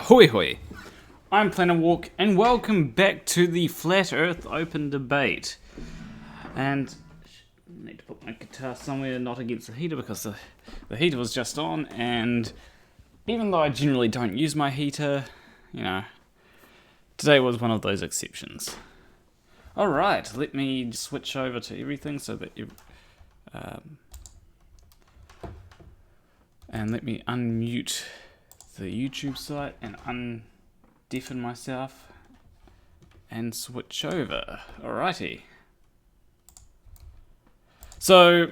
Ahoy hoy! I'm Planarwalk and welcome back to the Flat Earth Open Debate. And I need to put my guitar somewhere not against the heater because the heater was just on, and even though I generally don't use my heater, you know, today was one of those exceptions. Alright, let me switch over to everything so that you... and let me unmute the YouTube site and undeafen myself and switch over. Alrighty. So,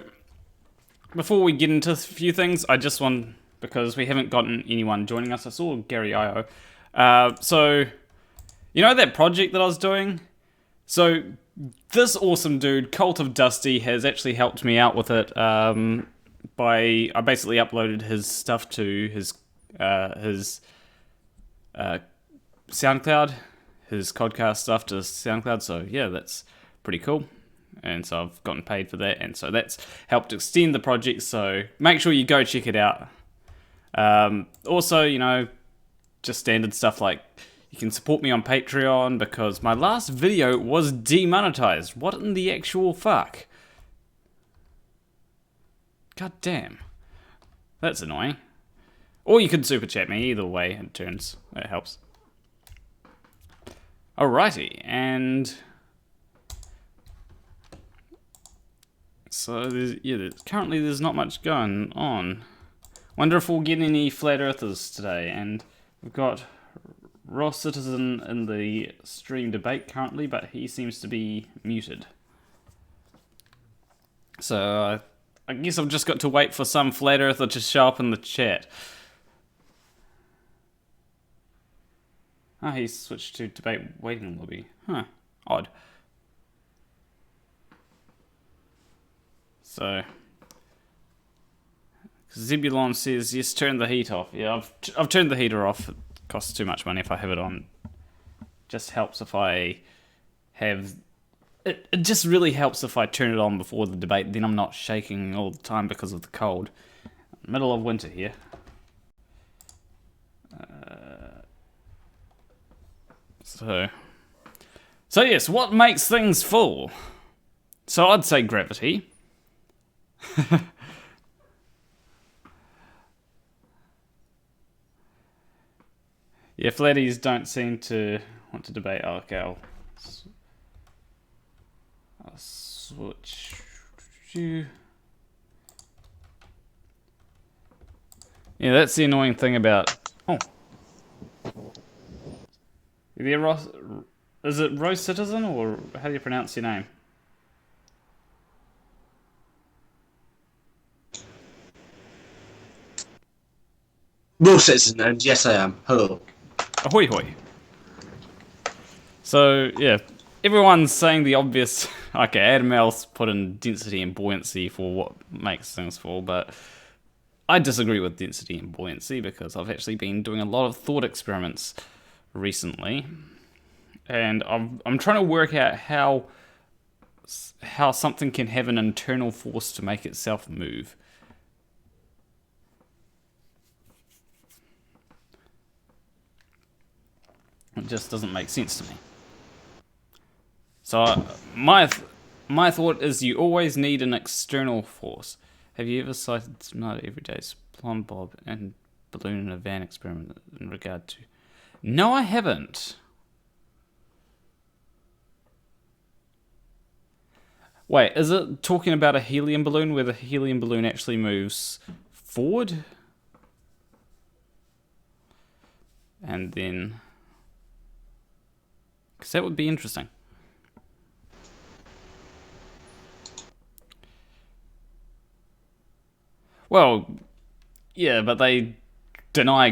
before we get into a few things, I just want, because we haven't gotten anyone joining us, I saw Gary I.O. So, you know that project that I was doing? So, this awesome dude, Cult of Dusty, has actually helped me out with it. I basically uploaded his stuff to his SoundCloud, his Codcast stuff to SoundCloud, so yeah, that's pretty cool. And so I've gotten paid for that, and so that's helped extend the project, so make sure you go check it out. Also, you know, just standard stuff like you can support me on Patreon because my last video was demonetized. What in the actual fuck? God damn. That's annoying. Or you could super chat me, either way it helps. Alrighty, and so currently there's not much going on. Wonder if we'll get any flat earthers today, and we've got Ross Citizen in the stream debate currently, but he seems to be muted. So I guess I've just got to wait for some flat earther to show up in the chat. Ah, he switched to debate waiting lobby. Huh, odd. So, Zebulon says, yes, turn the heat off. Yeah, I've turned the heater off. It costs too much money if I have it on. Just helps if I have... It just really helps if I turn it on before the debate, then I'm not shaking all the time because of the cold. Middle of winter here. So yes, what makes things full? So I'd say gravity. Yeah, flatties don't seem to want to debate. Oh, okay, I'll switch. Yeah, that's the annoying thing about... Oh. Are you Ross? Is it Rose Citizen, or how do you pronounce your name? Rose Citizen, and yes I am. Hello. Ahoy hoy. So, yeah, everyone's saying the obvious. Okay, Adam L's put in density and buoyancy for what makes things fall, but I disagree with density and buoyancy because I've actually been doing a lot of thought experiments recently, and I'm trying to work out how something can have an internal force to make itself move. It just doesn't make sense to me. So my thought is you always need an external force. Have you ever cited Sonata Everyday's Plum Bob and Balloon in a Van experiment in regard to... No, I haven't. Wait, is it talking about a helium balloon where the helium balloon actually moves forward? And then... because that would be interesting. Well, yeah, but they deny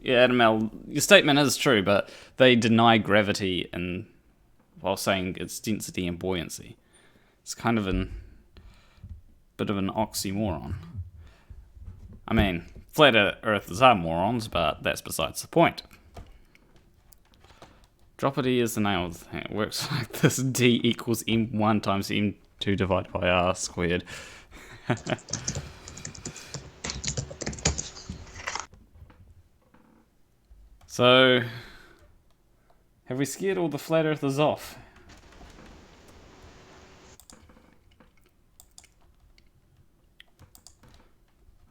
Yeah, Adam L, your statement is true, but they deny gravity while saying it's density and buoyancy. It's kind of a bit of an oxymoron. I mean, flat earthers are morons, but that's besides the point. Dropity is the name of the thing. It works like this: D equals M1 times M2 divided by R squared. So, have we scared all the flat earthers off?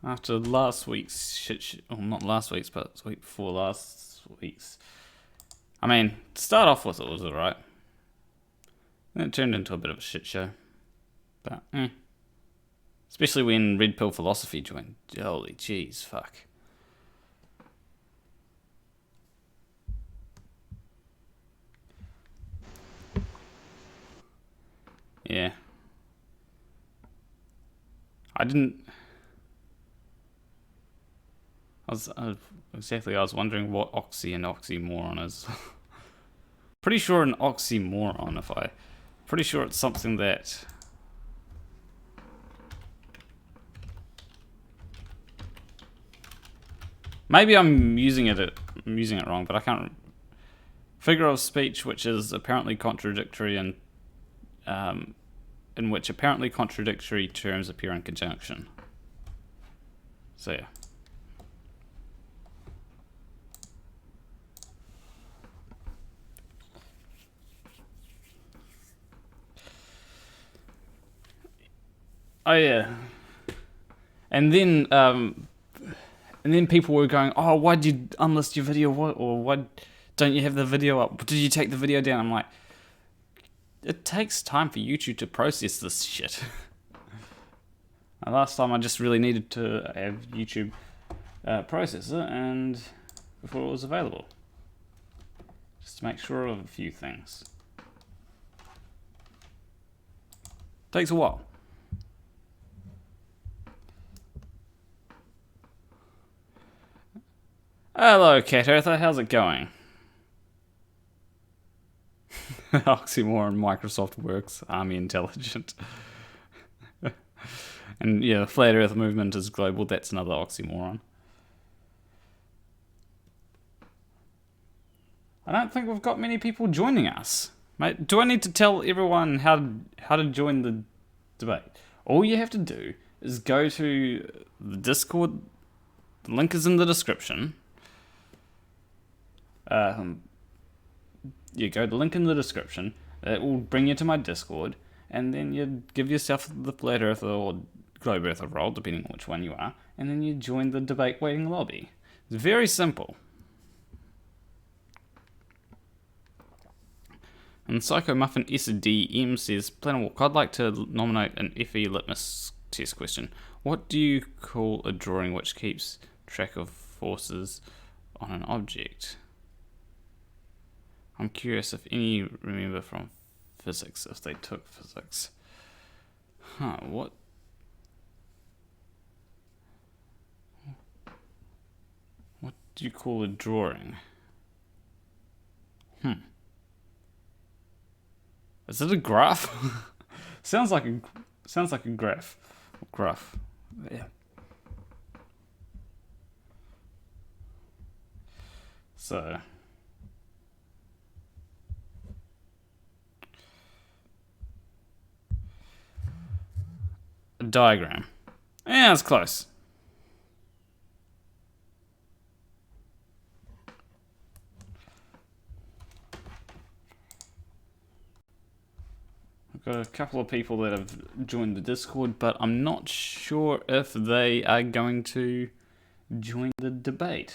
After last week's well, not last week's, but the week before last week's. I mean, to start off with, it was alright. Then it turned into a bit of a shit show. But, especially when Red Pill Philosophy joined. Holy jeez, fuck. Yeah. I was wondering what oxy and oxymoron is. Pretty sure an oxymoron, pretty sure it's something that... Maybe I'm using it wrong, but I can't... Figure of speech which is apparently contradictory and... in which apparently contradictory terms appear in conjunction. So yeah. Oh yeah. And then people were going, "Oh, why'd you unlist your video? Or why don't you have the video up? Did you take the video down?" I'm like, it takes time for YouTube to process this shit. Last time I just really needed to have YouTube process it, and before it was available, just to make sure of a few things. Takes a while. Hello, Cat Earther. How's it going? Oxymoron, Microsoft works, Army intelligent. And yeah, the Flat Earth movement is global. That's another oxymoron. I don't think we've got many people joining us. Mate, do I need to tell everyone how to join the debate? All you have to do is go to the Discord. The link is in the description. You go to the link in the description. It will bring you to my Discord, and then you give yourself the Flat Earther or Globe Earther role, depending on which one you are, and then you join the debate waiting lobby. It's very simple. And Psycho Muffin SDM says, Planarwalk, I'd like to nominate an FE litmus test question. What do you call a drawing which keeps track of forces on an object? I'm curious if any remember from physics, if they took physics. What do you call a drawing? Is it a graph? sounds like a graph. Graph. Yeah. So a diagram. Yeah, it's close. I've got a couple of people that have joined the Discord, but I'm not sure if they are going to join the debate.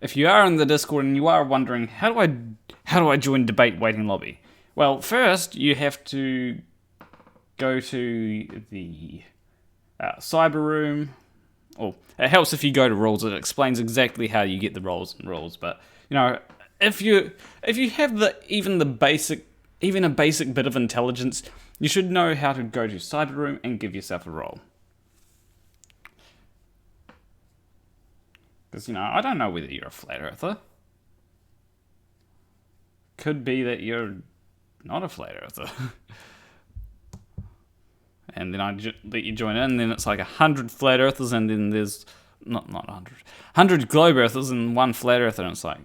If you are in the Discord and you are wondering, how do I join debate waiting lobby? Well, first you have to go to the cyber room. Or it helps if you go to rules. It explains exactly how you get the roles and rules. But you know, if you have even a basic bit of intelligence, you should know how to go to cyber room and give yourself a role. Because, you know, I don't know whether you're a flat earther. Could be that you're not a flat earther. And then I let you join in, and then it's like 100 flat earthers, and then there's not 100 globe earthers and one flat earther, and it's like,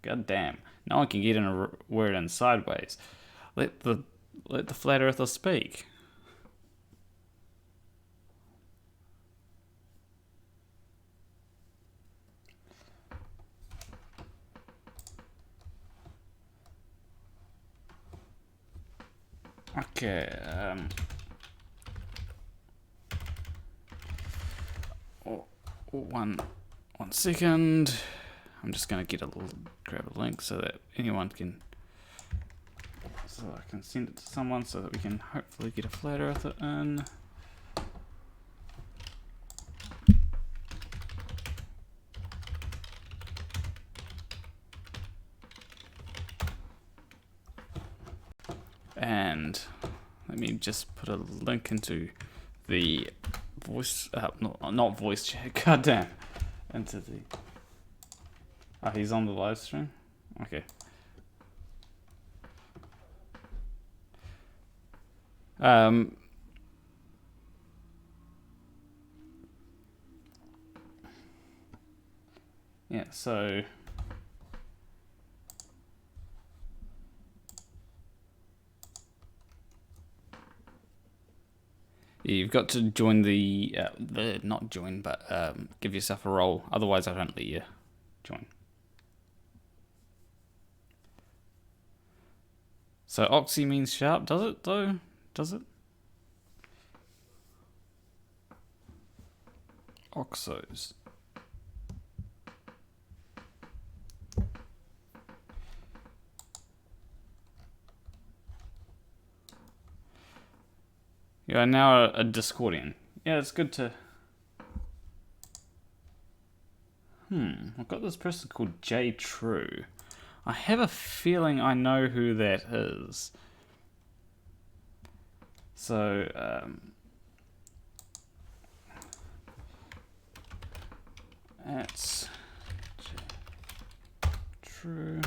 god damn, no one can get in a word in sideways. Let the flat earther speak. Okay. One second. I'm just gonna grab a link so that anyone can, so I can send it to someone so that we can hopefully get a flat earther in. And let me just put a link into the voice, not voice chat, goddamn, into the, oh, he's on the live stream? Okay. Yeah, so you've got to join not join, but give yourself a role. Otherwise, I don't let you join. So oxy means sharp, does it though? Does it? Oxos. You are now a Discordian. Yeah, it's good to... I've got this person called J True. I have a feeling I know who that is. So, that's J True.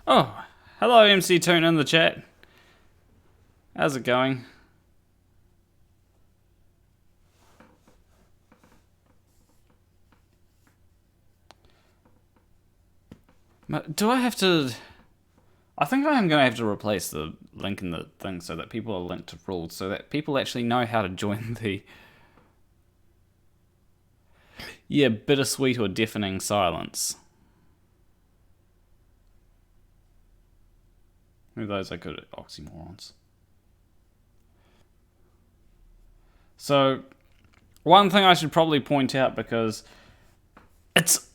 Oh, hello MCToon in the chat. How's it going? Do I have to... I think I am going to have to replace the link in the thing so that people are linked to rules, so that people actually know how to join the... Yeah, bittersweet or deafening silence. Who are those are good at oxymorons? So, one thing I should probably point out, because it's...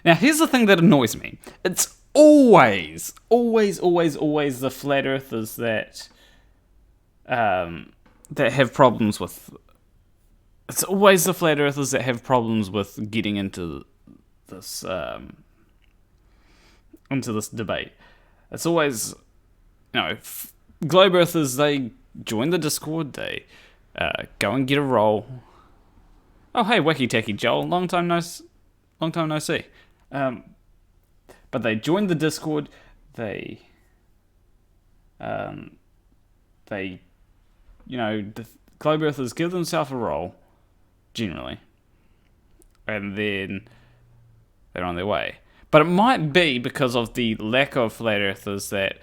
Now, here's the thing that annoys me. It's always the flat earthers that have problems with... It's always the flat earthers that have problems with getting into this debate. It's always, you know, globe earthers, they join the Discord, they go and get a role. Oh, hey, wacky tacky Joel, long time no see. But they join the Discord, they you know, the globe earthers give themselves a role, generally, and then they're on their way. But it might be because of the lack of flat earthers that,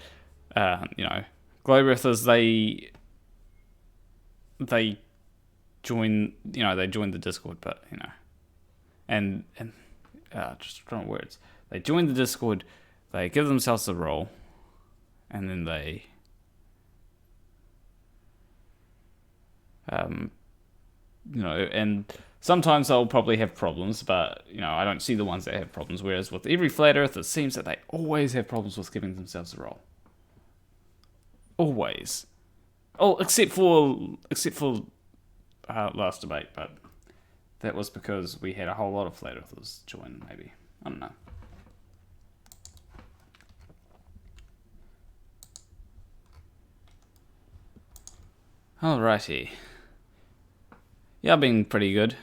you know, globe earthers, they join, you know, they join the Discord, but, you know, and just strong words. They join the Discord, they give themselves a role, and then they you know, and sometimes they'll probably have problems, but, you know, I don't see the ones that have problems, whereas with every flat earth, it seems that they always have problems with giving themselves a role. Always. Oh, except for last debate, but that was because we had a whole lot of flat earthers join, maybe. I don't know. Alrighty. Yeah, I've been pretty good.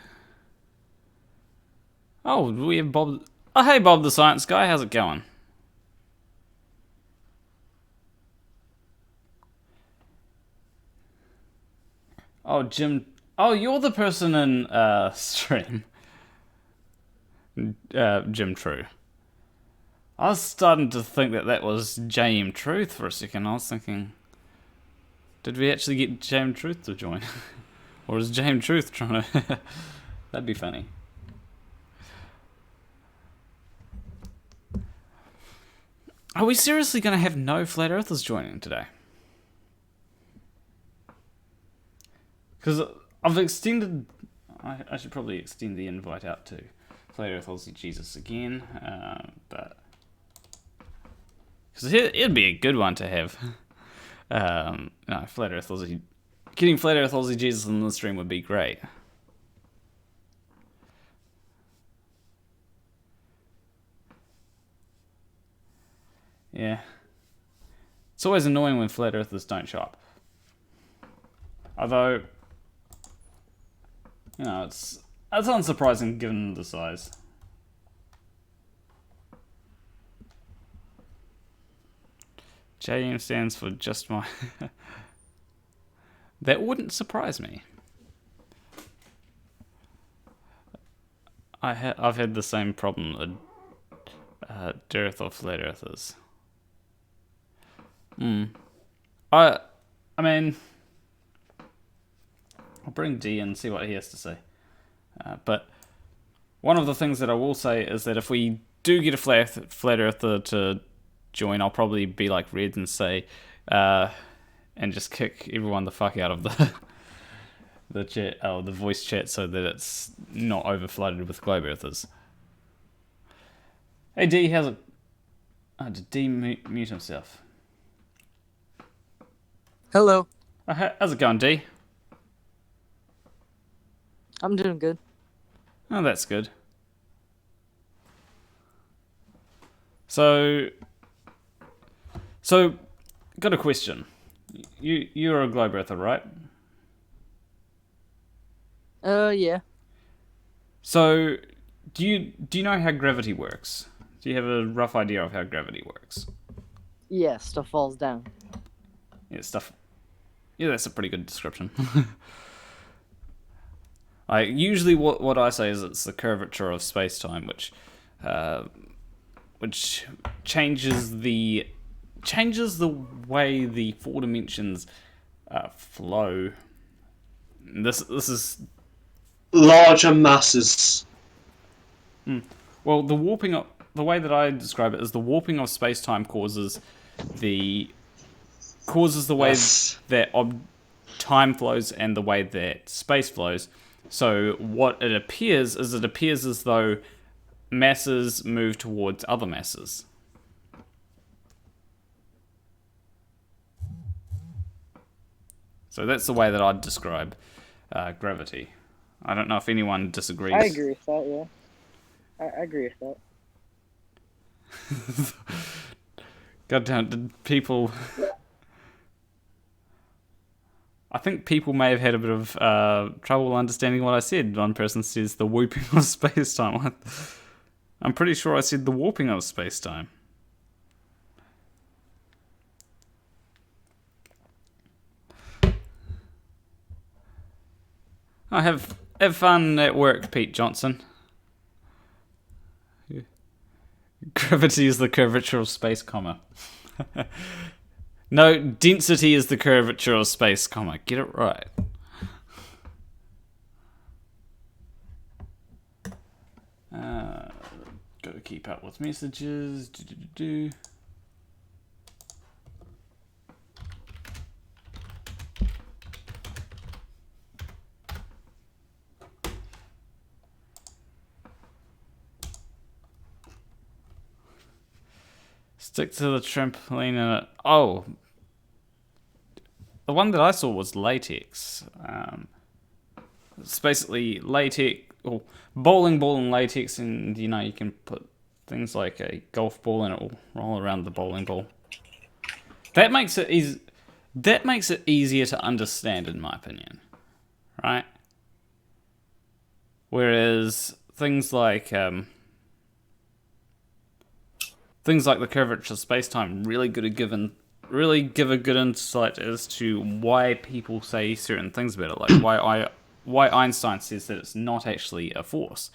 Oh, we have Bob. Oh, hey, Bob the Science Guy. How's it going? Oh, Jim. Oh, you're the person in stream. Jim True. I was starting to think that was JM Truth for a second. I was thinking, did we actually get JM Truth to join? Or is JM Truth trying to... That'd be funny. Are we seriously going to have no flat earthers joining today? Because I've extended... I should probably extend the invite out to Flat Earth Aussie Jesus again, but... Because it'd be a good one to have. No, Flat Earth Aussie... Getting Flat Earth Aussie Jesus in the stream would be great. Yeah. It's always annoying when Flat Earthers don't show up. Although... You know, it's unsurprising given the size. JM stands for just my... That wouldn't surprise me. I've had the same problem with dearth of flat earthers. I mean... I'll bring D and see what he has to say. But one of the things that I will say is that if we do get a flat earther to join, I'll probably be like Red and say, and just kick everyone the fuck out of the chat, the voice chat, so that it's not over flooded with globe earthers. Hey D, how's it? Did D mute himself? Hello. How's it going, D? I'm doing good. Oh, that's good. So, got a question. You're a globe earther, right? Yeah. So, do you know how gravity works? Do you have a rough idea of how gravity works? Yeah, stuff falls down. Yeah, stuff. Yeah, that's a pretty good description. Usually what I say is it's the curvature of space-time, which changes the way the four dimensions flow. This is larger masses. Well, the way that I describe it is the warping of space-time causes the way that time flows and the way that space flows. So what it appears is as though masses move towards other masses. So that's the way that I'd describe gravity. I don't know if anyone disagrees. I agree with that, yeah. I agree with that. God damn, did people... I think people may have had a bit of trouble understanding what I said. One person says the whooping of space-time. I'm pretty sure I said the warping of space-time. I have fun at work, Pete Johnson. Gravity is the curvature of space, comma. No, density is the curvature of space, comma. Get it right. Gotta keep up with messages. Stick to the trampoline and oh, the one that I saw was latex. It's basically latex or bowling ball and latex, and you know you can put things like a golf ball and it will roll around the bowling ball. That makes it easy. That makes it easier to understand, in my opinion, right? Whereas things like the curvature of space-time really give a good insight as to why people say certain things about it, like why Einstein says that it's not actually a force,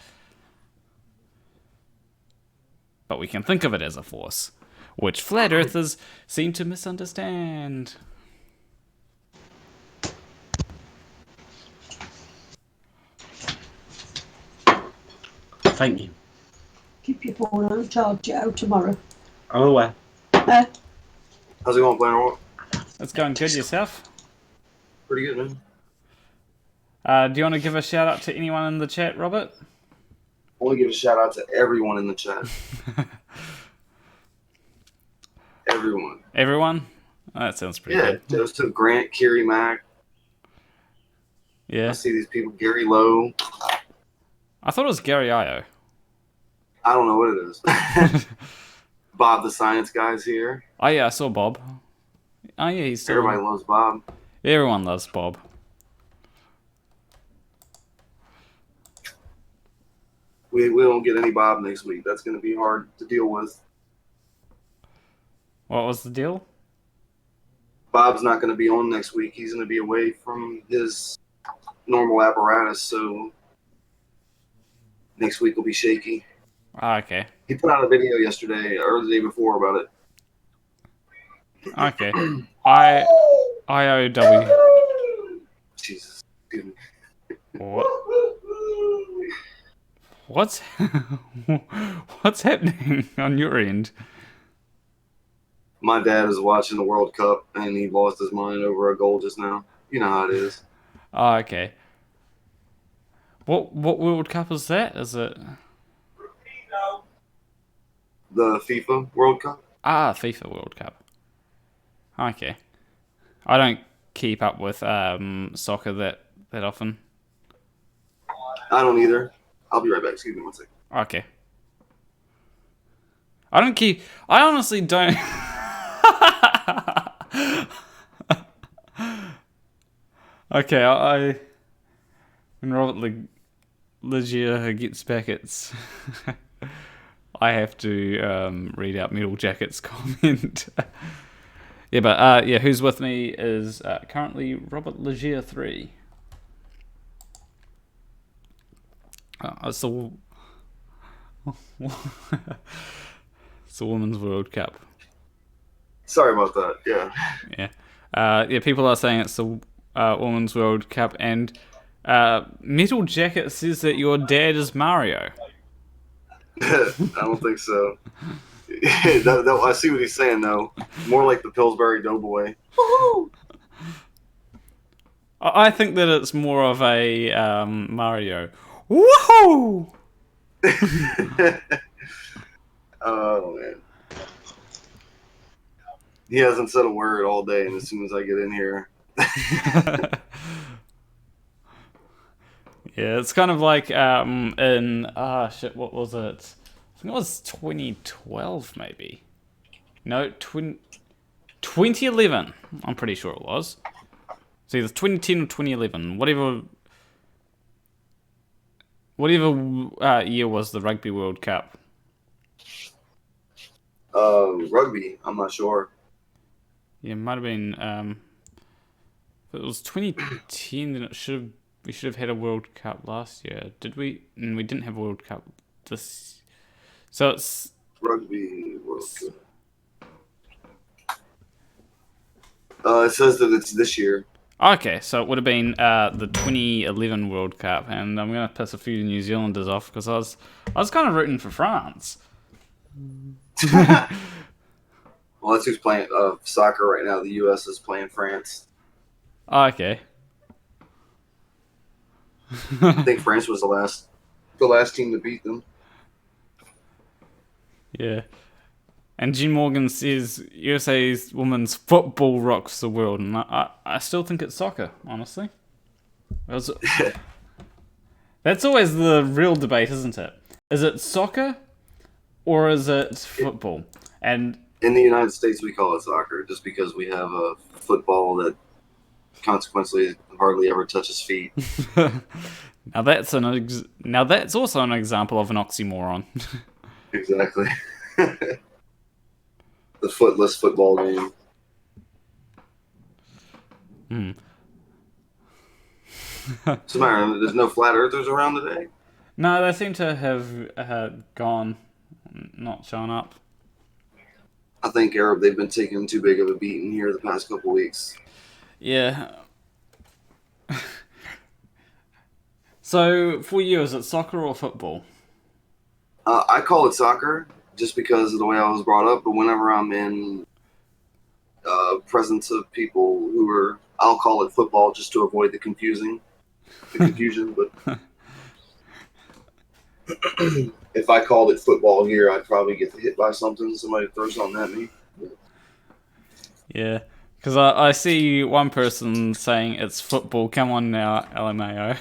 but we can think of it as a force, which flat earthers seem to misunderstand. Thank you. Keep your phone on charge it out tomorrow. I'm aware. How's it going, Planarwalk? It's going good yourself. Pretty good, man. Do you want to give a shout out to anyone in the chat, Robert? I want to give a shout out to everyone in the chat. Everyone. Everyone? Oh, that sounds pretty Yeah, good. Joseph Grant, Kiri Mack. I Yeah. see these people. Gary Lowe. I thought it was Gary Io. I don't know what it is. Bob the Science Guy's here. Oh yeah, I saw Bob. Oh yeah, he's still. Everybody loves Bob. Everyone loves Bob. We don't get any Bob next week. That's going to be hard to deal with. What was the deal? Bob's not going to be on next week. He's going to be away from his normal apparatus, so next week will be shaky. Ah, okay. He put out a video yesterday or the day before about it. Okay. IOW. Jesus. Excuse me. What? What's what's happening on your end? My dad is watching the World Cup and he lost his mind over a goal just now. You know how it is. Oh, okay. What World Cup is that? Is it The FIFA World Cup? FIFA World Cup? Okay. I don't keep up with soccer that often. I don't either. I'll be right back. Excuse me one second. Okay. I honestly don't. Okay, when Robert Legere gets back, I have to read out Metal Jacket's comment. Yeah, but who's with me is currently Robert Legere III. It's the Women's World Cup. Sorry about that. Yeah. Yeah. People are saying it's the Women's World Cup, and Metal Jacket says that your dad is Mario. I don't think so. I see what he's saying, though. More like the Pillsbury Doughboy. I think that it's more of a Mario. Woohoo! Oh, man. He hasn't said a word all day, and as soon as I get in here... Yeah, it's kind of like what was it? I think it was 2012, maybe. No, 2011. I'm pretty sure it was. It's either 2010 or 2011. Whatever year was the Rugby World Cup. Rugby, I'm not sure. Yeah, it might have been. If it was 2010, then we should have had a World Cup last year. Did we? We didn't have a World Cup this. So it's Rugby World Cup. It says that it's this year. Okay, so it would have been the 2011 World Cup, and I'm gonna piss a few New Zealanders off because I was kind of rooting for France. Well, that's who's playing soccer right now. The U.S. is playing France. Okay. I think France was the last team to beat them. Yeah. And Jen Morgan says USA's women's football rocks the world, and I still think it's soccer, honestly. That's always the real debate, isn't it? Is it soccer or is it football? And in the United States, we call it soccer just because we have a football that consequently hardly ever touches feet. Now that's also an example of an oxymoron. Exactly. The footless football game. What's the matter? There's no flat earthers around today? No, they seem to have gone, not shown up. I think Arab, they've been taking too big of a beating here the past couple weeks. Yeah. So, for you, is it soccer or football? I call it soccer just because of the way I was brought up. But whenever I'm in presence of people who are, I'll call it football, just to avoid the confusion. But if I called it football here, I'd probably get hit by something. Somebody throw something at me. Yeah, because I see one person saying it's football. Come on now, LMAO.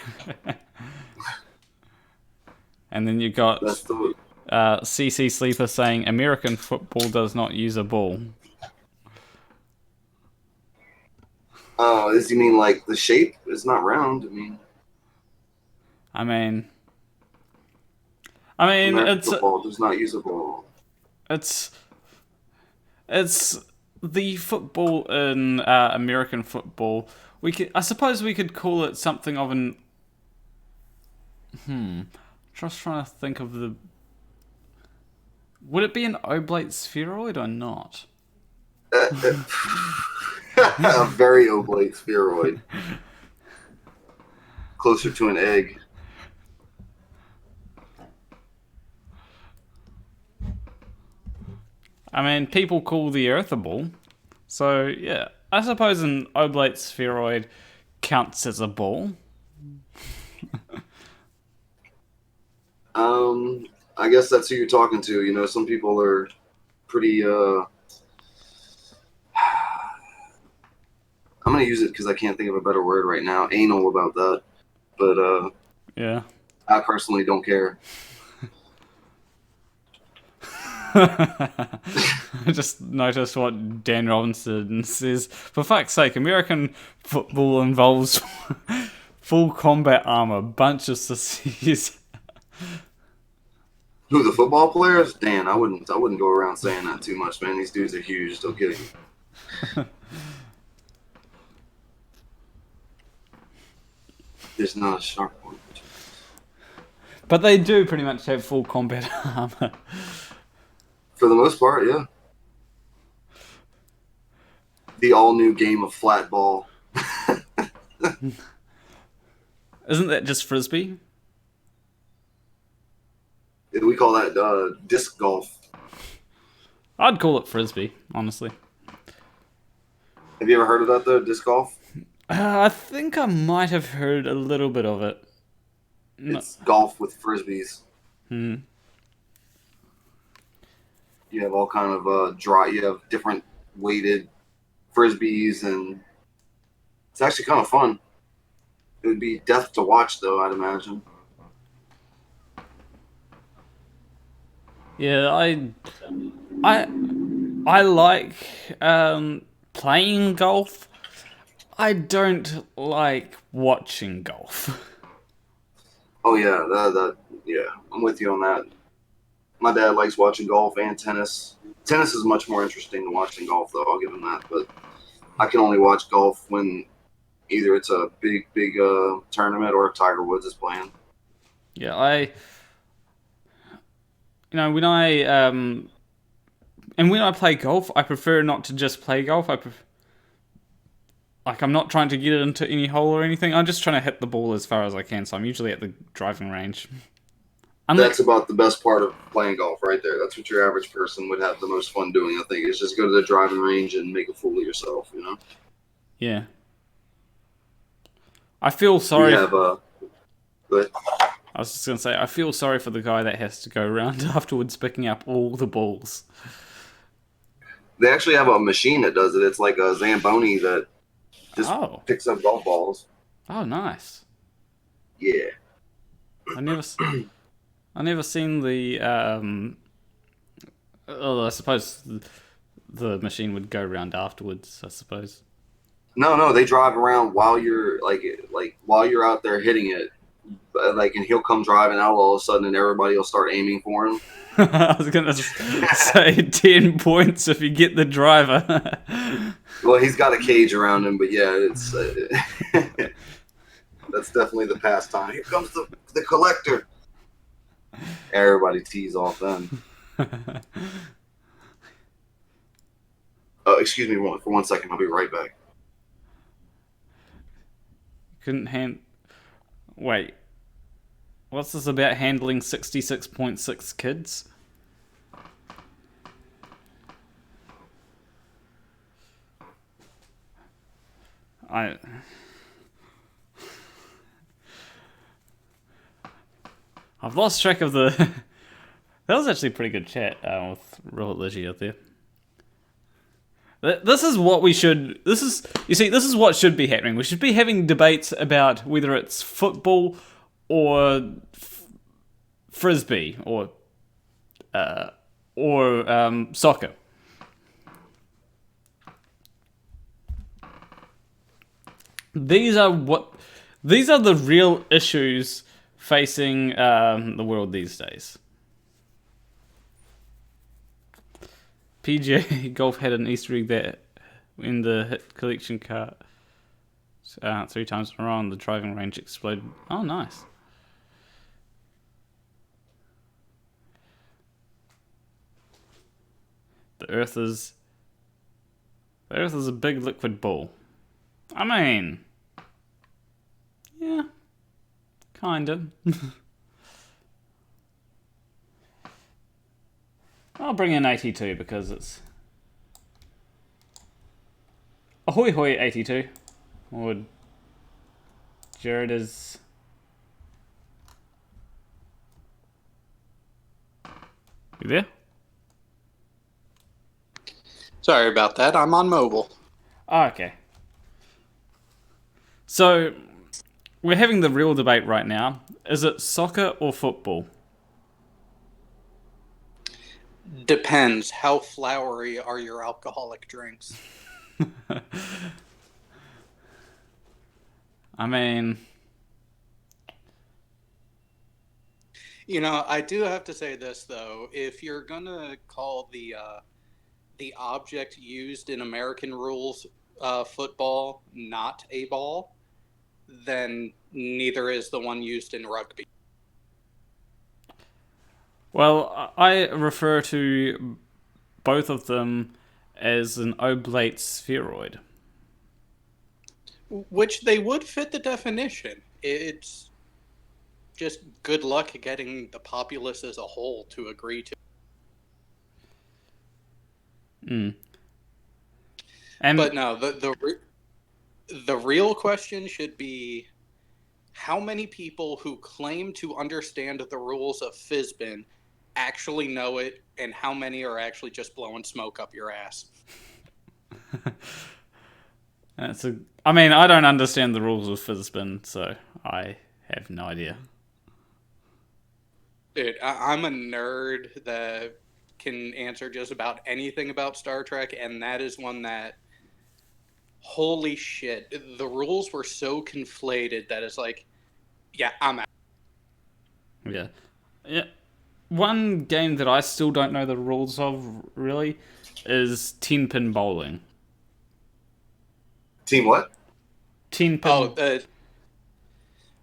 And then you got That's the CC Sleeper saying American football does not use a ball. Oh, does he mean like the shape? It's not round. I mean, American it's football does not use a ball. it's the football in American football. I suppose we could call it something of an. Just trying to think of the. Would it be an oblate spheroid or not? A very oblate spheroid. Closer to an egg. I mean, people call the Earth a ball. So, yeah. I suppose an oblate spheroid counts as a ball. I guess that's who you're talking to. You know, some people are pretty, I'm going to use it because I can't think of a better word right now, anal about that. But, Yeah. I personally don't care. I just noticed what Dan Robinson says. For fuck's sake, American football involves full combat armor, bunch of sissies. Who, the football players? Dan, I wouldn't go around saying that too much, man. These dudes are huge. Don't kidding. There's not a sharp one. But they do pretty much have full combat armor. For the most part, yeah. The all-new game of flat ball. Isn't that just frisbee? We call that disc golf. I'd call it frisbee, honestly. Have you ever heard of that, though, disc golf? I think I might have heard a little bit of it. No. It's golf with frisbees. Hmm. You have all kind of you have different weighted frisbees, and it's actually kind of fun. It would be death to watch, though, I'd imagine. Yeah, I like playing golf. I don't like watching golf. Oh yeah, yeah, I'm with you on that. My dad likes watching golf and tennis. Tennis is much more interesting to watch than golf, though. I'll give him that. But I can only watch golf when either it's a big tournament or if Tiger Woods is playing. Yeah, when I play golf, I prefer not to just play golf. I'm not trying to get it into any hole or anything. I'm just trying to hit the ball as far as I can. So I'm usually at the driving range. That's about the best part of playing golf right there. That's what your average person would have the most fun doing, I think, is just go to the driving range and make a fool of yourself, you know? Yeah. I feel sorry. Go ahead. I was just going to say, I feel sorry for the guy that has to go around afterwards picking up all the balls. They actually have a machine that does it. It's like a Zamboni that just picks up golf balls. Oh, nice. Yeah. I never seen the. I suppose the machine would go around afterwards. I suppose. No, they drive around while you're while you're out there hitting it, and he'll come driving out all of a sudden, and everybody will start aiming for him. I was gonna say 10 points if you get the driver. Well, he's got a cage around him, but yeah, it's that's definitely the pastime. Here comes the collector. Everybody tees off then. Excuse me for 1 second. I'll be right back. Wait. What's this about handling 66.6 kids? I've lost track of the. That was actually a pretty good chat with Robert Legere there. This is what we should. This is what should be happening. We should be having debates about whether it's football or frisbee or soccer. These are the real issues facing the world these days. PGA Golf had an Easter egg there in the hit collection cart 3 times in a row, and the driving range exploded. Oh, nice. The Earth is a big liquid ball. I mean, yeah, kind of. I'll bring in 82 because it's ahoy hoy 82. Or Jared is. You there? Sorry about that. I'm on mobile. Oh, okay. So we're having the real debate right now. Is it soccer or football? Depends. How flowery are your alcoholic drinks? I mean, You know, I do have to say this though. If you're gonna call the object used in American rules football not a ball, then neither is the one used in rugby. well, I refer to both of them as an oblate spheroid. Which they would fit the definition. It's just good luck getting the populace as a whole to agree to. And But no, the real question should be how many people who claim to understand the rules of Fizbin actually know it, and how many are actually just blowing smoke up your ass. I mean, I don't understand the rules of Fizbin, so I have no idea. Dude, I'm a nerd that can answer just about anything about Star Trek, and that is one that, holy shit, the rules were so conflated that it's like, yeah, I'm out. Yeah. Yeah. One game that I still don't know the rules of, really, is 10-pin bowling. Team what? 10-pin...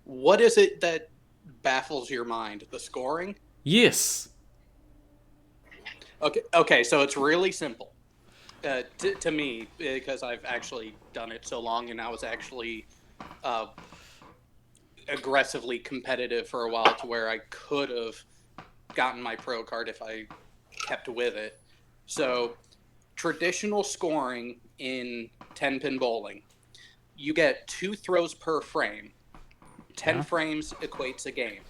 What is it that baffles your mind? The scoring? Yes. Okay, so it's really simple. To me, because I've actually done it so long, and I was actually aggressively competitive for a while to where I could have gotten my pro card if I kept with it. So, traditional scoring in 10-pin bowling, you get 2 throws per frame. 10 frames equates a game.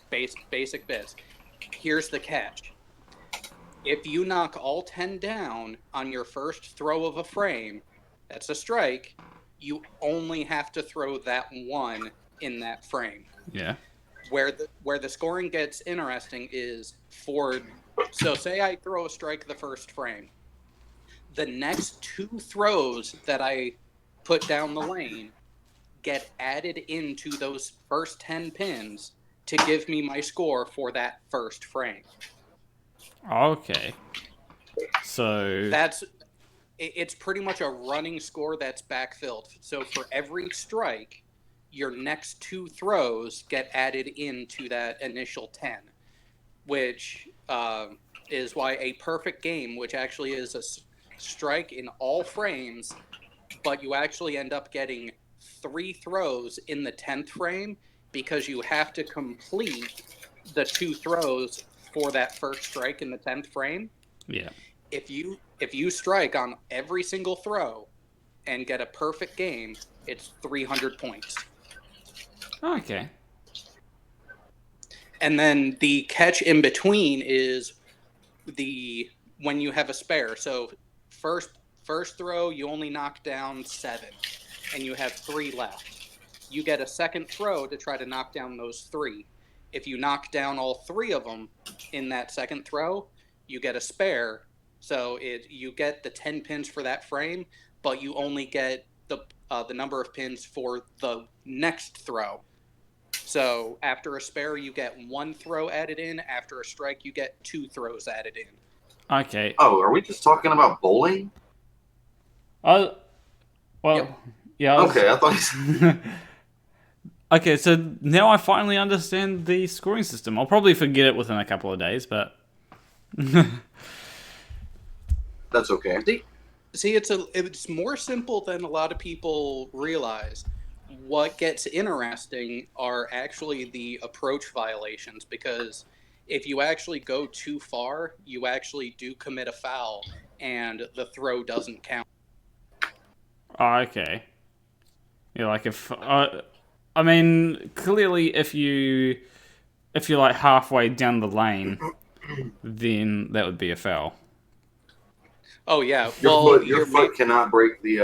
Basic bits. Here's the catch. If you knock all 10 down on your first throw of a frame, that's a strike. You only have to throw that one in that frame. Yeah. Where the scoring gets interesting is so say I throw a strike the first frame. The next 2 throws that I put down the lane get added into those first 10 pins to give me my score for that first frame. Okay. So... It's pretty much a running score that's backfilled. So for every strike, your next 2 throws get added into that initial 10, which is why a perfect game, which actually is a strike in all frames, but you actually end up getting 3 throws in the 10th frame because you have to complete the 2 throws for that first strike in the 10th frame. Yeah. If you strike on every single throw and get a perfect game, it's 300 points. Okay. And then the catch in between is when you have a spare. So first throw, you only knock down 7, and you have 3 left. You get a second throw to try to knock down those 3. If you knock down all 3 of them in that second throw, you get a spare. So you get the 10 pins for that frame, but you only get the number of pins for the next throw. So after a spare, you get 1 throw added in. After a strike, you get 2 throws added in. Okay. Oh, are we just talking about bowling? Well, Yep. yeah. Okay, I thought. Okay, so now I finally understand the scoring system. I'll probably forget it within a couple of days, but That's okay. See, it's more simple than a lot of people realize. What gets interesting are actually the approach violations, because if you actually go too far, you actually do commit a foul, and the throw doesn't count. okay. Yeah, like if I mean, clearly if you're like halfway down the lane, then that would be a foul. Oh yeah, Your foot cannot break the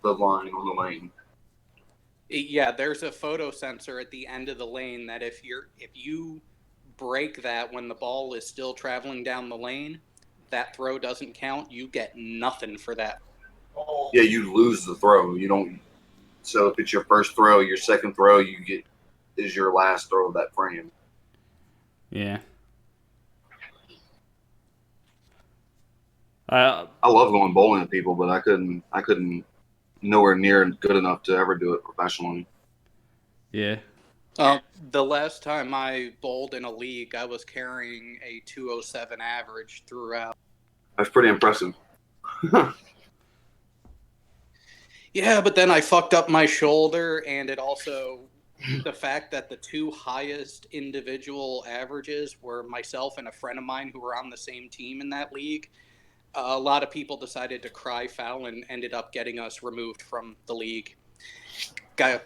line on the lane. Yeah, there's a photo sensor at the end of the lane that if you break that when the ball is still traveling down the lane, that throw doesn't count. You get nothing for that. Yeah, you lose the throw. You don't. So if it's your first throw, your second throw is your last throw of that frame. Yeah. I love going bowling with people, but I couldn't nowhere near good enough to ever do it professionally. Yeah. The last time I bowled in a league, I was carrying a 207 average throughout. That's pretty impressive. Yeah, but then I fucked up my shoulder, and it also the fact that the 2 highest individual averages were myself and a friend of mine who were on the same team in that league. A lot of people decided to cry foul and ended up getting us removed from the league. Gotta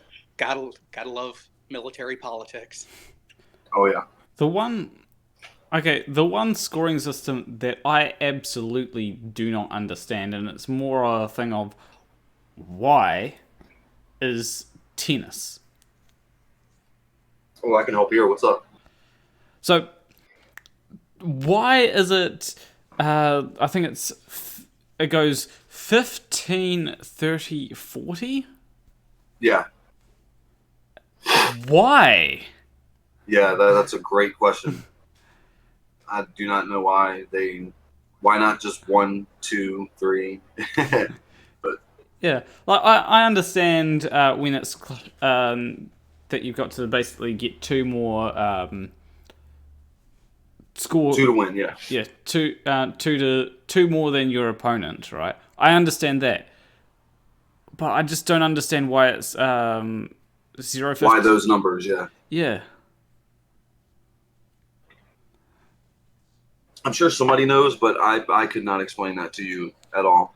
love military politics. Oh yeah. The one scoring system that I absolutely do not understand, and it's more a thing of why, is tennis. Oh, I can help here. What's up? So, why is it? I think it goes 15, 30, 40? Yeah. Why? Yeah, that's a great question. I do not know why not just 1, 2, 3? Yeah, like I understand when it's that you've got to basically get 2 more score 2 to win. Yeah. Yeah, two more than your opponent, right? I understand that, but I just don't understand why it's 0. Why those numbers? Yeah. Yeah. I'm sure somebody knows, but I could not explain that to you at all.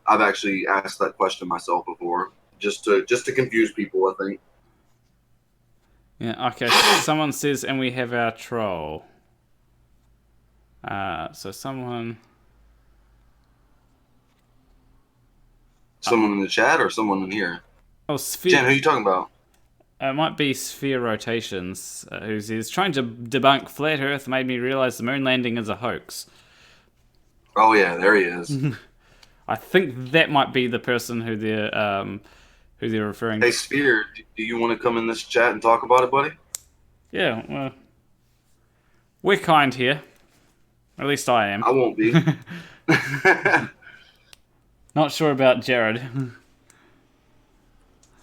I've actually asked that question myself before, just to confuse people, I think. Yeah. Okay. Someone says, and we have our troll. So someone Someone in the chat or someone in here? Oh, Sphere. Jen, who are you talking about? It might be Sphere Rotations, who says, trying to debunk Flat Earth made me realize the moon landing is a hoax. Oh yeah, there he is. I think that might be the person who they're referring to. Hey Sphere, do you want to come in this chat and talk about it, buddy? Yeah, well, we're kind here. At least I am. I won't be. Not sure about Jared.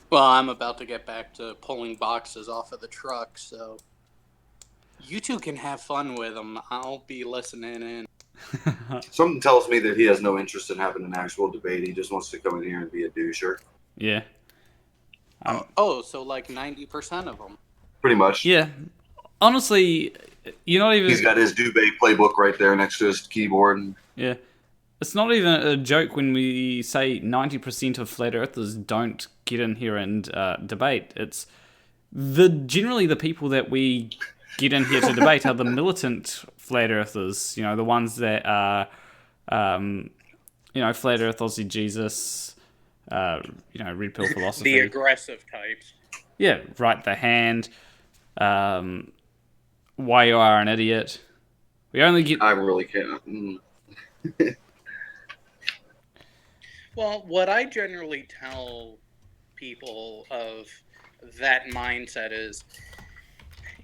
Well, I'm about to get back to pulling boxes off of the truck, so you two can have fun with them. I'll be listening in. Something tells me that he has no interest in having an actual debate. He just wants to come in here and be a doucher. Yeah. So like 90% of them. Pretty much. Yeah. Honestly, you're not even... He's got his debate playbook right there next to his keyboard. Yeah. it's not even a joke when we say 90% of flat earthers don't get in here and debate. It's generally the people that we get in here to debate are the militant flat earthers. You know, the ones that are, flat Earth, Aussie Jesus, red pill philosophy. The aggressive types. Yeah, right the hand. Why you are an idiot. We only get. I really can't. Well, what I generally tell people of that mindset is,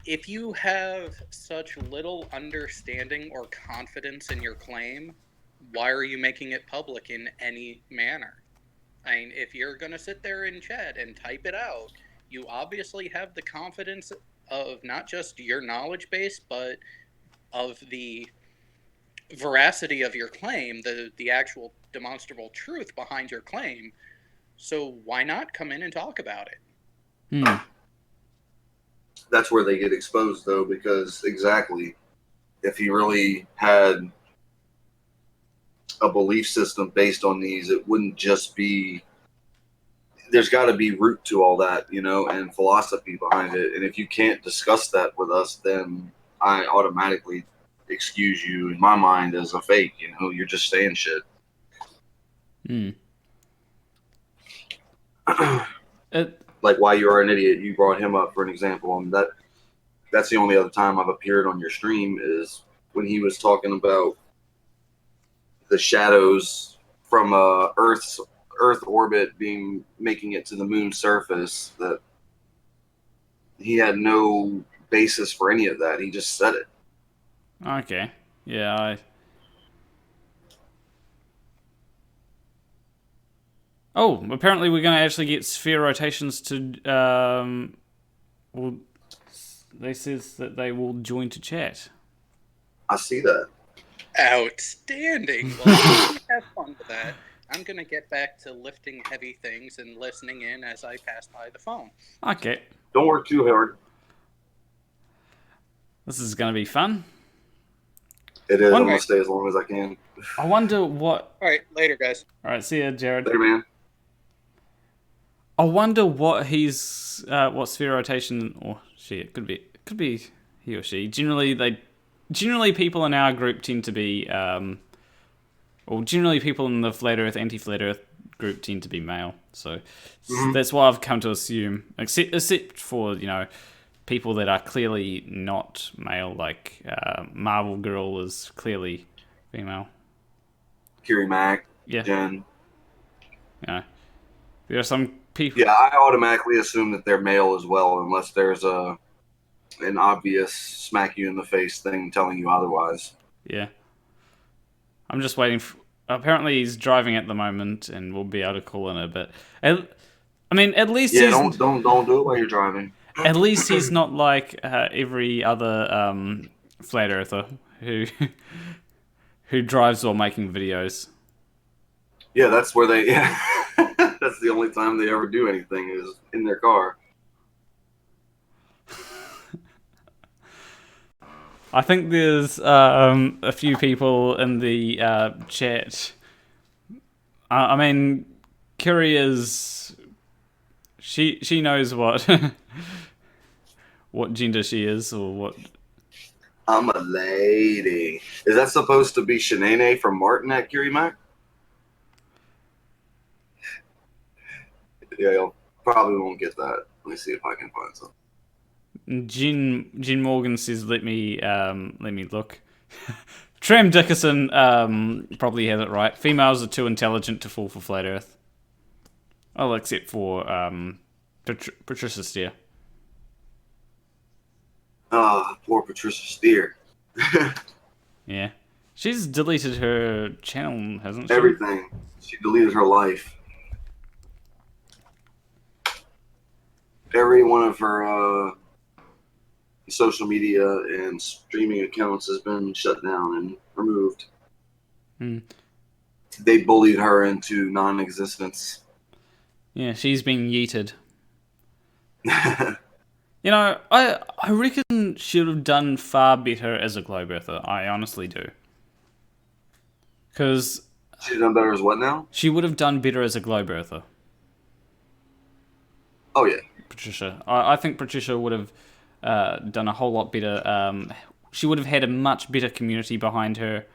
if you have such little understanding or confidence in your claim, why are you making it public in any manner? I mean, if you're going to sit there in chat and type it out, you obviously have the confidence of not just your knowledge base, but of the veracity of your claim, the actual demonstrable truth behind your claim. So why not come in and talk about it? That's where they get exposed, though, because exactly, if he really had a belief system based on these, it wouldn't just be. There's got to be root to all that, and philosophy behind it. And if you can't discuss that with us, then I automatically excuse you in my mind as a fake. You're just saying shit. Like why you are an idiot. You brought him up for an example. That's the only other time I've appeared on your stream is when he was talking about the shadows from Earth orbit making it to the moon's surface. That he had no basis for any of that. He just said it. Okay. Yeah, Oh, apparently we're going to actually get sphere rotations to... they says that they will join to chat. I see that. Outstanding. Well, have fun with that. I'm going to get back to lifting heavy things and listening in as I pass by the phone. Okay. Don't work too hard. This is going to be fun. It is. I'm going to stay as long as I can. I wonder what... All right, later, guys. All right, see ya, Jared. Later, man. I wonder what what sphere rotation, or she, it could be he or she. Generally people in our group tend to be, generally people in the flat Earth, anti-flat Earth group tend to be male. So that's what I've come to assume, except for, people that are clearly not male, like Marvel Girl is clearly female. Curie Mac, yeah. Jen. Yeah. There are some people. Yeah, I automatically assume that they're male as well, unless there's an obvious smack you in the face thing telling you otherwise. Yeah. I'm just waiting for... Apparently he's driving at the moment, and we'll be able to call in a bit. At least yeah, he's... don't do it while you're driving. At least he's not like every other flat earther who drives while making videos. Yeah, that's where they... Yeah. That's the only time they ever do anything is in their car. I think there's a few people in the chat. Curie is... She knows what what gender she is, or what... I'm a lady. Is that supposed to be Shanae from Martin at Curie Mac? Yeah, you'll probably won't get that. Let me see if I can find something. Jen Morgan says, "Let me look." Tram Dickerson probably has it right. Females are too intelligent to fall for flat Earth. Oh, except for Patricia Steer. Poor Patricia Steer. Yeah, she's deleted her channel, hasn't she? Everything. She deleted her life. Every one of her social media and streaming accounts has been shut down and removed. They bullied her into non-existence. Yeah, she's been yeeted. I reckon she would have done far better as a globe earther. I honestly do. Because She's done better as what now? She would have done better as a globe earther. Oh yeah. Patricia. I think Patricia would have done a whole lot better. She would have had a much better community behind her.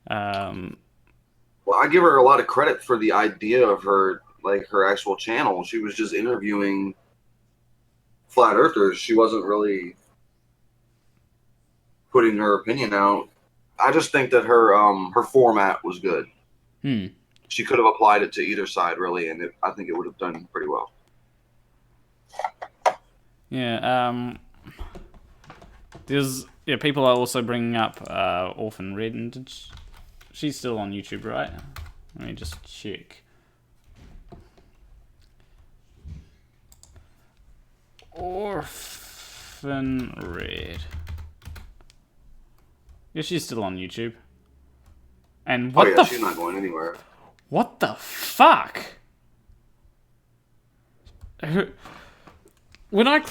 Well, I give her a lot of credit for the idea of her actual channel. She was just interviewing flat earthers. She wasn't really putting her opinion out. I just think that her format was good. She could have applied it to either side, really, and I think it would have done pretty well. Yeah. People are also bringing up Orphan Red, and she's still on YouTube, right? Let me just check. Orphan Red. Yeah, she's still on YouTube. And what she's not going anywhere. What the fuck? When I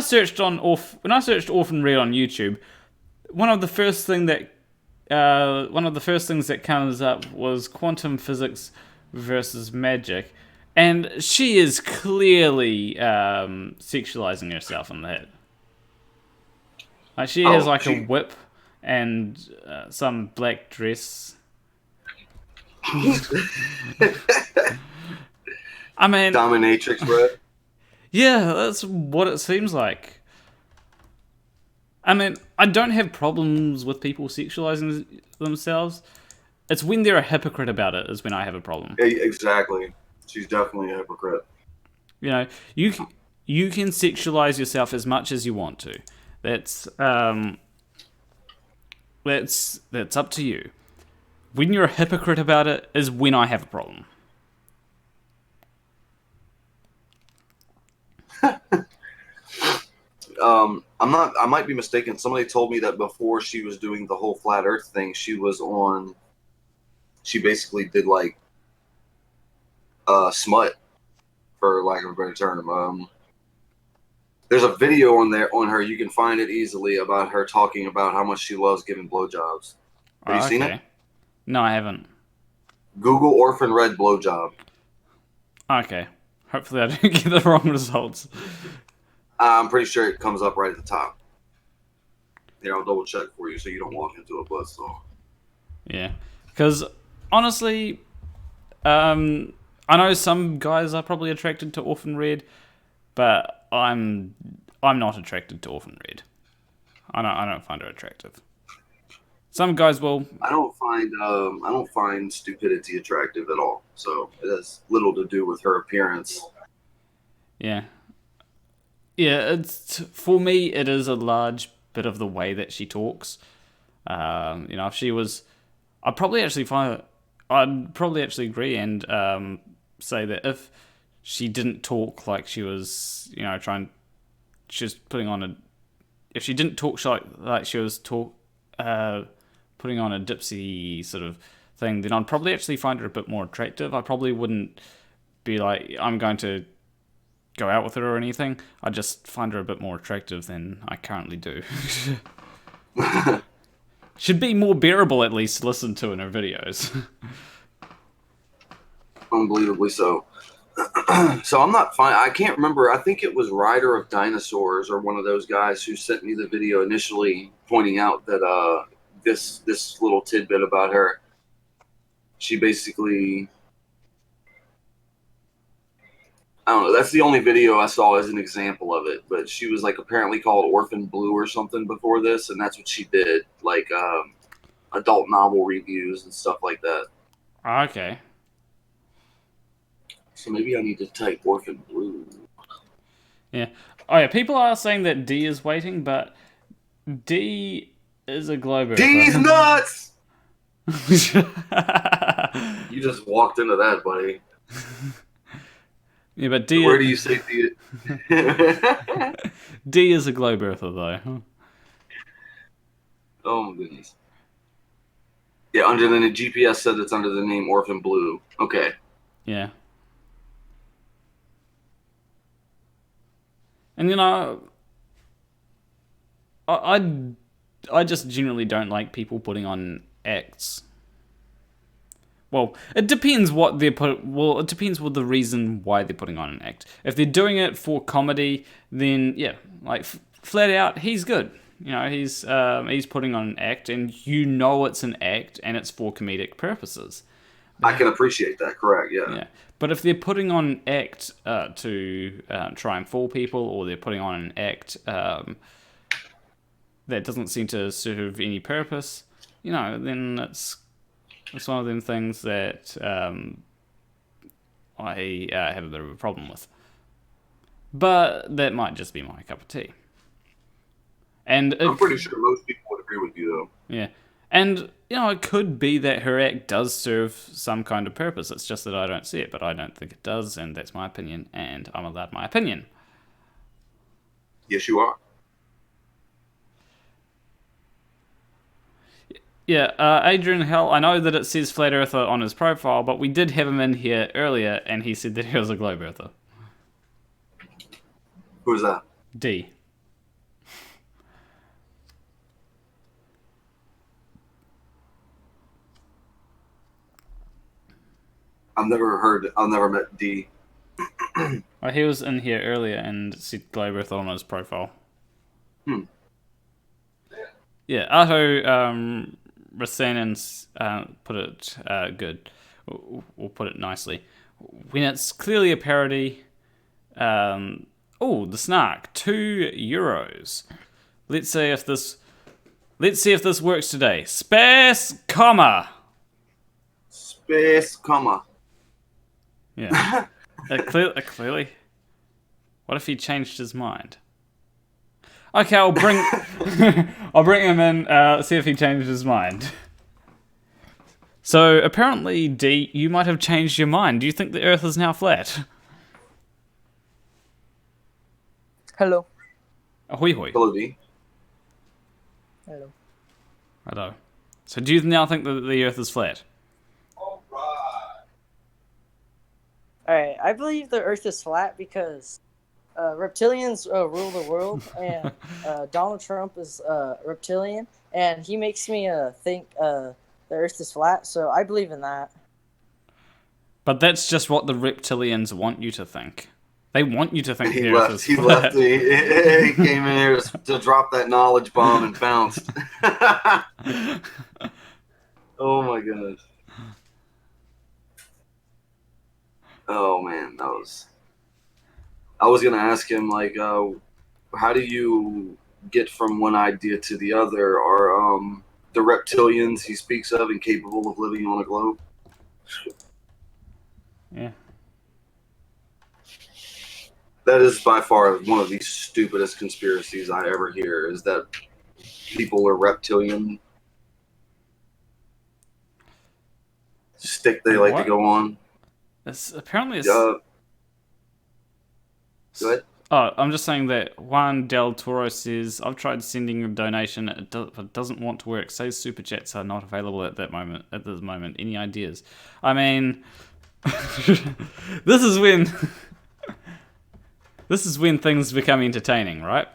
searched Orphan Red on YouTube, one of the first things that comes up was quantum physics versus magic, and she is clearly sexualizing herself in that. Like she has a whip and some black dress. I mean, dominatrix red. Yeah, that's what it seems like. I mean, I don't have problems with people sexualizing themselves. It's when they're a hypocrite about it is when I have a problem. Exactly. She's definitely a hypocrite. You know, you can sexualize yourself as much as you want to. That's up to you. When you're a hypocrite about it is when I have a problem. I might be mistaken. Somebody told me that before she was doing the whole flat earth thing, she basically did smut, for lack of a better term. There's a video on her, you can find it easily, about her talking about how much she loves giving blowjobs. Have you seen it? No, I haven't. Google Orphan Red blowjob. Okay. Hopefully I don't get the wrong results. I'm pretty sure it comes up right at the top. Here, I'll double check for you so you don't walk into a buzzsaw. Yeah. Because, honestly, I know some guys are probably attracted to Orphan Red, but I'm not attracted to Orphan Red. I don't find her attractive. Some guys will. I don't find stupidity attractive at all. So it has little to do with her appearance. Yeah. Yeah, for me, it is a large bit of the way that she talks. If she was, I'd probably actually agree and say that if she didn't talk like she was, if she didn't talk like she was putting on a dipsy sort of thing, then I'd probably actually find her a bit more attractive. I probably wouldn't be like, I'm going to go out with her or anything. I just find her a bit more attractive than I currently do. Should be more bearable, at least, to listen to in her videos. Unbelievably so. So I'm not fine. I can't remember. I think it was Rider of Dinosaurs or one of those guys who sent me the video initially, pointing out that this little tidbit about her. She basically, I don't know. That's the only video I saw as an example of it. But she was apparently called Orphan Blue or something before this, and that's what she did, adult novel reviews and stuff like that. Okay. So maybe I need to type Orphan Blue. Yeah. Oh yeah. People are saying that D is waiting, but D is a globe earther. D's nuts. You just walked into that, buddy. Yeah, but D. Where do you say D? D is a globe earther, though. Oh my goodness. Yeah, under the GPS said it's under the name Orphan Blue. Okay. Yeah. And I just generally don't like people putting on acts. Well, it depends what they're it depends what the reason why they're putting on an act. If they're doing it for comedy, then yeah, like flat out, he's good. You know, he's putting on an act, and you know it's an act, and it's for comedic purposes. I can appreciate that. Correct. Yeah. Yeah, but if they're putting on an act to try and fool people, or they're putting on an act that doesn't seem to serve any purpose, you know, then it's one of them things that I have a bit of a problem with. But that might just be my cup of tea. And I'm pretty sure most people would agree with you, though. Yeah. And, you know, it could be that her act does serve some kind of purpose. It's just that I don't see it, but I don't think it does, and that's my opinion, and I'm allowed my opinion. Yes, you are. Yeah, Adrian Hell, I know that it says Flat Earther on his profile, but we did have him in here earlier, and he said that he was a Globe Earther. Who's that? D. I've never met D. Well, he was in here earlier and said Globe Earther on his profile. Yeah, Arto Rasanen's put it good. We'll put it nicely. When it's clearly a parody, the snark, €2. Let's see if this works today. Space comma. Space comma. Yeah. Clearly. What if he changed his mind? Okay, I'll bring him in, see if he changed his mind. So, apparently, D, you might have changed your mind. Do you think the Earth is now flat? Hello. Ahoy hoy. Hello, D. Hello. Hello. So do you now think that the Earth is flat? Alright, I believe the Earth is flat because reptilians rule the world, and Donald Trump is reptilian, and he makes me think the Earth is flat, so I believe in that. But that's just what the reptilians want you to think. They want you to think He the Earth is left. He flat. left. He came in here to drop that knowledge bomb and bounced. Oh my goodness. Oh man, I was gonna ask him like, how do you get from one idea to the other? Are the reptilians he speaks of incapable of living on a globe? Yeah. That is by far one of the stupidest conspiracies I ever hear, is that people are reptilian. Stick they like What? to go on. Apparently it's... Go ahead. Oh, I'm just saying that Juan Del Toro says, I've tried sending a donation, but it doesn't want to work. Says super chats are not available at this moment. Any ideas? I mean, this is when things become entertaining, right?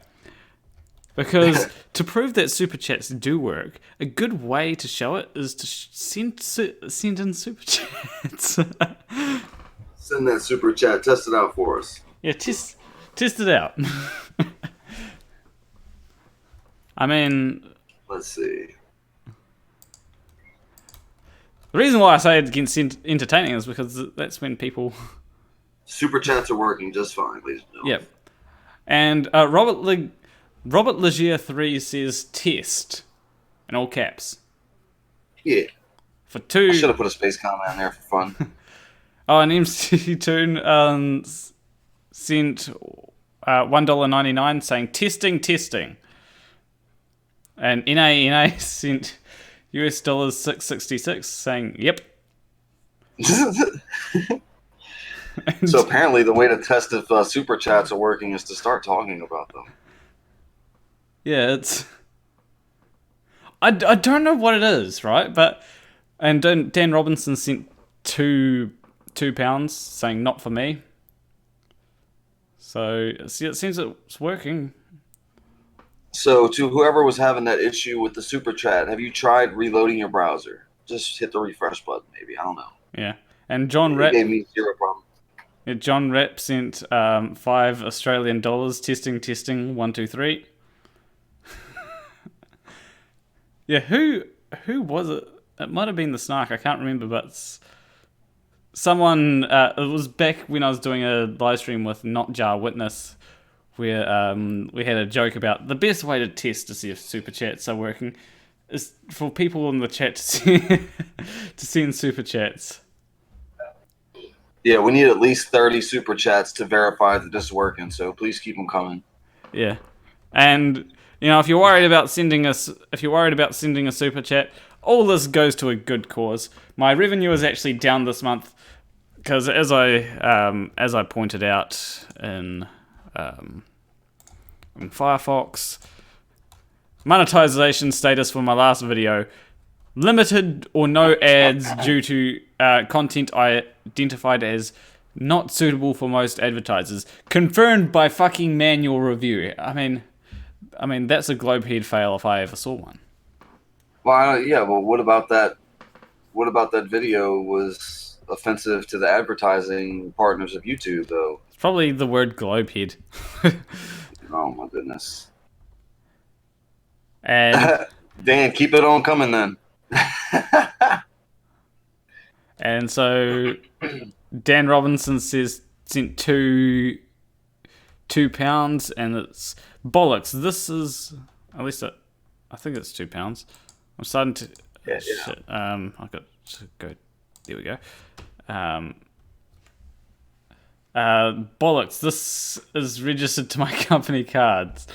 Because to prove that super chats do work, a good way to show it is to send in super chats. Send that super chat. Test it out for us. Yeah, test it out. I mean, Let's see. the reason why I say it against entertaining is because that's when people... Super chats are working just fine, ladies and gentlemen. Yep. And Robert Legere III says test in all caps. Yeah. For two... I should have put a space comment in there for fun. Oh, and MCToon sent $1.99 saying testing. And NA sent US dollars $6.66 saying yep. So apparently the way to test if super chats are working is to start talking about them. Yeah, it's... I don't know what it is, right? And Dan Robinson sent £2 saying not for me. So, see, it seems it's working. So to whoever was having that issue with the super chat, have you tried reloading your browser? just hit the refresh button. Maybe I don't know. Yeah. And John It Rapp, gave me zero problem. John Rapp sent $5 testing 1 2 3. Yeah, who was it? It might have been the Snark. I can't remember, but someone. It was back when I was doing a live stream with Not Jar Witness, where we had a joke about the best way to test to see if super chats are working is for people in the chat to send super chats. Yeah, we need at least 30 super chats to verify that this is working. So please keep them coming. Yeah, and if you're worried about sending a super chat, all this goes to a good cause. My revenue is actually down this month because, as I pointed out in Firefox, monetization status for my last video: limited or no ads due to content I identified as not suitable for most advertisers. Confirmed by fucking manual review. I mean that's a Globehead fail if I ever saw one. Well, yeah. Well, what about that? What about that video was offensive to the advertising partners of YouTube, though? It's probably the word Globehead. Oh my goodness. And Dan, keep it on coming then. and so Dan Robinson says sent £2, and it's bollocks. This is at least I think it's £2. I'm starting to. Yeah. Shit, I got to go. There we go. Bollocks. This is registered to my company cards.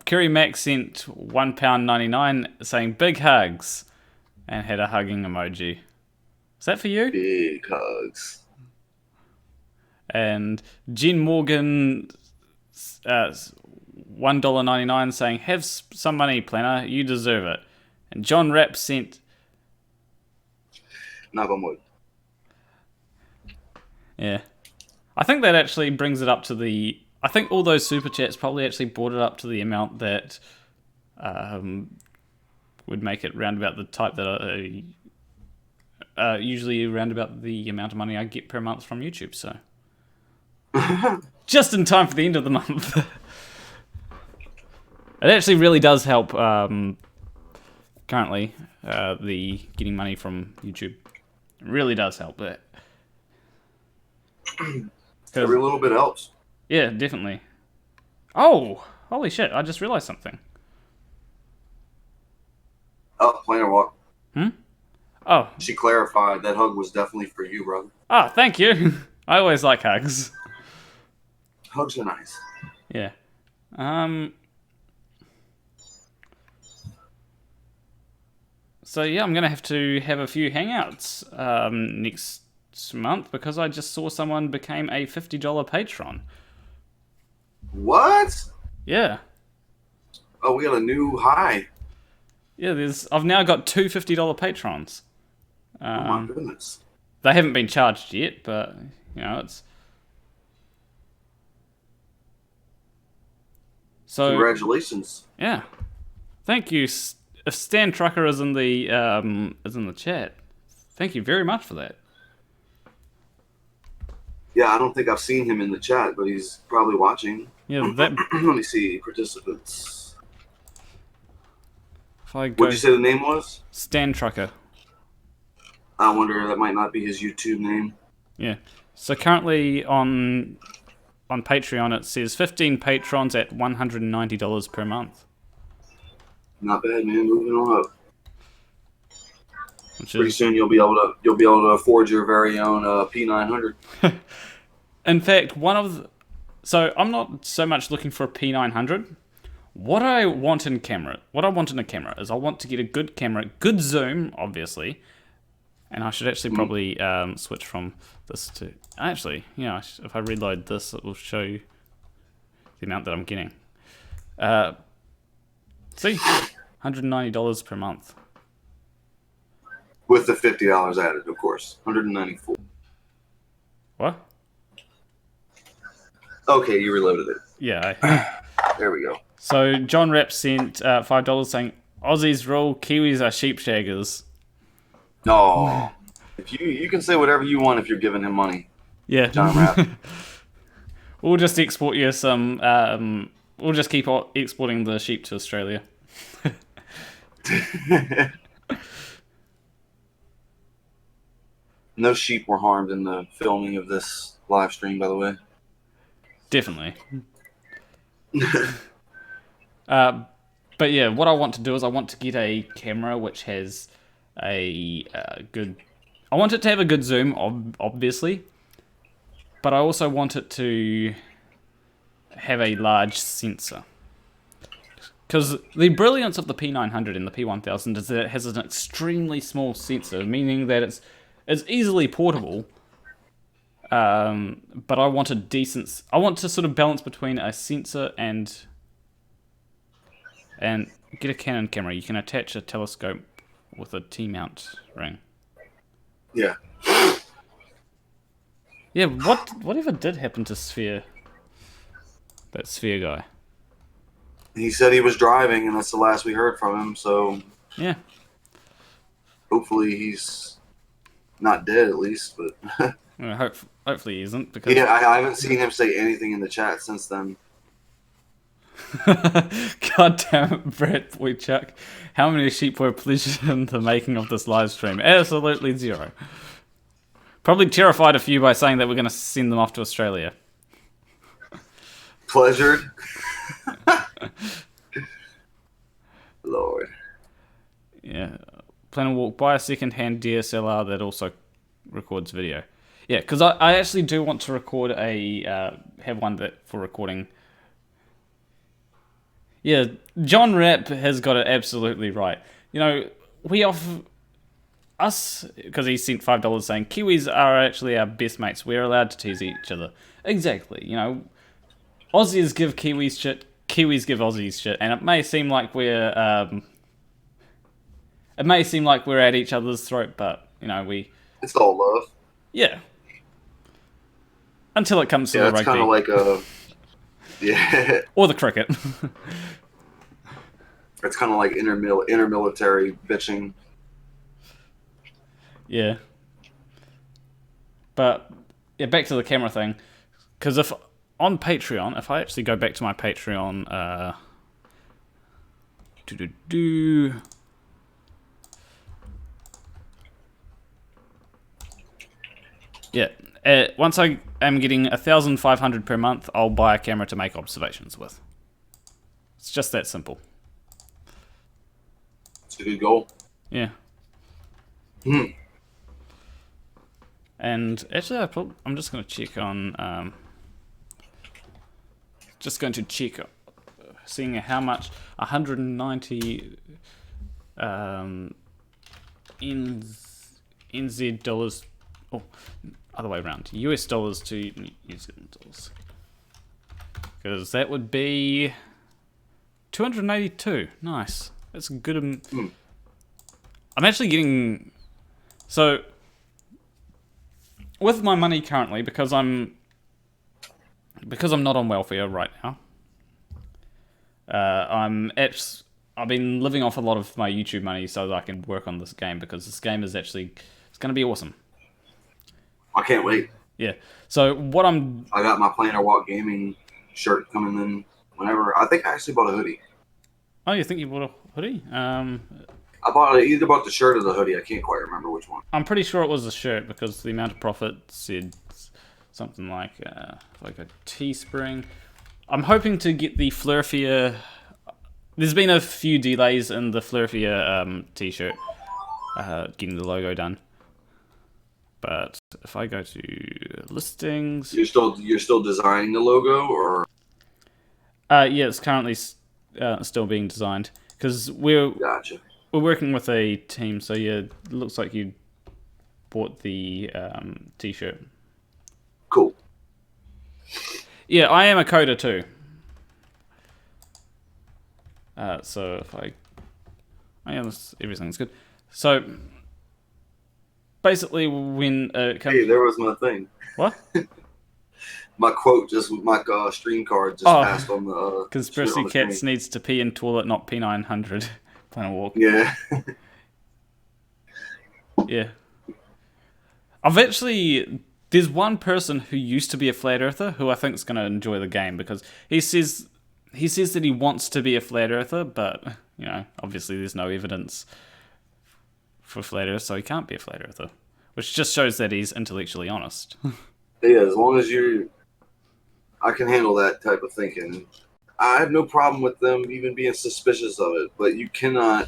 Kerry Mac sent £1.99 saying big hugs and had a hugging emoji. Is that for you? Big hugs. And Jen Morgan, $1.99 saying have some money, Planner, you deserve it. And John Rapp sent. Knock on wood. Yeah. I think that actually brings it up to the. I think all those super chats probably actually brought it up to the amount that would make it round about the type that I usually round about the amount of money I get per month from YouTube. So just in time for the end of the month. It actually really does help. Currently, the getting money from YouTube it really does help that. Every little bit helps. Yeah, definitely. Oh, holy shit! I just realized something. Oh, Planarwalk. Oh. She clarified that hug was definitely for you, brother. Oh, thank you. I always like hugs. Hugs are nice. Yeah. So yeah, I'm gonna have to have a few hangouts next month because I just saw someone became a $50 patron. What? Yeah. Oh, we got a new high. Yeah, I've now got two $50 patrons. Oh my goodness. They haven't been charged yet, but it's. So congratulations. Yeah, thank you. If Stan Trucker is in the chat, thank you very much for that. Yeah, I don't think I've seen him in the chat, but he's probably watching. Yeah, that. Let me see participants. If I go, What'd you say the name was? Stan Trucker. I wonder, that might not be his YouTube name. Yeah. So currently on Patreon it says 15 patrons at $190 per month. Not bad, man. Moving on up. Which Pretty is, soon you'll be able to afford your very own P900. in fact, so I'm not so much looking for a P900. What I want in a camera is I want to get a good camera, good zoom, obviously. And I should actually probably switch from this to... Actually, if I reload this, it will show you the amount that I'm getting. See? $190 per month. With the $50 added, of course. $194. What? Okay, you reloaded it. Yeah. There we go. So John Rapp sent $5 saying, Aussies rule, Kiwis are sheep shaggers. No, if you can say whatever you want if you're giving him money, Yeah. John Rapp. We'll just export you some. We'll just keep exporting the sheep to Australia. No sheep were harmed in the filming of this live stream, by the way. Definitely. But yeah, what I want to do is I want to get a camera which has a good. I want it to have a good zoom, obviously, but I also want it to have a large sensor. Because the brilliance of the P900 and the P1000 is that it has an extremely small sensor, meaning that it's easily portable. But I want a decent. I want to sort of balance between a sensor and get a Canon camera. You can attach a telescope with a T-mount ring. Yeah. Yeah. Whatever did happen to Sphere? That Sphere guy. He said he was driving, and that's the last we heard from him. So Yeah. hopefully he's not dead, at least. But Well, hopefully he isn't, because yeah, I haven't seen him say anything in the chat since then. God damn it, Brett Boychuk. How many sheep were pleasured in the making of this live stream? Absolutely zero. Probably terrified a few by saying that we're going to send them off to Australia. Pleasured. Lord. Yeah. Planarwalk, buy a second-hand DSLR that also records video. Yeah, because I actually do want to record have one that for recording. Yeah, John Rapp has got it absolutely right. You know, we offer us, because he sent $5 saying Kiwis are actually our best mates. We're allowed to tease each other. Exactly. You know, Aussies give Kiwis shit, Kiwis give Aussies shit, and it may seem like we're at each other's throat, but you know It's all love. yeah. Until it comes to Yeah, the it's rugby kind of like a. Yeah. or the cricket. It's kind of like intermilitary bitching. Yeah. But yeah, back to the camera thing. Because if on Patreon, if I actually go back to my Patreon, yeah, once I am getting 1,500 per month, I'll buy a camera to make observations with. It's just that simple. It's a good goal. Yeah. Hmm. And actually, I'm just going to check on. Just going to check, seeing how much 190 NZ dollars. Oh, other way around. US dollars to New Zealand dollars. Because that would be 282. Nice. That's a good. I'm actually getting. So, with my money currently, because I'm not on welfare right now, I've been living off a lot of my YouTube money so that I can work on this game, because this game is actually, it's going to be awesome. I can't wait. Yeah. So I got my Planarwalk gaming shirt coming in whenever. I think I actually bought a hoodie. Oh, you think you bought a hoodie? I either bought the shirt or the hoodie. I can't quite remember which one. I'm pretty sure it was a shirt, because the amount of profit said something like a Teespring. I'm hoping to get the Flurfia. There's been a few delays in the Flurfia t-shirt getting the logo done. But if I go to listings, You're still designing the logo, or yeah, it's currently still being designed, because gotcha. we're working with a team. So yeah, it looks like you bought the t-shirt. Cool. Yeah, I am a coder too. So if everything's good. So basically, when Hey, there was my thing. What? My stream card just passed on the Conspiracy on the Cats screen. needs to pee in toilet, not P900. Planarwalk. Yeah. Yeah. I've actually... There's one person who used to be a flat earther who I think is going to enjoy the game because he says that he wants to be a flat earther, but, you know, obviously there's no evidence for flat earth, so he can't be a flat earther. Which just shows that he's intellectually honest. Yeah, as long as I can handle that type of thinking. I have no problem with them even being suspicious of it, but you cannot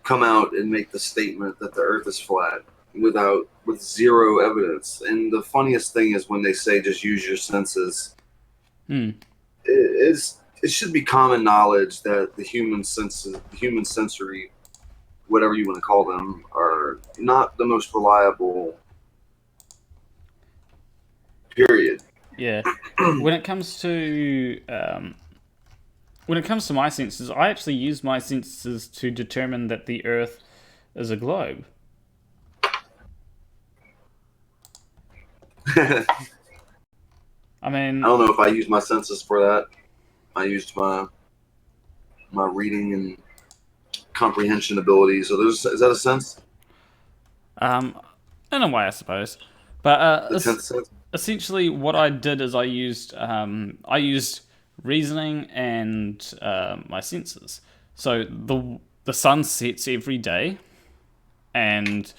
come out and make the statement that the earth is flat with zero evidence. And the funniest thing is when they say just use your senses. It should be common knowledge that the human sensory, whatever you want to call them, are not the most reliable. Period. Yeah. When it comes to my senses, I actually use my senses to determine that the Earth is a globe. I mean, I don't know if I used my senses for that. I used my reading and comprehension abilities. So is that a sense? in a way, I suppose. But The 10th sense? essentially, what I did is I used reasoning and my senses. So the sun sets every day, and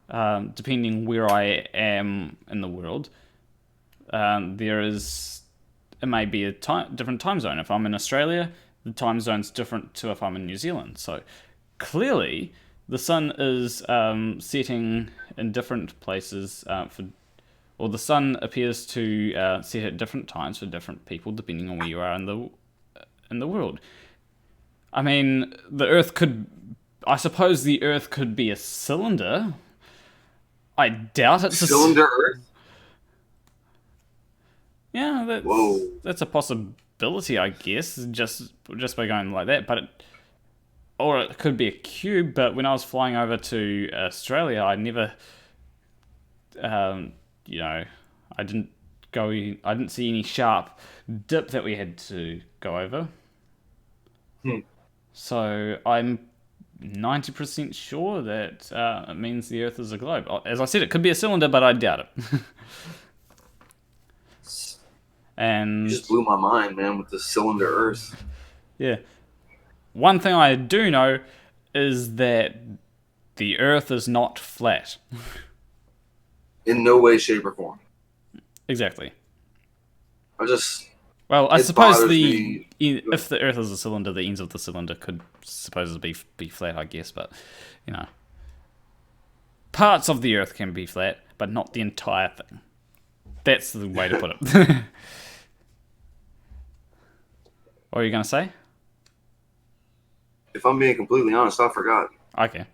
depending where I am in the world, it may be a different time zone. If I'm in Australia, the time zone's different to if I'm in New Zealand. So clearly, the sun is setting in different places or the sun appears to set at different times for different people, depending on where you are in the world. I mean, I suppose the Earth could be a cylinder. I doubt it's Cylinder Earth? Yeah, that's a possibility, I guess, just by going like that. Or it could be a cube. But when I was flying over to Australia, I never, I didn't see any sharp dip that we had to go over. So I'm 90% sure that it means the Earth is a globe. As I said, it could be a cylinder, but I doubt it. And You just blew my mind, man, with the cylinder Earth. Yeah. One thing I do know is that the Earth is not flat. In no way, shape, or form. Exactly. It I suppose bothers me. if the Earth is a cylinder, the ends of the cylinder could supposedly be flat, I guess. But, parts of the Earth can be flat, but not the entire thing. That's the way to put it. What are you going to say? If I'm being completely honest, I forgot. Okay.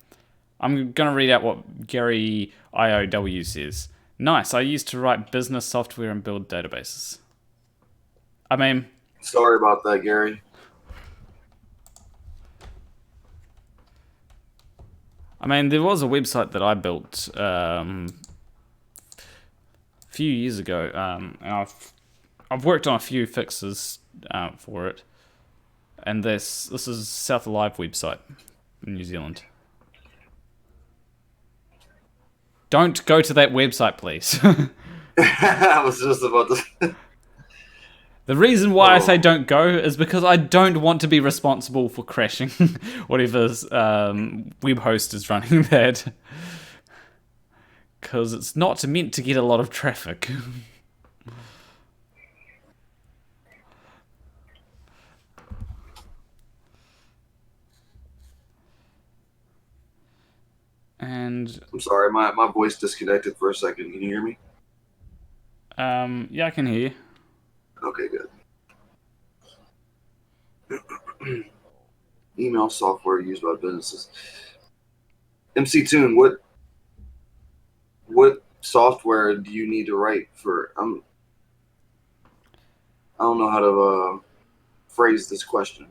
I'm going to read out what Gary IOW says. Nice, I used to write business software and build databases. I mean... Sorry about that, Gary. there was a website that I built a few years ago, and I've worked on a few fixes for it. And this is South Alive website in New Zealand. Don't go to that website, please. I was just about to... The reason why I say don't go is because I don't want to be responsible for crashing whatever's web host is running that. Because it's not meant to get a lot of traffic. And I'm sorry, my voice disconnected for a second. Can you hear me? yeah, I can hear you. Okay, good. Email software used by businesses. MCToon, what software do you need to write for? I don't know how to phrase this question.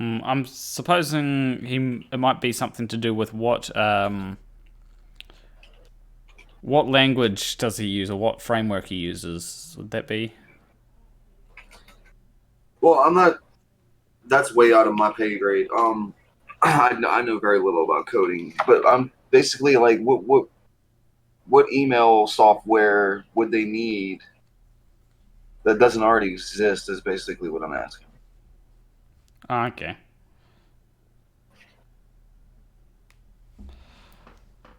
I'm supposing it might be something to do with what language does he use or what framework he uses. Would that be? Well, I'm not that's way out of my pay grade. I know very little about coding, but I'm basically like, what email software would they need that doesn't already exist? Is basically what I'm asking. Okay.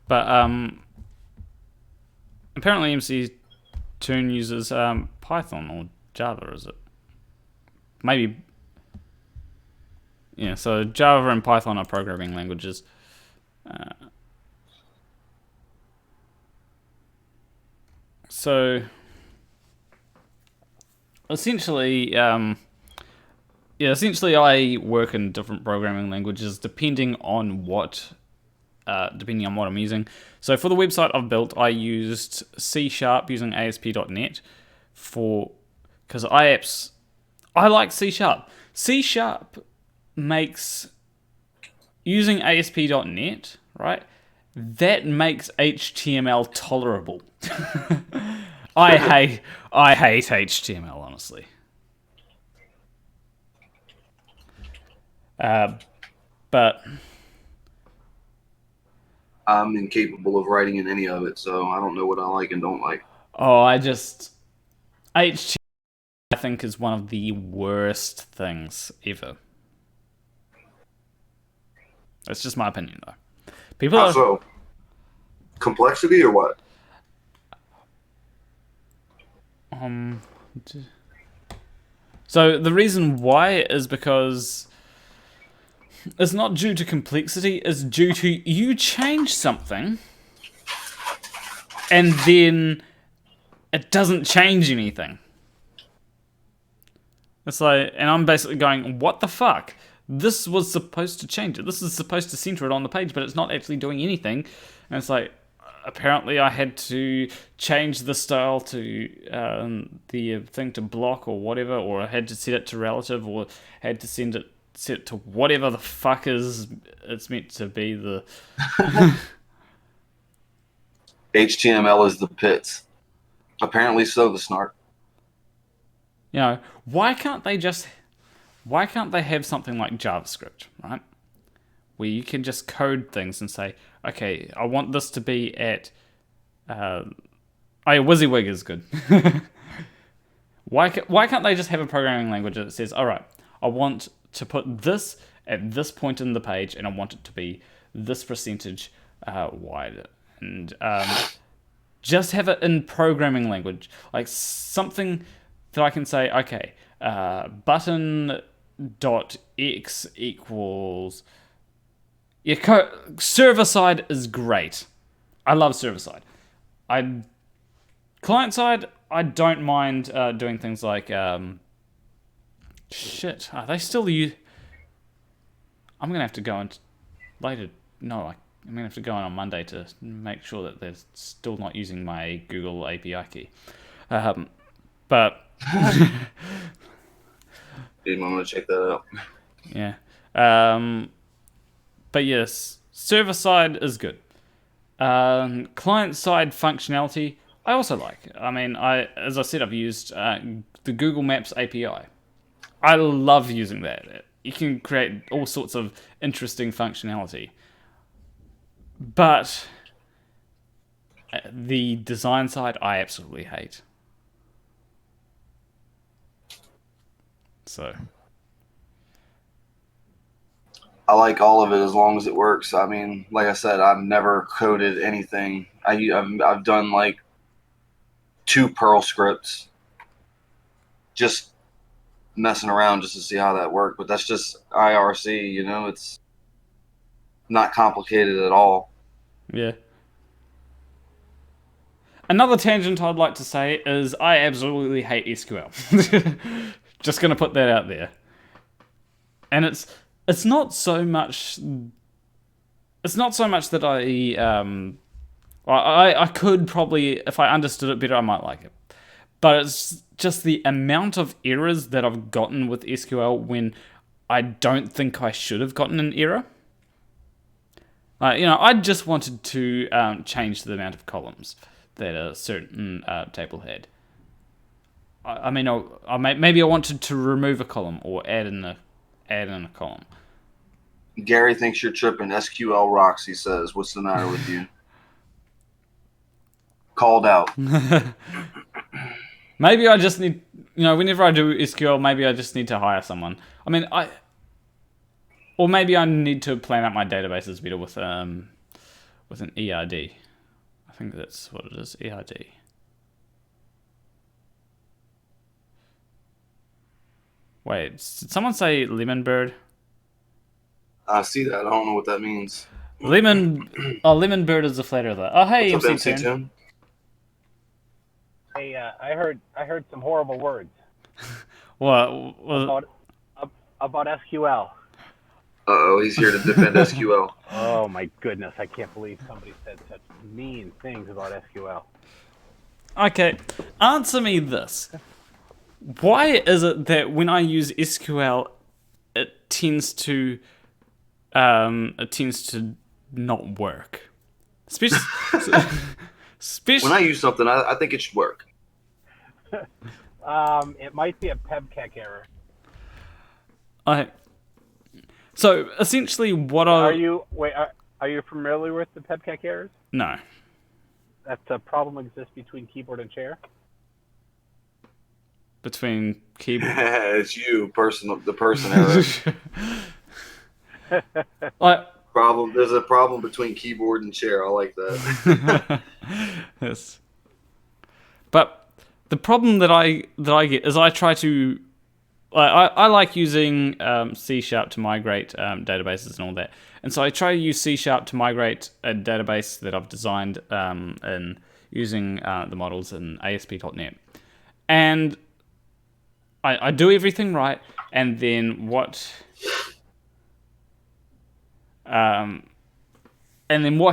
But apparently MCToon uses Python or Java, is it? Maybe. Yeah, so Java and Python are programming languages. So essentially, essentially I work in different programming languages depending on what I'm using. So for the website I've built, I used C# using ASP.NET because I like C#. C# makes using ASP.NET, right? That makes HTML tolerable. I hate HTML, honestly. But I'm incapable of writing in any of it, so I don't know what I like and don't like. HTML I think is one of the worst things ever. That's just my opinion, though. How so? Complexity or what? So the reason why is because it's not due to complexity, it's due to you change something and then it doesn't change anything. It's like, and I'm basically going, what the fuck? This was supposed to change it. This is supposed to center it on the page, but it's not actually doing anything. And it's like, apparently I had to change the style to the thing to block or whatever, or I had to set it to relative, or had to set it to whatever the fuck is it's meant to be. The HTML is the pits. Apparently so, the snark. You know, why can't they have something like JavaScript, right? Where you can just code things and say, okay, I want this to be at WYSIWYG is good. Why can't they just have a programming language that says, all right, I want to put this at this point in the page, and I want it to be this percentage wide, and just have it in programming language, like something that I can say, okay, button dot x equals. Yeah, server side is great. I love server side. Client side, I don't mind doing things like shit. Are they still use? I'm gonna have to go in later. No, I'm gonna have to go in on Monday to make sure that they're still not using my Google API key. But I'm gonna check that out. Yeah. But yes, server side is good. Client side functionality, I also like. I mean, as I said, I've used the Google Maps API. I love using that. You can create all sorts of interesting functionality. But the design side, I absolutely hate. So I like all of it as long as it works. I mean, like I said, I've never coded anything. I've done like 2 Perl scripts, just messing around just to see how that worked. But that's just IRC, you know. It's not complicated at all. yeah. Another tangent I'd like to say is I absolutely hate SQL. Just gonna put that out there. And it's not so much that I could probably, if I understood it better, I might like it. But it's just the amount of errors that I've gotten with SQL when I don't think I should have gotten an error. I just wanted to change the amount of columns that a certain table had. Maybe I wanted to remove a column or add in add in a column. Gary thinks you're tripping. SQL rocks, he says. What's the matter with you? Called out. Maybe I just need, whenever I do SQL, maybe I just need to hire someone. I mean, or maybe I need to plan out my databases better with an ERD. I think that's what it is, ERD. Wait, did someone say lemon bird? I see that. I don't know what that means. Lemon bird is the flat earther. Oh, hey, What's up, MCToon. MCToon? Hey, I heard some horrible words What? about SQL. Uh-oh, he's here to defend SQL. Oh my goodness, I can't believe somebody said such mean things about SQL. Okay, answer me this. Why is it that when I use SQL, it tends to not work? Especially When I use something, I think it should work. It might be a PEBKEC error. So essentially, what Are you familiar with the PEBKEC errors? No. That's a problem exists between keyboard and chair. Between keyboard. It's you, the person error. Problem. There's a problem between keyboard and chair. I like that. Yes. But the problem that I get is I try to. I like using C# to migrate databases and all that, and so I try to use C# to migrate a database that I've designed in using the models in ASP.NET, and I do everything right, and then what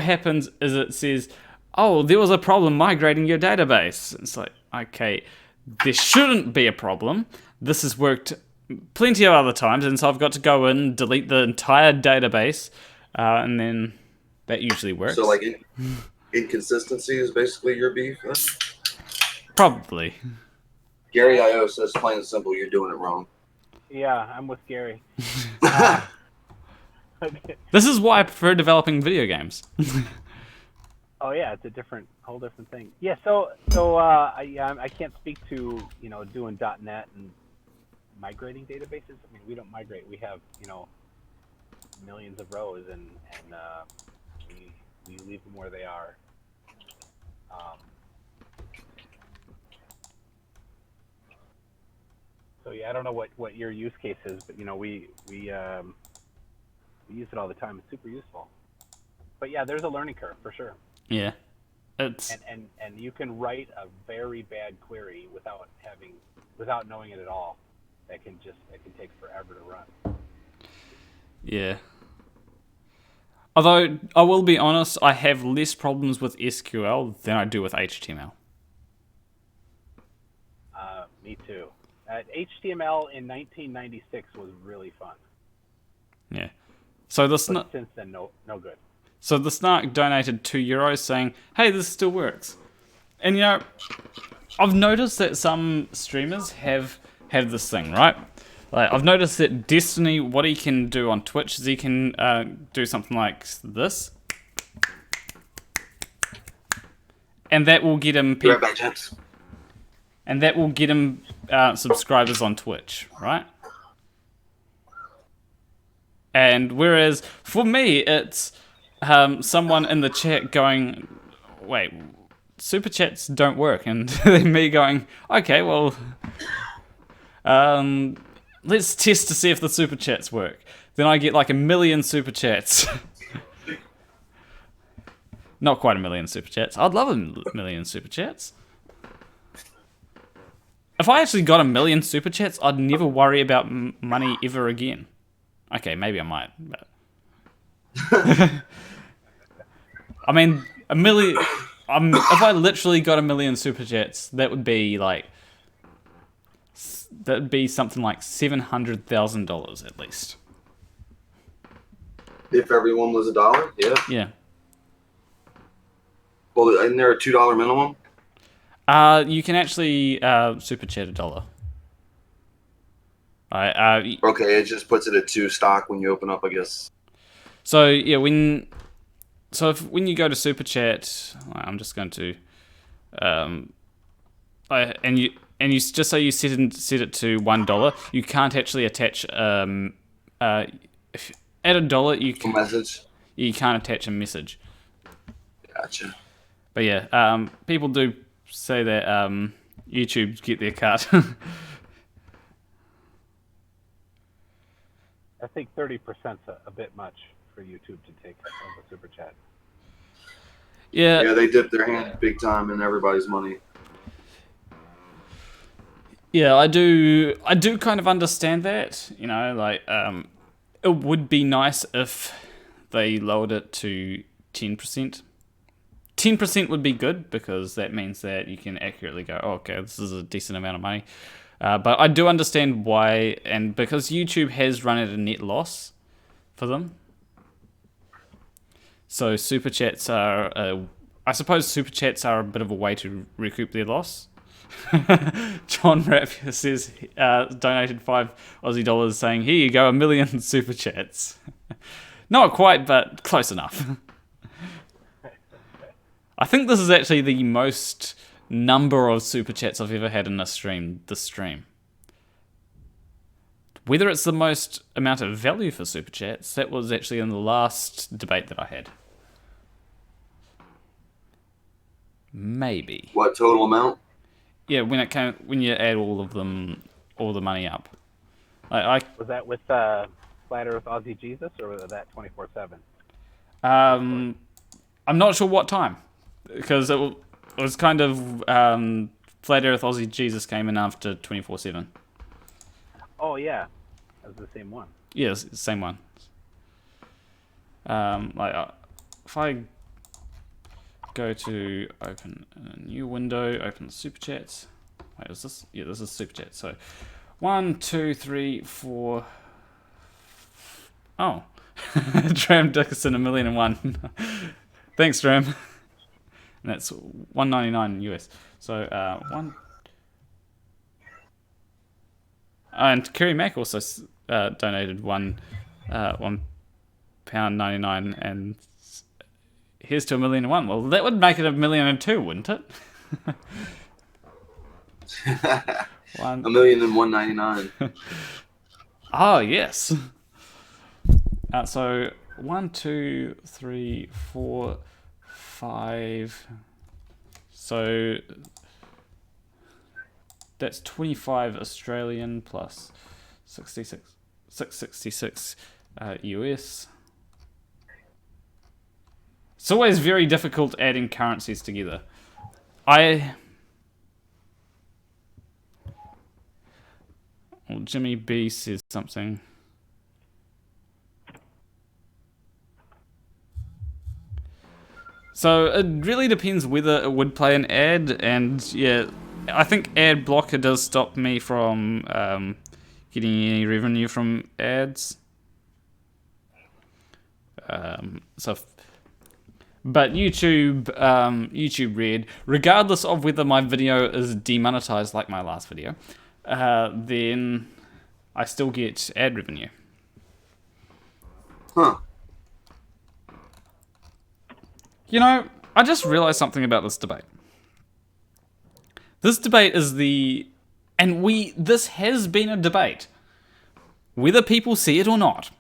happens is it says, "Oh, there was a problem migrating your database." It's like, okay, there shouldn't be a problem. This has worked plenty of other times, and so I've got to go in and delete the entire database, and then that usually works. So, like, inconsistency is basically your beef? Huh? Probably. Gary I.O. says, plain and simple, you're doing it wrong. Yeah, I'm with Gary. This is why I prefer developing video games. Oh yeah, it's a whole different thing. Yeah, so I can't speak to doing .NET and migrating databases. I mean, we don't migrate. We have millions of rows, and we leave them where they are. So yeah, I don't know what your use case is, but we use it all the time. It's super useful. But yeah, there's a learning curve for sure. Yeah, it's and you can write a very bad query without knowing it at all. That can take forever to run. Yeah. Although I will be honest, I have less problems with SQL than I do with HTML. Me too. HTML in 1996 was really fun. Yeah. So since then, no good. So the Snark donated €2 saying, "Hey, this still works." And I've noticed that some streamers have this thing, right? Like, I've noticed that Destiny, what he can do on Twitch is he can do something like this, and that will get him people. Right back, gents. And that will get him subscribers on Twitch, right? And whereas for me, it's someone in the chat going, "Wait, super chats don't work," and then me going, "Okay, well, let's test to see if the super chats work." Then I get like 1 million super chats. Not quite 1 million super chats. I'd love 1 million super chats. If I actually got 1 million super chats, I'd never worry about money ever again. Okay, maybe I might, but I mean, 1 million. If I literally got 1 million super chats, that would be something like $700,000 at least. If everyone was $1, yeah. Yeah. Well, isn't there a $2 minimum? You can actually super chat $1. Okay, it just puts it at 2 stock when you open up, I guess. So yeah, when you go to Super Chat, I'm just going to, and you just say you set it to $1, you can't actually attach if, at $1 Message. you can't attach a message. Gotcha. But yeah, people do say that YouTube get their cut. I think 30% a bit much for YouTube to take of a super chat. Yeah. Yeah, they dip their hand big time in everybody's money. Yeah, I do kind of understand that. You know, like it would be nice if they lowered it to 10%. 10% would be good because that means that you can accurately go, oh, okay, this is a decent amount of money. But I do understand why, and because YouTube has run at a net loss for them. So super chats are, I suppose super chats are a bit of a way to recoup their loss. John Rapp says, donated $5 saying, here you go, 1 million super chats. Not quite, but close enough. I think this is actually the most number of super chats I've ever had in a stream, this stream. Whether it's the most amount of value for super chats, that was actually in the last debate that I had. Maybe. What total amount? Yeah, when you add all the money up. Was that with Flat Earth Aussie Jesus, or was that 24/7? I'm not sure what time, because it was kind of Flat Earth Aussie Jesus came in after 24/7. Oh yeah, that was the same one. Yeah, it's the same one. If I go to open a new window, open the super chats. Wait, is this? Yeah, this is super chat. So 1, 2, 3, 4. Oh, Dram Dickerson 1,000,001. Thanks, Dram. And that's $1.99 US. So one. And Kerry Mack also donated £1.99, and here's to 1,000,001. Well, that would make it 1,000,002, wouldn't it? 1,001,099. Oh yes. So 1, 2, 3, 4, 5. So that's 25 Australian plus 666 US. It's always very difficult adding currencies together. Well, Jimmy B says something. So it really depends whether it would play an ad, and yeah, I think ad blocker does stop me from getting any revenue from ads. But YouTube Red, regardless of whether my video is demonetized like my last video, then I still get ad revenue. Huh. You know, I just realized something about this debate. This debate is this has been a debate, whether people see it or not.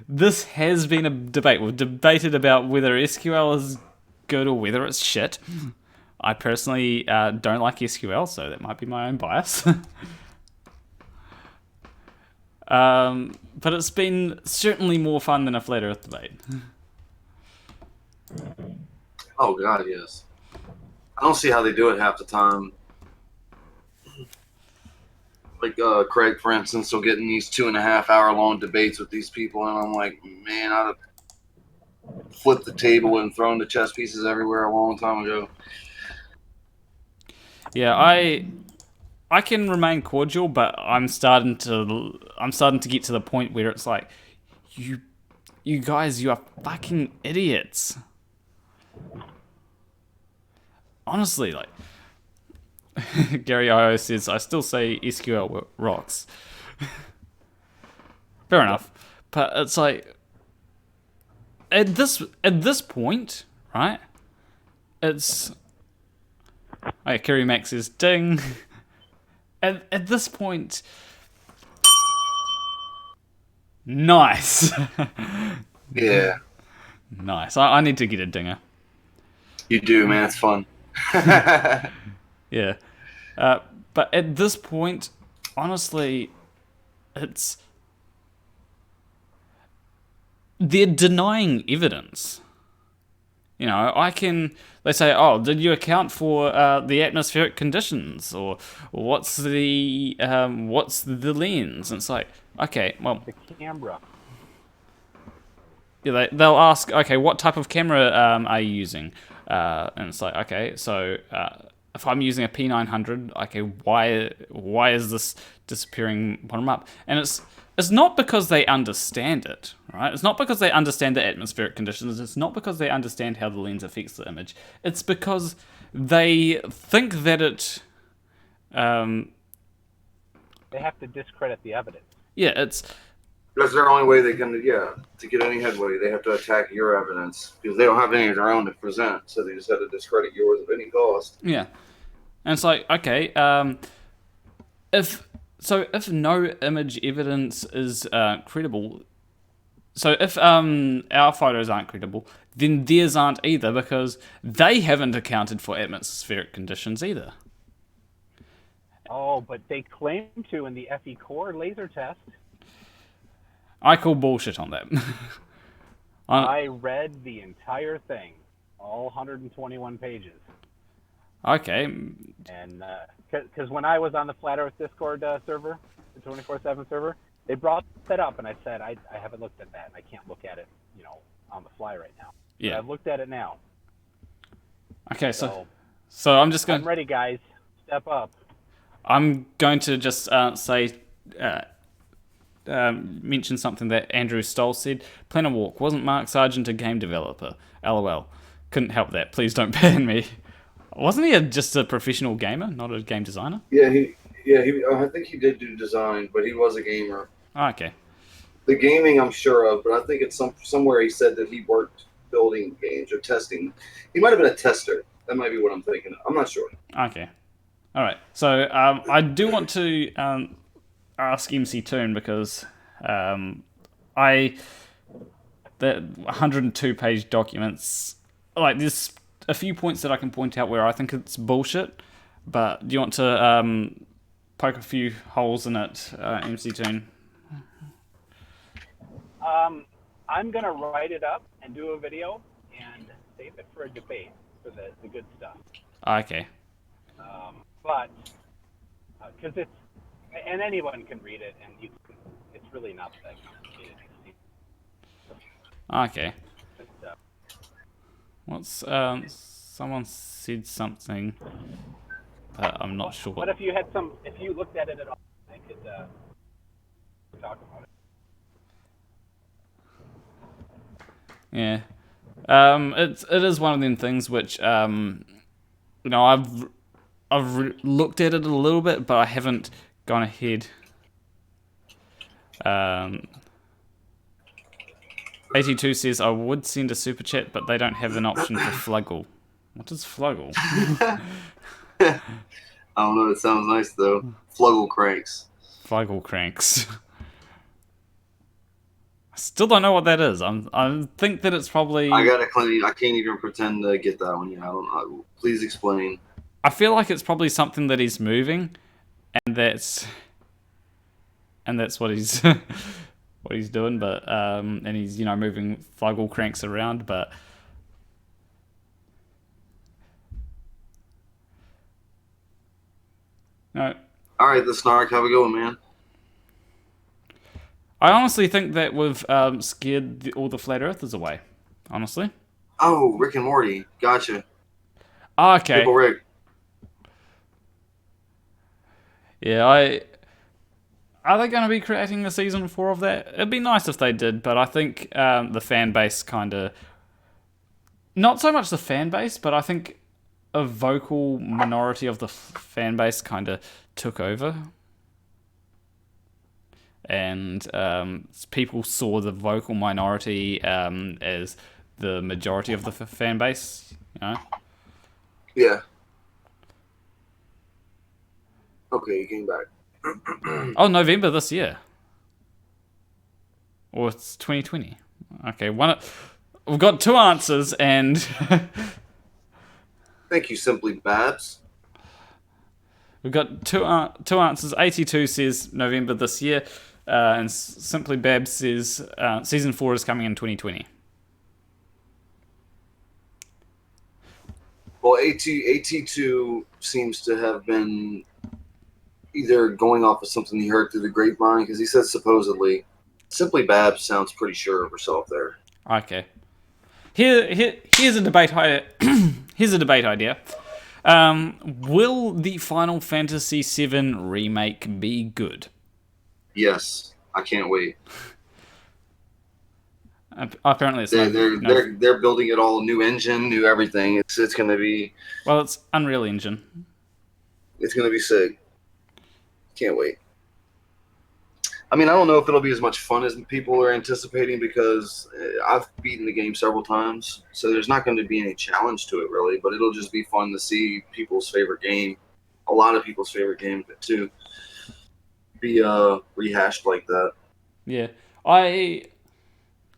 This has been a debate. We've debated about whether SQL is good or whether it's shit. I personally don't like SQL, so that might be my own bias. But it's been certainly more fun than a Flat Earth debate. Oh god, yes. I don't see how they do it half the time. Like Craig, for instance, will get in these 2.5 hour long debates with these people, and I'm like, man, I'd have flipped the table and thrown the chess pieces everywhere a long time ago. Yeah, I can remain cordial, but I'm starting to get to the point where it's like, you guys, you are fucking idiots. Honestly, like, Gary IO says, I still say SQL rocks. Fair enough. But it's like, at this point, right? It's... Oh, yeah, Kerry Max says, ding. At this point... Nice. Yeah, Nice. I need to get a dinger. you do, man. It's fun. Yeah. But at this point, honestly, it's... They're denying evidence. You know, they say, oh, did you account for the atmospheric conditions? Or what's the lens? And it's like, okay, well... The camera. Yeah, they'll ask, okay, what type of camera are you using? And it's like, okay, so if I'm using a P900, okay, why is this disappearing bottom up? And it's not because they understand it, right? It's not because they understand the atmospheric conditions. It's not because they understand how the lens affects the image. It's because they think that it... They have to discredit the evidence. Yeah, it's... That's their only way they can, to get any headway. They have to attack your evidence because they don't have any of their own to present. So they just have to discredit yours at any cost. Yeah, and it's like, okay, if no image evidence is credible, so if our photos aren't credible, then theirs aren't either because they haven't accounted for atmospheric conditions either. Oh, but they claim to in the FE core laser test. I call bullshit on that. I read the entire thing, all 121 pages. Okay. And because when I was on the Flat Earth Discord server, the 24/7 server, they brought that up, and I said I haven't looked at that, and I can't look at it, on the fly right now. Yeah. But I've looked at it now. Okay, so I'm just going. I'm ready, guys. Step up. I'm going to just say. Mention something that Andrew Stoll said. Planarwalk, wasn't Mark Sargent a game developer? LOL. Couldn't help that. Please don't ban me. Wasn't he just a professional gamer, not a game designer? Yeah, I think he did do design, but he was a gamer. Oh, okay. The gaming I'm sure of, but I think it's somewhere he said that he worked building games or testing. He might have been a tester. That might be what I'm thinking. I'm not sure. Okay. All right. So I do want to ask MCToon because the 102-page documents, like, there's a few points that I can point out where I think it's bullshit, but do you want to poke a few holes in it, MCToon? I'm going to write it up and do a video and save it for a debate for the good stuff. Okay. But, because and anyone can read it, and it's really not that complicated. Okay. But, What's someone said something, but I'm not sure. What if you looked at it at all? I could talk about it. Yeah. It is one of them things which I've looked at it a little bit, but I haven't gone ahead. 82 says I would send a super chat, but they don't have an option for Fluggle. What is Fluggle? I don't know. It sounds nice though. Fluggle cranks. Fluggle cranks. I still don't know what that is. I think that it's probably. I gotta clean. I can't even pretend to get that one. I don't know. Please explain. I feel like it's probably something that he's moving, and that's what he's what he's doing. But and he's moving Fluggle cranks around, but. No. All right, the Snark. Have a good one, man. I honestly think that we've scared all the flat earthers away. Honestly. Oh, Rick and Morty. Gotcha. Okay. Triple Rick. Yeah, are they going to be creating a season 4 of that? It'd be nice if they did, but I think the fan base kind of... Not so much the fan base, but I think a vocal minority of the fan base kind of took over. And people saw the vocal minority as the majority of the fan base, you know? Yeah. Okay, you came back. Oh, November this year. Or it's 2020. Okay, we've got two answers, and Thank you, Simply Babs. we've got two answers. AT2 says November this year, and Simply Babs says Season 4 is coming in 2020. Well, AT2 seems to have been either going off of something he heard through the grapevine, because he said supposedly. Simply Babs sounds pretty sure of herself there. Okay. Here's a debate idea. Here's a debate idea. Will the Final Fantasy VII remake be good? Yes, I can't wait. Apparently, it's they're building it all, new engine, new everything. It's gonna be. Well, it's Unreal Engine. It's gonna be sick. Can't wait. I mean, I don't know if it'll be as much fun as people are anticipating, because I've beaten the game several times, so there's not going to be any challenge to it really. But it'll just be fun to see people's favorite game, a lot of people's favorite game too, be rehashed like that. Yeah, I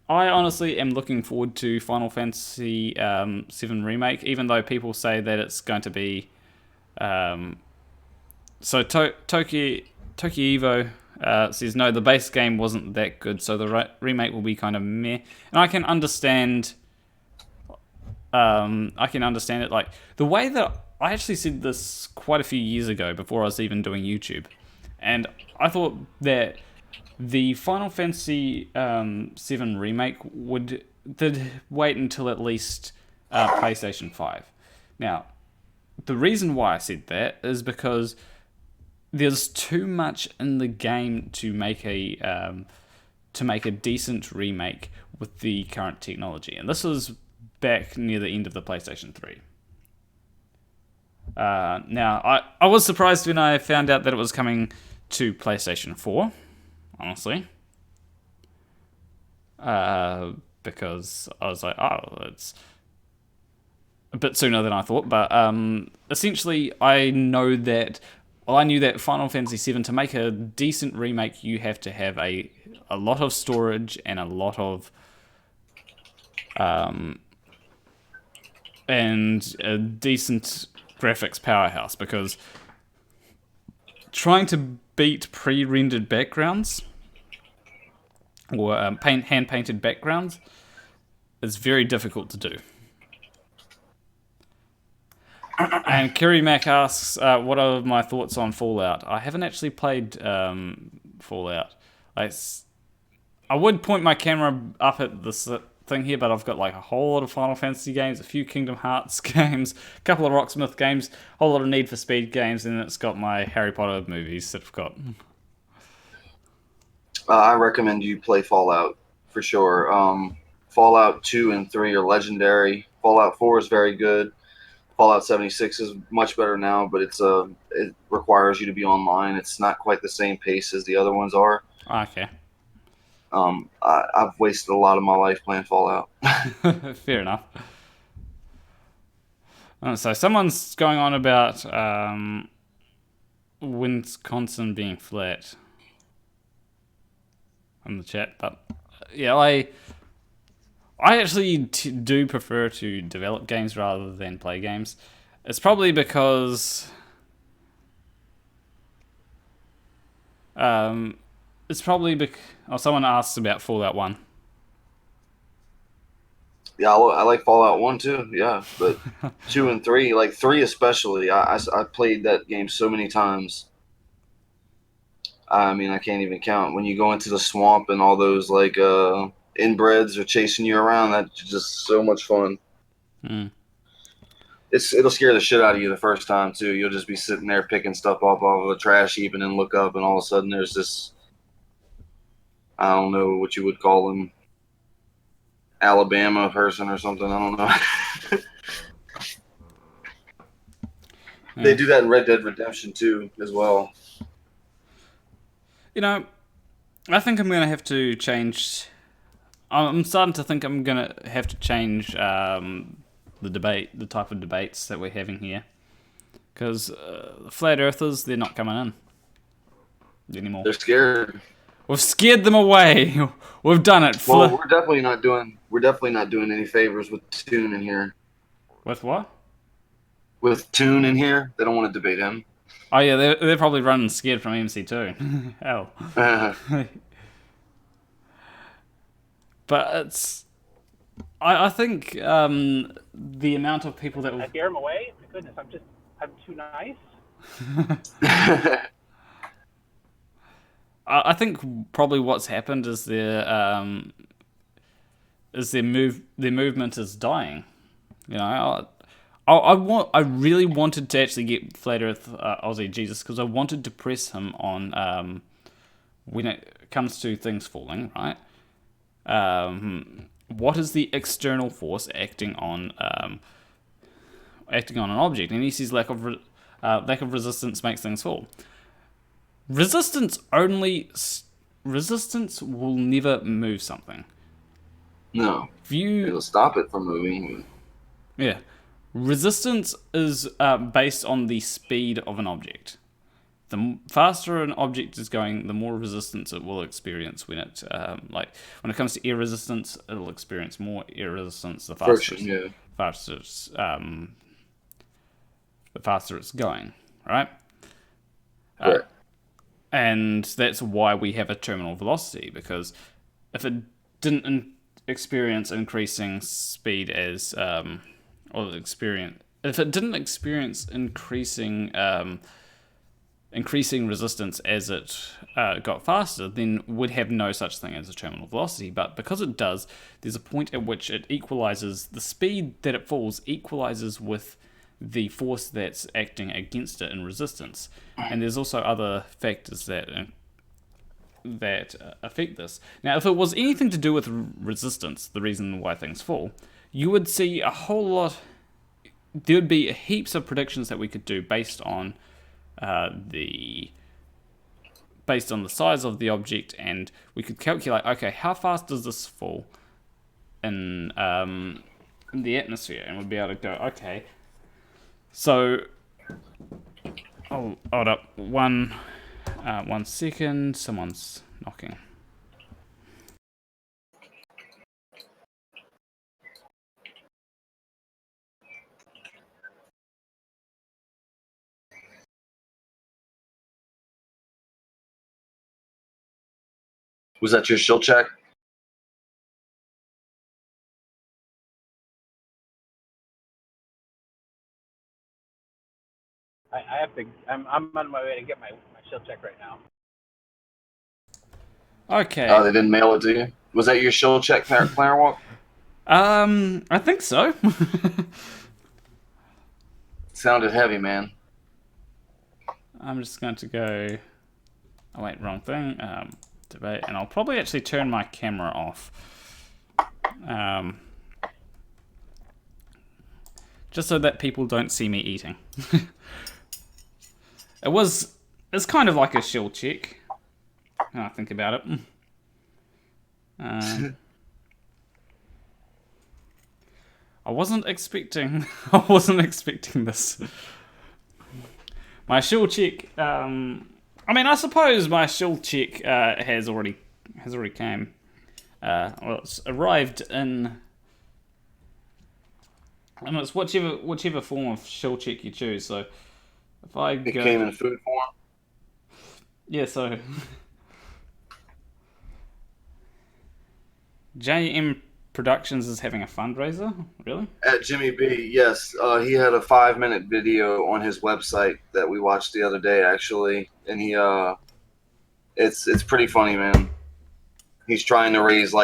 honestly am looking forward to Final Fantasy VII Remake, even though people say that it's going to be so Tokyo Evo says no, the base game wasn't that good, so the remake will be kind of meh. And I can understand it, like the way that I actually said this quite a few years ago before I was even doing YouTube, and I thought that the Final Fantasy VII remake did wait until at least PlayStation 5. Now, the reason why I said that is because there's too much in the game to make a decent remake with the current technology, and this was back near the end of the PlayStation 3. Now, I was surprised when I found out that it was coming to PlayStation 4, honestly, because I was like, oh, it's a bit sooner than I thought. But essentially, I knew that Final Fantasy VII, to make a decent remake, you have to have a lot of storage and a lot of and a decent graphics powerhouse, because trying to beat pre-rendered backgrounds or hand-painted backgrounds is very difficult to do. And Kerry Mac asks, what are my thoughts on Fallout? I haven't actually played Fallout. I would point my camera up at this thing here, but I've got like a whole lot of Final Fantasy games, a few Kingdom Hearts games, a couple of Rocksmith games, a whole lot of Need for Speed games, and it's got my Harry Potter movies that I've got. I recommend you play Fallout for sure. Fallout 2 and 3 are legendary. Fallout 4 is very good. Fallout 76 is much better now, but it requires you to be online. It's not quite the same pace as the other ones are. Okay. I've wasted a lot of my life playing Fallout. Fair enough. So someone's going on about Wisconsin being flat in the chat, but yeah, I actually do prefer to develop games rather than play games. It's probably because someone asks about Fallout 1. Yeah, I like Fallout 1 too, yeah, but 2 and 3, like 3 especially, I played that game so many times. I mean, I can't even count. When you go into the swamp and all those like inbreds are chasing you around, that's just so much fun. It'll scare the shit out of you the first time too. You'll just be sitting there picking stuff up off of a trash heap and then look up and all of a sudden there's this, I don't know what you would call him, Alabama person or something, I don't know. They do that in Red Dead Redemption 2 as well. You know, I think I'm gonna have to change. I'm starting to think I'm gonna have to change the type of debates that we're having here, because flat earthers, they're not coming in anymore. They're scared. We've scared them away. We've done it. Well, we're definitely not doing any favors with Toon in here. With what? With Toon in here, they don't want to debate him. Oh yeah, they're probably running scared from MCToon. Hell. But it's, I think the amount of people that I scare him away. My goodness, I'm too nice. I think probably what's happened is their movement is dying. You know, I really wanted to actually get Flat Earth Aussie Jesus, because I wanted to press him on when it comes to things falling, right? What is the external force acting on an object? And he says lack of resistance makes things fall. Resistance will never move something. No, it'll stop it from moving. Yeah. Resistance is based on the speed of an object. The faster an object is going, the more resistance it will experience when it, when it comes to air resistance, it'll experience more air resistance the faster, the faster it's going, right? Right. And that's why we have a terminal velocity, because if it didn't experience increasing speed as, if it didn't experience increasing resistance as it got faster, then would have no such thing as a terminal velocity. But because it does, there's a point at which it equalizes, the speed that it falls equalizes with the force that's acting against it in resistance. And there's also other factors that affect this. Now, if it was anything to do with resistance, the reason why things fall, you would see a whole lot. There would be heaps of predictions that we could do based on the size of the object, and we could calculate, okay, how fast does this fall in the atmosphere, and we'd be able to go, okay, so hold up one second, someone's knocking. Was that your shield check? I have to. I'm on my way to get my shield check right now. Okay. Oh, they didn't mail it to you? Was that your shield check, Planarwalk? I think so. Sounded heavy, man. I'm just going to go. Oh wait, wrong thing. Debate, and I'll probably actually turn my camera off. Just so that people don't see me eating. It's kind of like a shield check when I think about it. I wasn't expecting this. My shield check, I mean, I suppose my shield check has already came. Well, it's arrived in. And it's whichever form of shield check you choose. So if I It go, came in food form? yeah. So JM Productions is having a fundraiser. Really? At Jimmy B, yes. He had a 5-minute video on his website that we watched the other day, actually, and he it's pretty funny, man. He's trying to raise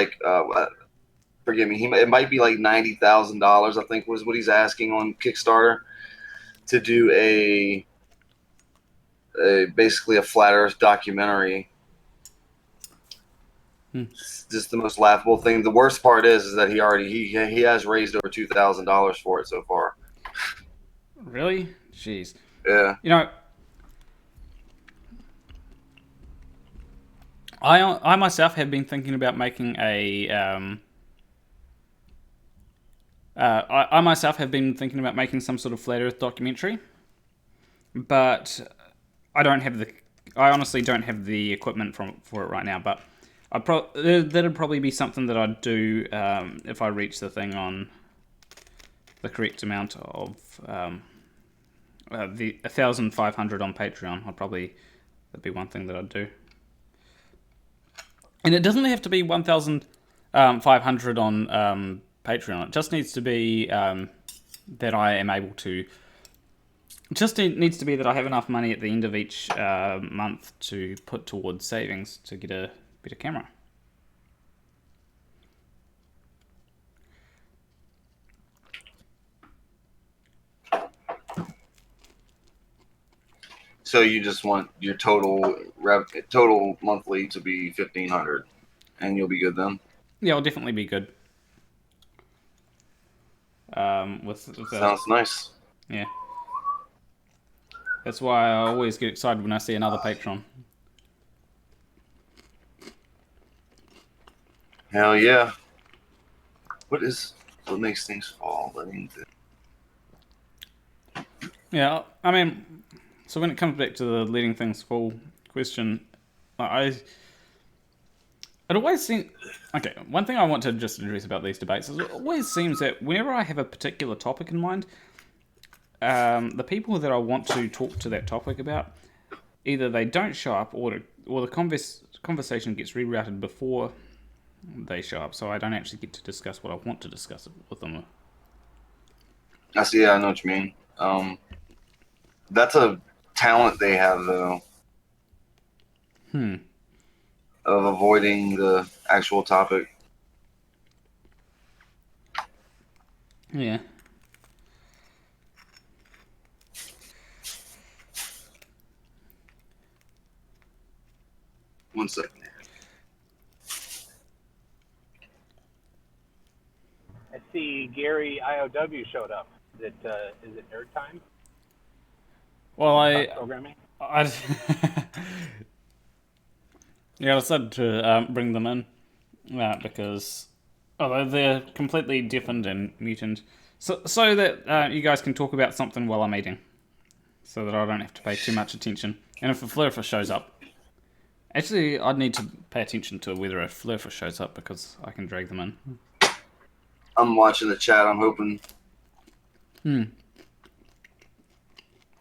forgive me, it might be like $90,000, I think was what he's asking on Kickstarter, to do a basically a flat Earth documentary. It's just the most laughable thing. The worst part is that he has raised over $2,000 for it so far. Really? Jeez. Yeah. You know, I myself have been thinking about making a I myself have been thinking about making some sort of flat Earth documentary, but I honestly don't have the equipment for it right now. But that'd probably be something that I'd do if I reach the thing on the correct amount of the 1,500 on Patreon. That'd be one thing that I'd do. And it doesn't have to be 1,500 on Patreon. It just needs to be that I am able to. It just needs to be that I have enough money at the end of each month to put towards savings to get a better camera. So you just want your total monthly to be 1,500, and you'll be good then. Yeah, I'll definitely be good. With Sounds nice. Yeah. That's why I always get excited when I see another patron. Hell yeah. What makes things fall? Yeah, I mean, so when it comes back to the letting things fall question, it always seems... Okay, one thing I want to just address about these debates is it always seems that whenever I have a particular topic in mind, the people that I want to talk to that topic about, either they don't show up or the conversation gets rerouted before they show up, so I don't actually get to discuss what I want to discuss with them. I see. Yeah, I know what you mean. That's a talent they have, though. Of avoiding the actual topic. Yeah. One second. I see Gary IOW showed up. Is it nerd time? Well, Programming? Yeah, I decided to bring them in because although they're completely deafened and mutant, so that you guys can talk about something while I'm eating, so that I don't have to pay too much attention. And if a flurfer shows up, actually, I'd need to pay attention to whether a flurfer shows up because I can drag them in. I'm watching the chat. I'm hoping.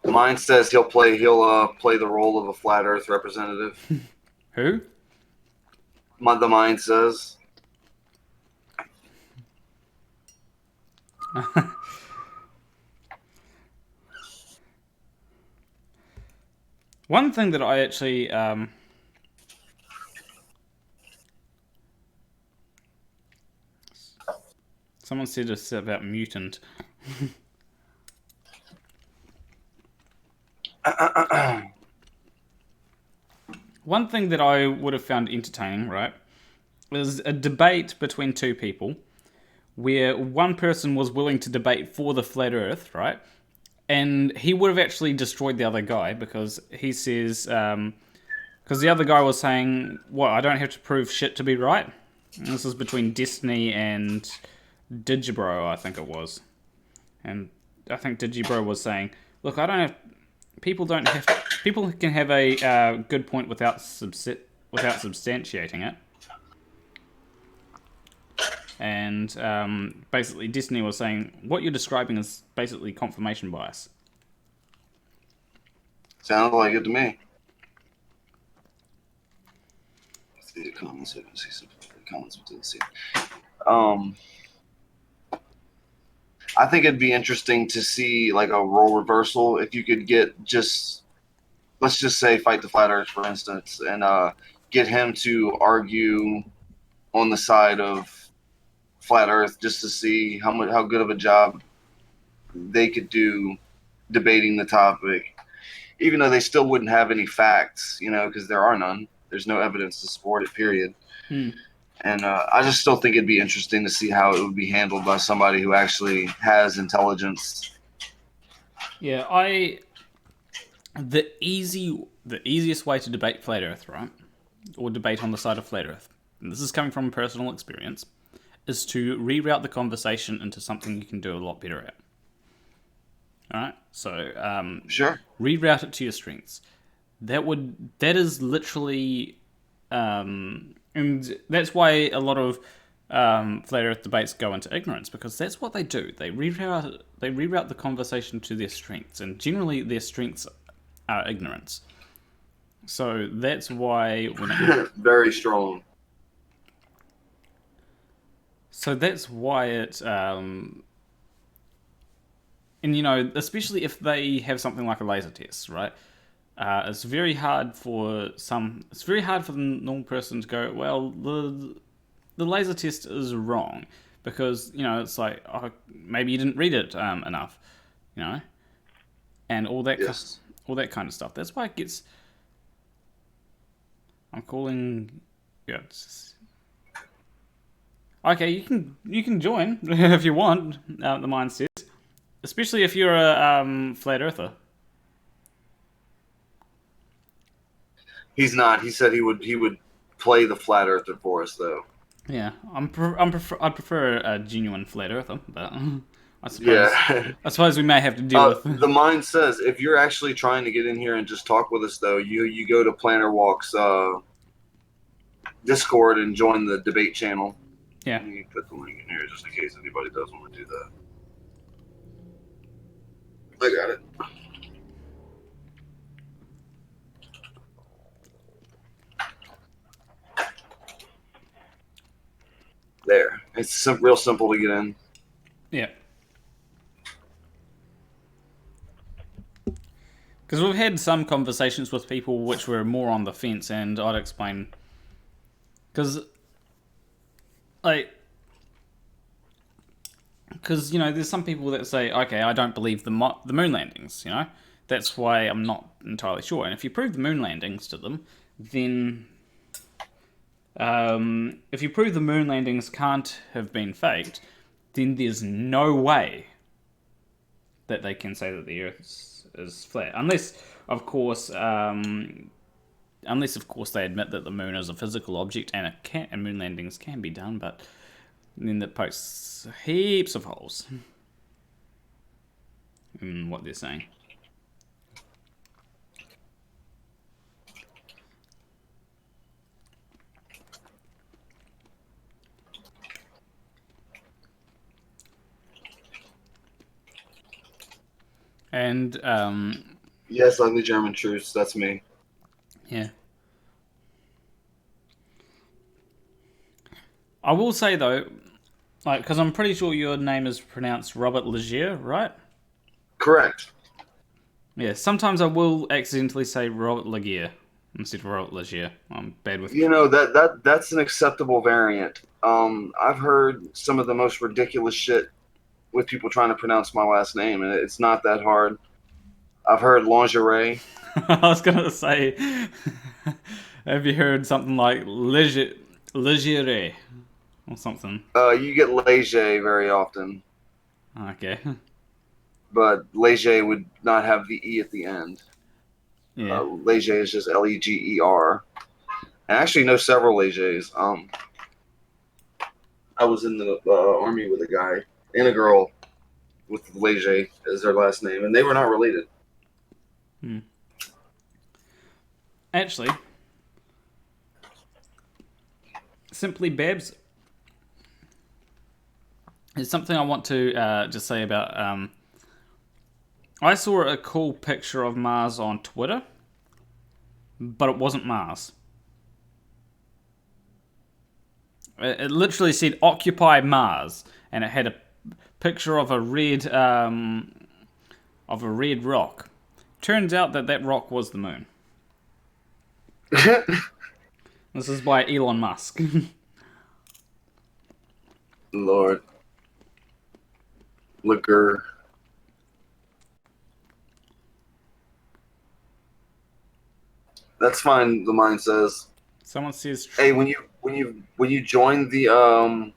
Mine says he'll play the role of a flat Earth representative. Who? The mind says. One thing that I actually someone said this about mutant. One thing that I would have found entertaining, right, is a debate between two people where one person was willing to debate for the flat Earth, right? And he would have actually destroyed the other guy because he says, because the other guy was saying, what, I don't have to prove shit to be right? And this is between Destiny and Digibro, I think it was. And I think Digibro was saying, look, I don't have... People can have a good point without substantiating it. And basically Destiny was saying, what you're describing is basically confirmation bias. Sounds like it to me. Let's see the comments. Comments we didn't see. I think it'd be interesting to see like a role reversal if you could get let's just say Fight the Flat Earth, for instance, and get him to argue on the side of Flat Earth just to see how good of a job they could do debating the topic, even though they still wouldn't have any facts, because there are none. There's no evidence to support it, period. And I just still think it'd be interesting to see how it would be handled by somebody who actually has intelligence. Yeah, I the easiest way to debate flat Earth, right, or debate on the side of flat Earth, and this is coming from personal experience, is to reroute the conversation into something you can do a lot better at. All right, so Sure. reroute it to your strengths. That is literally, and that's why a lot of flat Earth debates go into ignorance, because that's what they do. They reroute the conversation to their strengths, and generally their strengths are ignorance. So that's why Very strong. So that's why it, and especially if they have something like a laser test, right? It's very hard for the normal person to go, well, the laser test is wrong, because it's like, oh, maybe you didn't read it enough, and all that Yes. all that kind of stuff. That's why it gets. I'm calling. Yeah. Okay, you can join if you want. The mind says, especially if you're a flat earther. He's not. He said he would play the flat earther for us, though. Yeah, I'd prefer a genuine flat earther, but I suppose Yeah. I suppose we may have to deal with. The mind says if you're actually trying to get in here and just talk with us, though, you go to Planarwalk's Discord and join the debate channel. Yeah. You can put the link in here just in case anybody does want to do that. I got it. There. It's real simple to get in. Yeah. Because we've had some conversations with people which were more on the fence, and I'd explain. Because, there's some people that say, okay, I don't believe the moon landings, That's why I'm not entirely sure. And if you prove the moon landings to them, then... if you prove the moon landings can't have been faked, then there's no way that they can say that the Earth is flat, unless of course they admit that the moon is a physical object and moon landings can be done, but then that pokes heaps of holes in what they're saying. And Yes, ugly German truths. That's me. yeah. I will say though, because I'm pretty sure your name is pronounced Robert Legere, right? Correct. Yeah. Sometimes I will accidentally say Robert Legere instead of Robert Legere. I'm bad with. That's an acceptable variant. I've heard some of the most ridiculous shit with people trying to pronounce my last name, and it's not that hard. I've heard lingerie. I was gonna say, have you heard something like Legere or something? You get Leger very often, Okay. but Leger would not have the E at the end. Yeah. Leger is just Leger. I actually know several Legers. I was in the army with a guy and a girl with Leger as their last name, and they were not related. Actually, Simply Babs, there's something I want to just say about. I saw a cool picture of Mars on Twitter, but it wasn't Mars. It literally said "Occupy Mars," and it had a picture of a red rock. Turns out that rock was the moon. This is by Elon Musk. Lord. Legere. That's fine, the mind says. Someone says, Hey, when you join the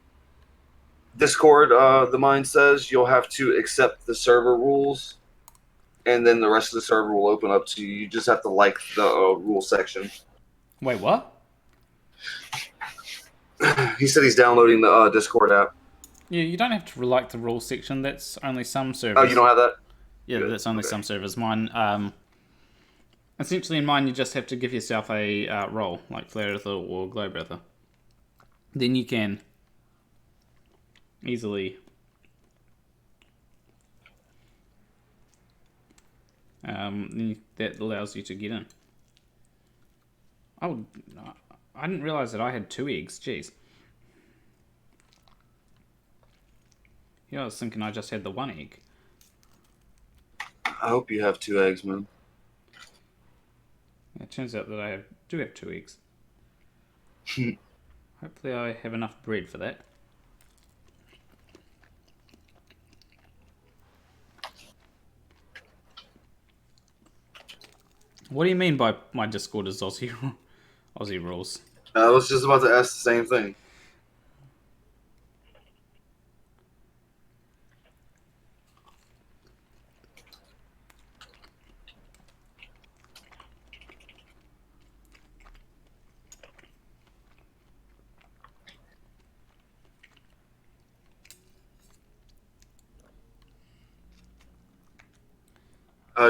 Discord, the mind says you'll have to accept the server rules and then the rest of the server will open up to you. You just have to like the rule section. Wait, what? He said he's downloading the Discord app. Yeah, you don't have to like the rules section. That's only some servers. Oh, you don't have that? Yeah, Good. that's only Okay. some servers. Mine, essentially in mine, you just have to give yourself a role, like Flare Earther or Globe Earther. Then you can easily that allows you to get in. Oh, I didn't realize that I had 2 eggs. Jeez. Yeah, I was thinking I just had the 1 egg. I hope you have 2 eggs, man. It turns out that I do have 2 eggs. Hopefully I have enough bread for that. What do you mean by my Discord is Aussie rules? I was just about to ask the same thing.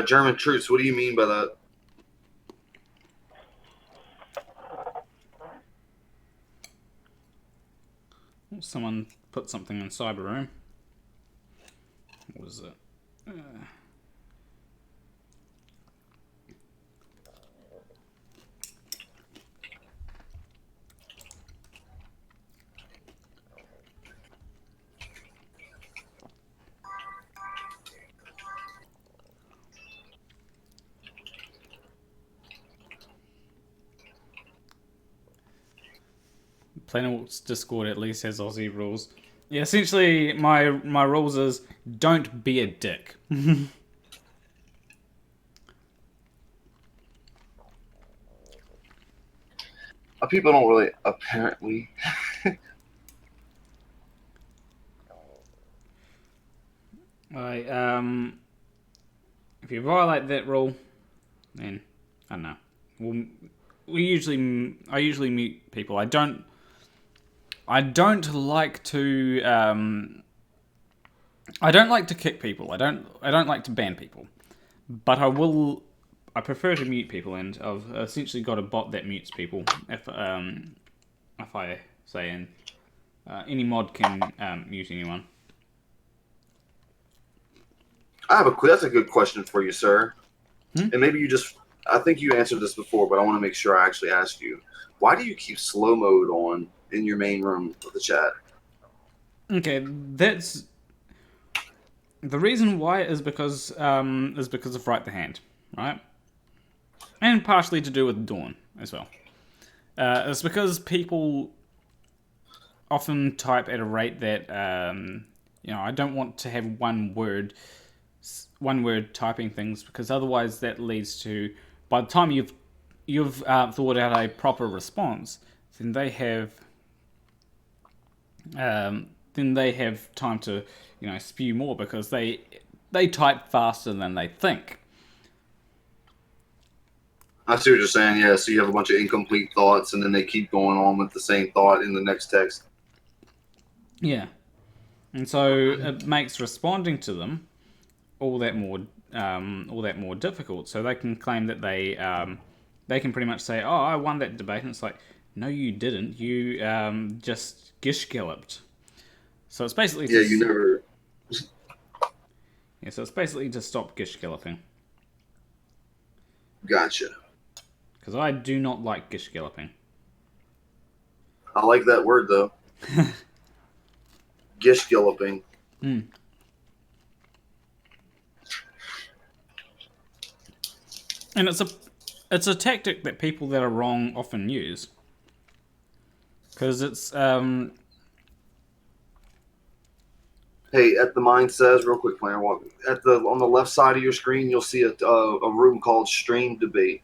German troops, what do you mean by that? Someone put something in Cyber Room. What was it? Planarwalk's Discord at least has Aussie rules. Yeah, essentially my rules is don't be a dick. People don't really, apparently. If you violate that rule, then I don't know. I usually mute people. I don't like to kick people. I don't like to ban people. But I prefer to mute people, and I've essentially got a bot that mutes people if I say and any mod can mute anyone. That's a good question for you, sir. And maybe I think you answered this before, but I want to make sure I actually asked you. Why do you keep slow mode on in your main room of the chat? Okay, that's the reason why is because of Right the Hand, right? And partially to do with Dawn as well. It's because people often type at a rate that I don't want to have one word typing things, because otherwise that leads to, by the time you've thought out a proper response, then they have time to spew more, because they type faster than they think. I see what you're saying, yeah. So you have a bunch of incomplete thoughts, and then they keep going on with the same thought in the next text. Yeah. And so it makes responding to them all that more difficult. So they can claim that they can pretty much say, "Oh, I won that debate," and it's like, "No, you didn't. You just gish galloped." So it's basically you never. Yeah, so it's basically to stop gish galloping. Gotcha. Because I do not like gish galloping. I like that word though. Gish galloping. Mm. And it's a tactic that people that are wrong often use. Because it's Hey, at the Mind Says, real quick, Planarwalk. On the left side of your screen, you'll see a room called Stream Debate.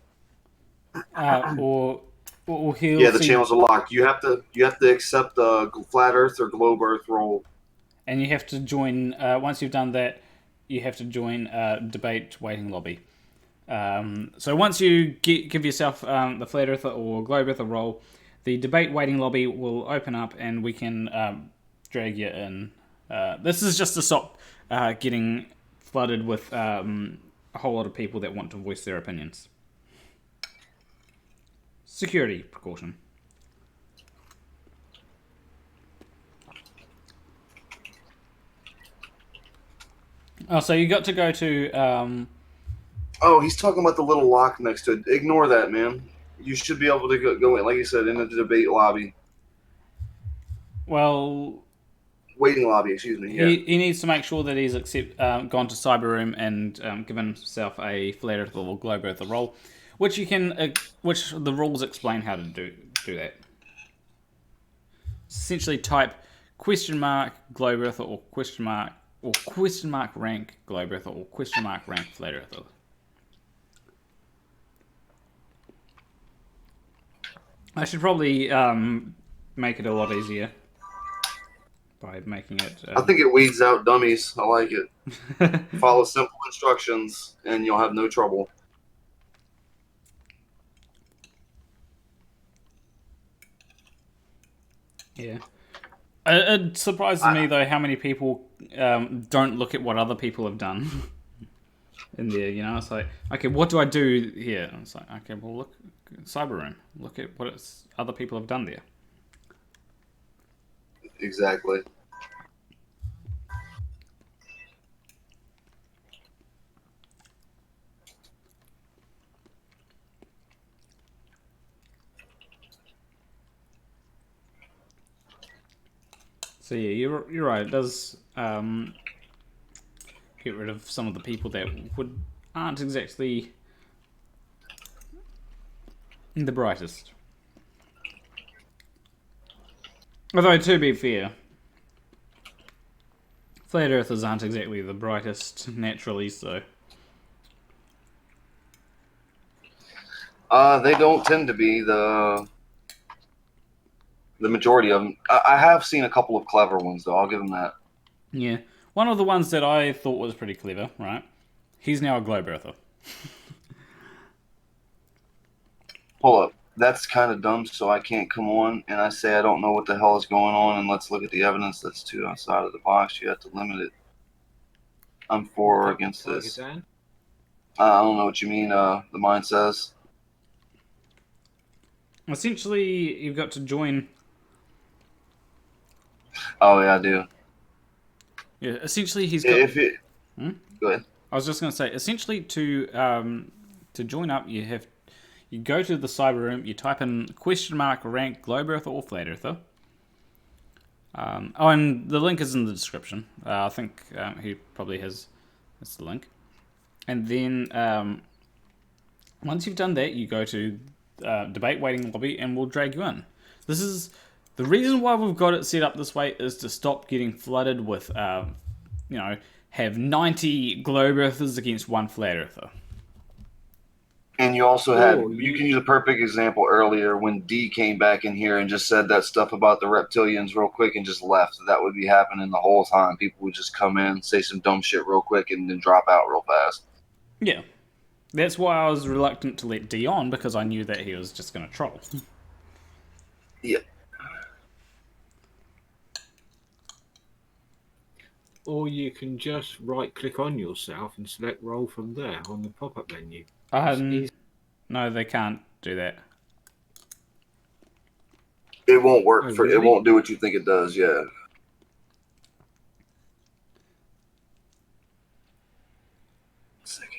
or he'll Yeah, the see, channels are locked. You have to accept the Flat Earth or Globe Earth role. and you have to join. Once you've done that, you have to join a debate waiting lobby. So once you give yourself the Flat Earther or Globe Earther role, the debate waiting lobby will open up and we can drag you in. This is just to stop getting flooded with a whole lot of people that want to voice their opinions. Security precaution. Oh, so you got to go to... Oh, he's talking about the little lock next to it. Ignore that, man. You should be able to go in, like you said, in the debate lobby. Well... Waiting lobby, excuse me. Yeah. He needs to make sure that he's gone to Cyber Room and given himself a Flat Earther or Globe Earther role, which you can, which the rules explain how to do that. Essentially, type $Globe Earther or rank Globe Earther or rank Flat Earther. I should probably make it a lot easier by making it... I think it weeds out dummies. I like it. Follow simple instructions and you'll have no trouble. Yeah. It surprises me, though, how many people don't look at what other people have done in there, you know? It's like, okay, what do I do here? And it's like, okay, well, look, Cyber Room. Look at what other people have done there. Exactly. So yeah, you're right. It does get rid of some of the people that aren't exactly the brightest. Although, to be fair, Flat Earthers aren't exactly the brightest naturally, so... They don't tend to be the majority of them. I have seen a couple of clever ones, though. I'll give them that. Yeah. One of the ones that I thought was pretty clever, right? He's now a Globe Earther. Hold up. That's kind of dumb, so I can't come on and I say I don't know what the hell is going on, and let's look at the evidence. That's too outside of the box. You have to limit it. I'm for or against this. I don't know what you mean, the mind says. Essentially, you've got to join... Oh, yeah, I do. Yeah, essentially he's got... Go ahead. I was just going to say, essentially to join up, you go to the Cyber Room, you type in rank Globe Earther or Flat Earther. And the link is in the description. I think he probably has the link. And then once you've done that, you go to debate waiting lobby, and we'll drag you in. This is the reason why we've got it set up this way, is to stop getting flooded with, have 90 Globe Earthers against one Flat Earther. And you also had, you can use a perfect example earlier when D came back in here and just said that stuff about the reptilians real quick and just left. That would be happening the whole time. People would just come in, say some dumb shit real quick, and then drop out real fast. Yeah. That's why I was reluctant to let D on, because I knew that he was just going to troll. Yeah. Or you can just right-click on yourself and select role from there on the pop-up menu. No, they can't do that. It won't work. Really? It won't do what you think it does, yeah. Second.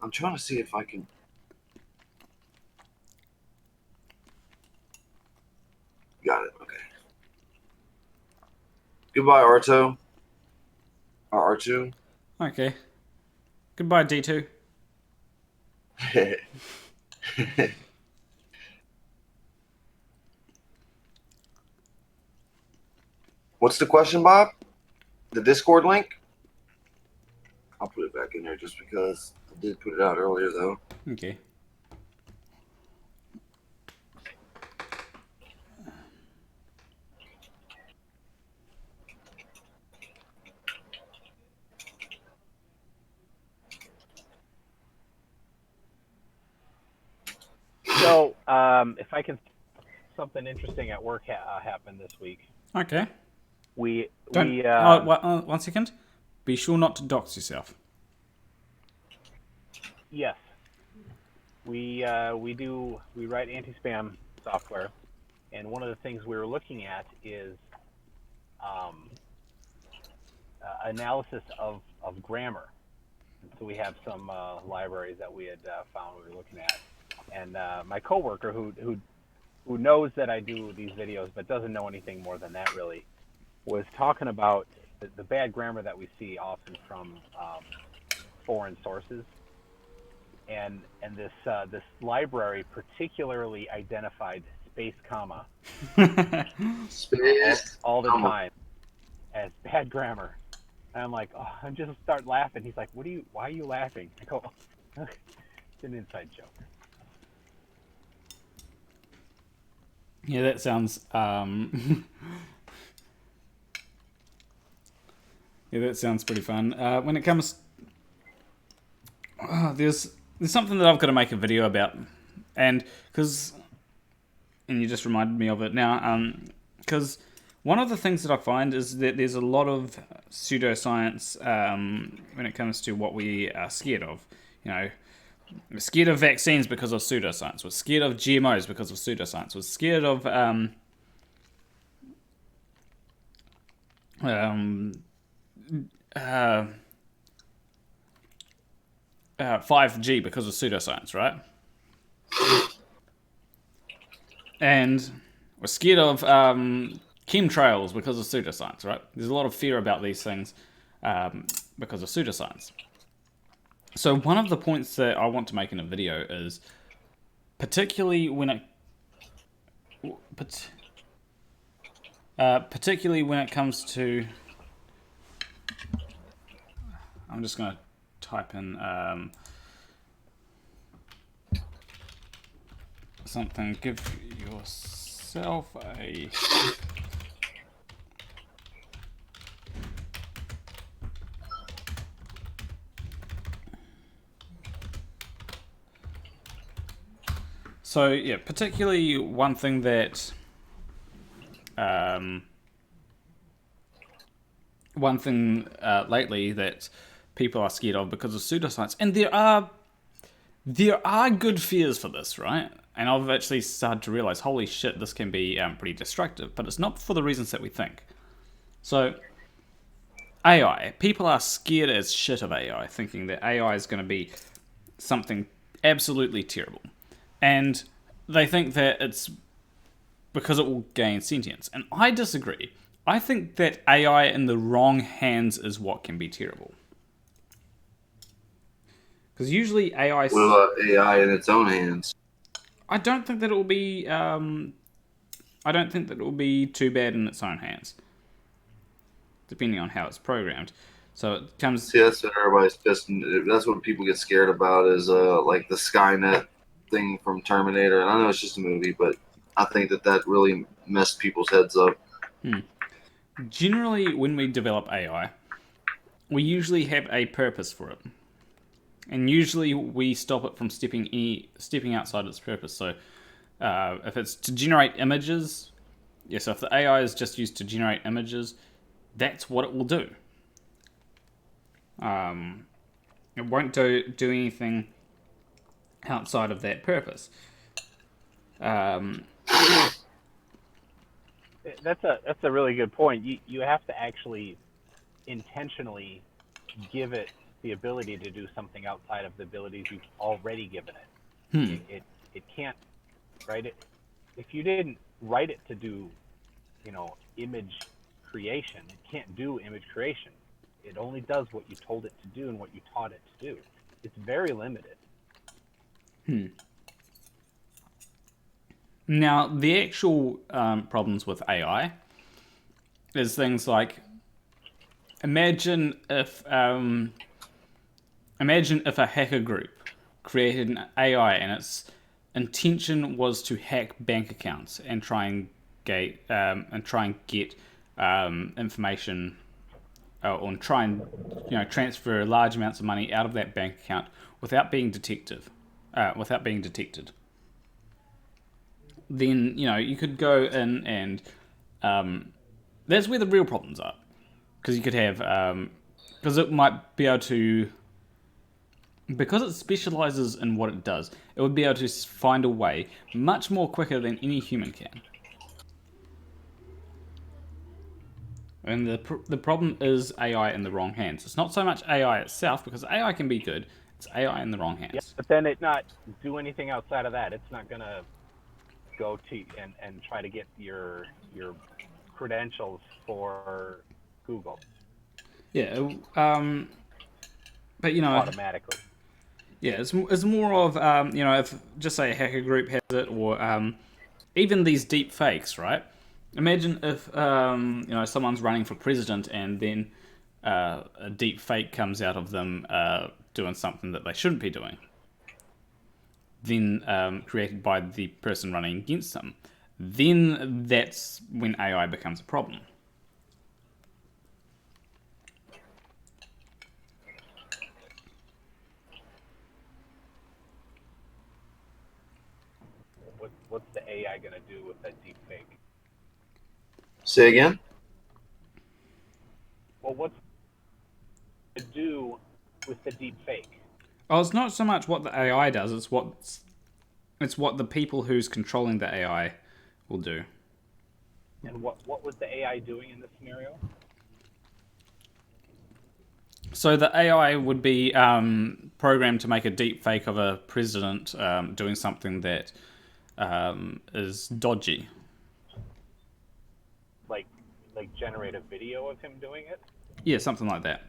I'm trying to see if I can... Got it, okay. Goodbye, Arto. Or R2. Okay. Goodbye, D2. What's the question, Bob? The Discord link? I'll put it back in there just because I did put it out earlier, though. Okay. So, if I can, something interesting at work happened this week. Okay. We Don't. we 1 second. Be sure not to dox yourself. yes, we write anti-spam software, and one of the things we were looking at is analysis of grammar. So we have some libraries that we had found we were looking at, and my coworker who knows that I do these videos but doesn't know anything more than that really, was talking about the bad grammar that we see often from foreign sources, and this library particularly identified space comma Space. all the time as bad grammar. And I'm like, oh, I just start laughing. He's like, why are you laughing? I go, it's an inside joke. Yeah, that sounds. Yeah, that sounds pretty fun. When it comes, there's something that I've got to make a video about, and you just reminded me of it now. Because one of the things that I find is that there's a lot of pseudoscience when it comes to what we are scared of. You know, we're scared of vaccines because of pseudoscience. We're scared of GMOs because of pseudoscience. We're scared of 5G because of pseudoscience, right? And we're scared of chemtrails because of pseudoscience, right? There's a lot of fear about these things because of pseudoscience. So one of the points that I want to make in a video is particularly when it comes to, I'm just going to type in something. Give yourself a So yeah, particularly one thing that lately that people are scared of because of pseudoscience, and there are good fears for this, right? And I've actually started to realize, holy shit, this can be pretty destructive, but it's not for the reasons that we think. So AI, people are scared as shit of AI, thinking that AI is going to be something absolutely terrible. And they think that it's because it will gain sentience. And I disagree. I think that AI in the wrong hands is what can be terrible. Because usually AI... What about AI in its own hands? I don't think that it will be... I don't think that it will be too bad in its own hands. Depending on how it's programmed. So it comes... See, that's what everybody's pissed. That's what people get scared about is like the Skynet thing from Terminator. And I know it's just a movie, but I think that really messed people's heads up. Generally, when we develop AI, we usually have a purpose for it. And usually we stop it from stepping outside its purpose. So if it's to generate images, so if the AI is just used to generate images, that's what it will do. It won't do anything outside of that purpose. That's a really good point. You have to actually intentionally give it the ability to do something outside of the abilities you've already given it. It can't, right? If you didn't write it to do, image creation, it can't do image creation. It only does what you told it to do and what you taught it to do. It's very limited. Now, the actual problems with AI is things like, imagine if a hacker group created an AI and its intention was to hack bank accounts and try and get information, or try and transfer large amounts of money out of that bank account without being detected. then you could go in and that's where the real problems are, because you could have because it might be able to, because it specializes in what it does, it would be able to find a way much more quicker than any human can. And the problem is AI in the wrong hands. It's not so much AI itself, because AI can be good. It's AI in the wrong hands. Yeah, but then it not do anything outside of that. It's not gonna go to and try to get your credentials for Google. Yeah. But automatically. Yeah, it's more of if just say a hacker group has it, or even these deep fakes, right? Imagine if someone's running for president and then a deep fake comes out of them doing something that they shouldn't be doing, then created by the person running against them. Then that's when AI becomes a problem. What's the AI gonna do with that deep fake? Say again? Well, what's it to do with the deep fake? Oh, it's not so much what the AI does, it's what the people who's controlling the AI will do. And what was the AI doing in this scenario? So the AI would be programmed to make a deep fake of a president doing something that is dodgy. Like generate a video of him doing it? Yeah, something like that.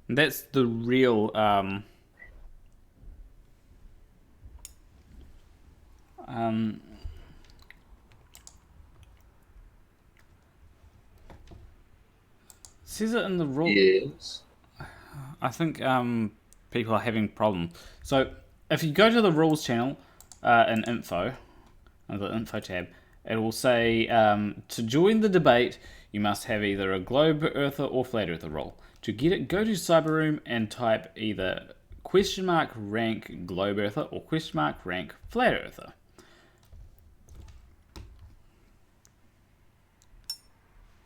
And that's the real says it in the rule. Yes. I think people are having problems. So if you go to the rules channel in info, under the info tab, it will say to join the debate, you must have either a globe earther or flat earther role. To get it, go to Cyberroom and type either $rank globe earther or $rank flat earther.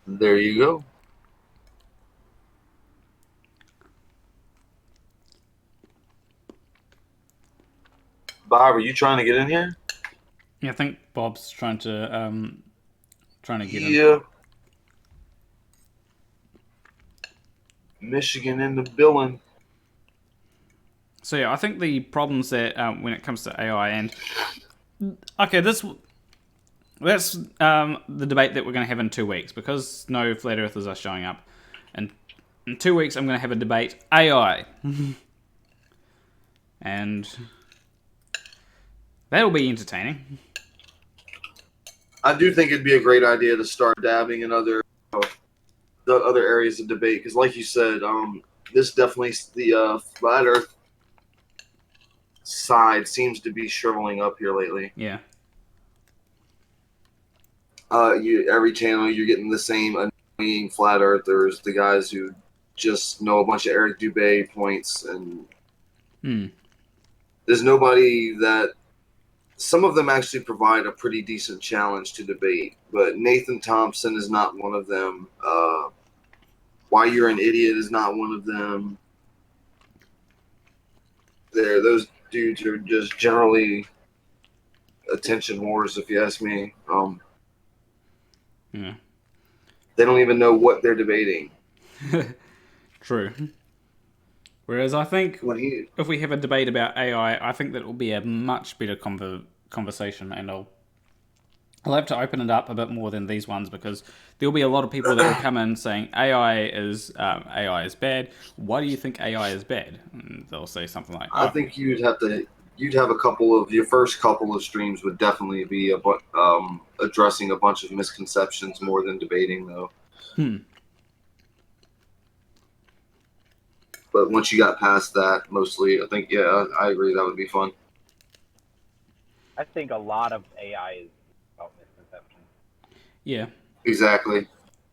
There you go. Bob, are you trying to get in here? Yeah, I think Bob's trying to get in. Yeah. Michigan in the billing. So yeah, I think the problems that when it comes to AI and okay, that's the debate that we're going to have in 2 weeks, because no flat earthers are showing up. And in 2 weeks, I'm going to have a debate AI, and that'll be entertaining. I do think it'd be a great idea to start dabbing in the other areas of debate, because, like you said, this definitely the flat Earth side seems to be shriveling up here lately. Yeah. Every channel you're getting the same annoying flat earthers, the guys who just know a bunch of Eric Dubé points, and there's nobody that. Some of them actually provide a pretty decent challenge to debate, but Nathan Thompson is not one of them. Why You're an Idiot is not one of them. Those dudes are just generally attention whores, if you ask me. Yeah. They don't even know what they're debating. True. Whereas I think if we have a debate about AI, I think that it will be a much better conversation, and I'll have to open it up a bit more than these ones, because there'll be a lot of people that will come in saying AI is bad. Why do you think AI is bad? And they'll say something like, I think you'd have a couple of your first couple of streams would definitely be addressing a bunch of misconceptions more than debating, though. But once you got past that, mostly, I think, yeah, I agree, that would be fun. I think a lot of AI is about misconceptions. Yeah. Exactly.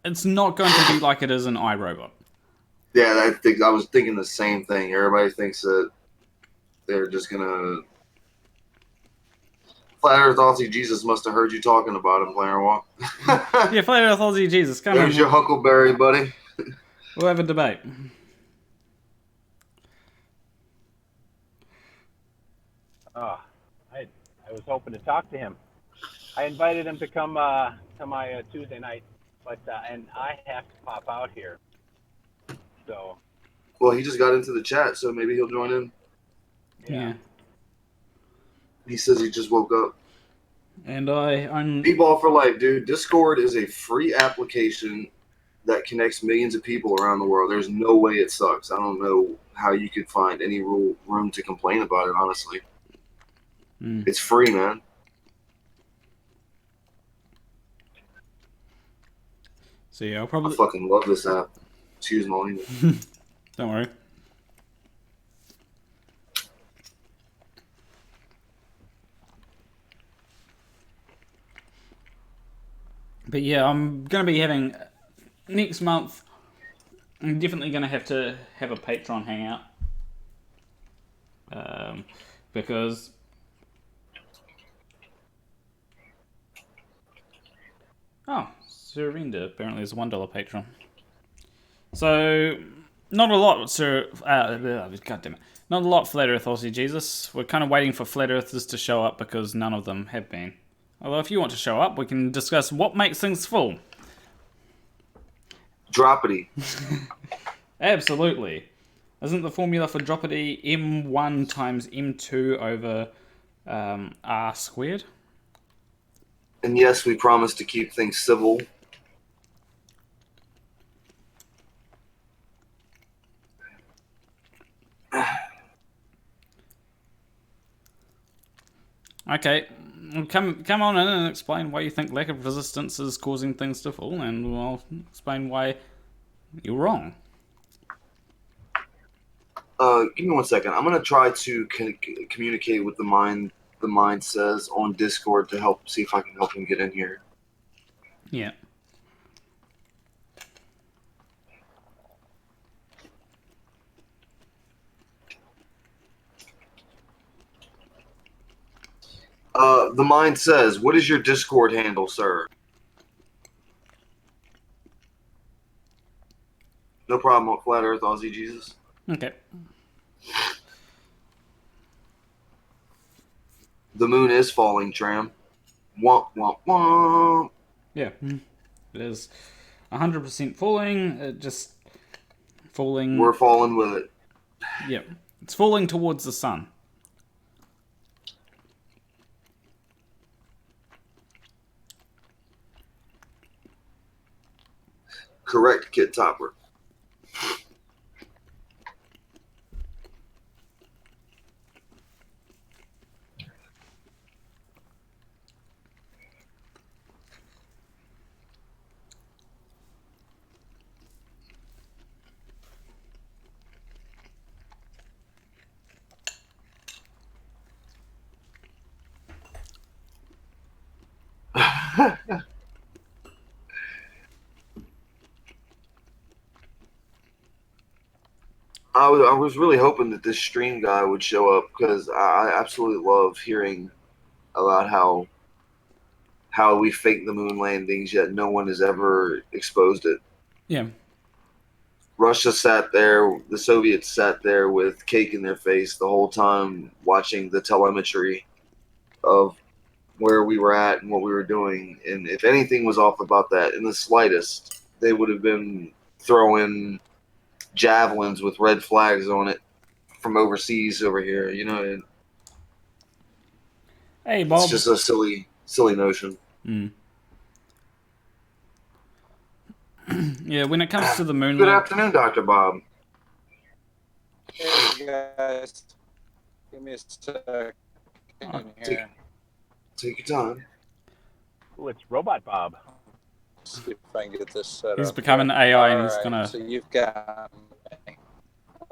It's not going to be like it is in iRobot. Yeah, I was thinking the same thing. Everybody thinks that they're just gonna. Flat Earth Aussie Jesus must have heard you talking about him, Planarwalk. Yeah, Flat Earth Aussie Jesus, come There's on. your Huckleberry, buddy. We'll have a debate. Oh, I was hoping to talk to him. I invited him to come to my Tuesday night, but and I have to pop out here. So Well, he just got into the chat, so maybe he'll join in. Yeah. He says he just woke up. And I'm People for life, dude. Discord is a free application that connects millions of people around the world. There's no way it sucks. I don't know how you could find any room to complain about it, honestly. It's free, man. So yeah, I'll I probably fucking love this app. Excuse my language. don't worry. But yeah, I'm gonna be having next month. I'm definitely gonna have to have a Patreon hangout, because Surrender apparently is $1 Patreon. So not a lot, Sir. God damn it, not a lot. Flat Earth Aussie Jesus. We're kind of waiting for Flat Earthers to show up because none of them have been. Although if you want to show up, we can discuss what makes things full. Droppity. Absolutely. Isn't the formula for Droppity M1 times M2 over R squared? And yes, we promise to keep things civil. Okay, come on in and explain why you think lack of resistance is causing things to fall, and I'll explain why you're wrong. Give me 1 second. I'm gonna try to communicate with the mind. The mind says on Discord to help see if I can help him get in here. Yeah. The mind says, "What is your Discord handle, sir?" No problem. Flat Earth Aussie Jesus. Okay. The moon is falling, Tram. Womp womp womp. Yeah. It is 100% falling. Just falling. We're falling with it. Yeah. It's falling towards the sun. Correct, Kid Topper. I was really hoping that this stream guy would show up because I absolutely love hearing about how we fake the moon landings, yet no one has ever exposed it. Yeah. Russia sat there, the Soviets sat there with cake in their face the whole time watching the telemetry of where we were at and what we were doing. And if anything was off about that in the slightest, they would have been throwing javelins with red flags on it from overseas over here. You know, Hey, Bob. it's just a silly notion. Yeah, when it comes to the moon Good landing. afternoon, Dr. Bob. Hey guys, give me a second here. Take your time. oh, it's Robot Bob. See if I can get this set He's up. becoming AI and he's Alright, gonna. So you've got.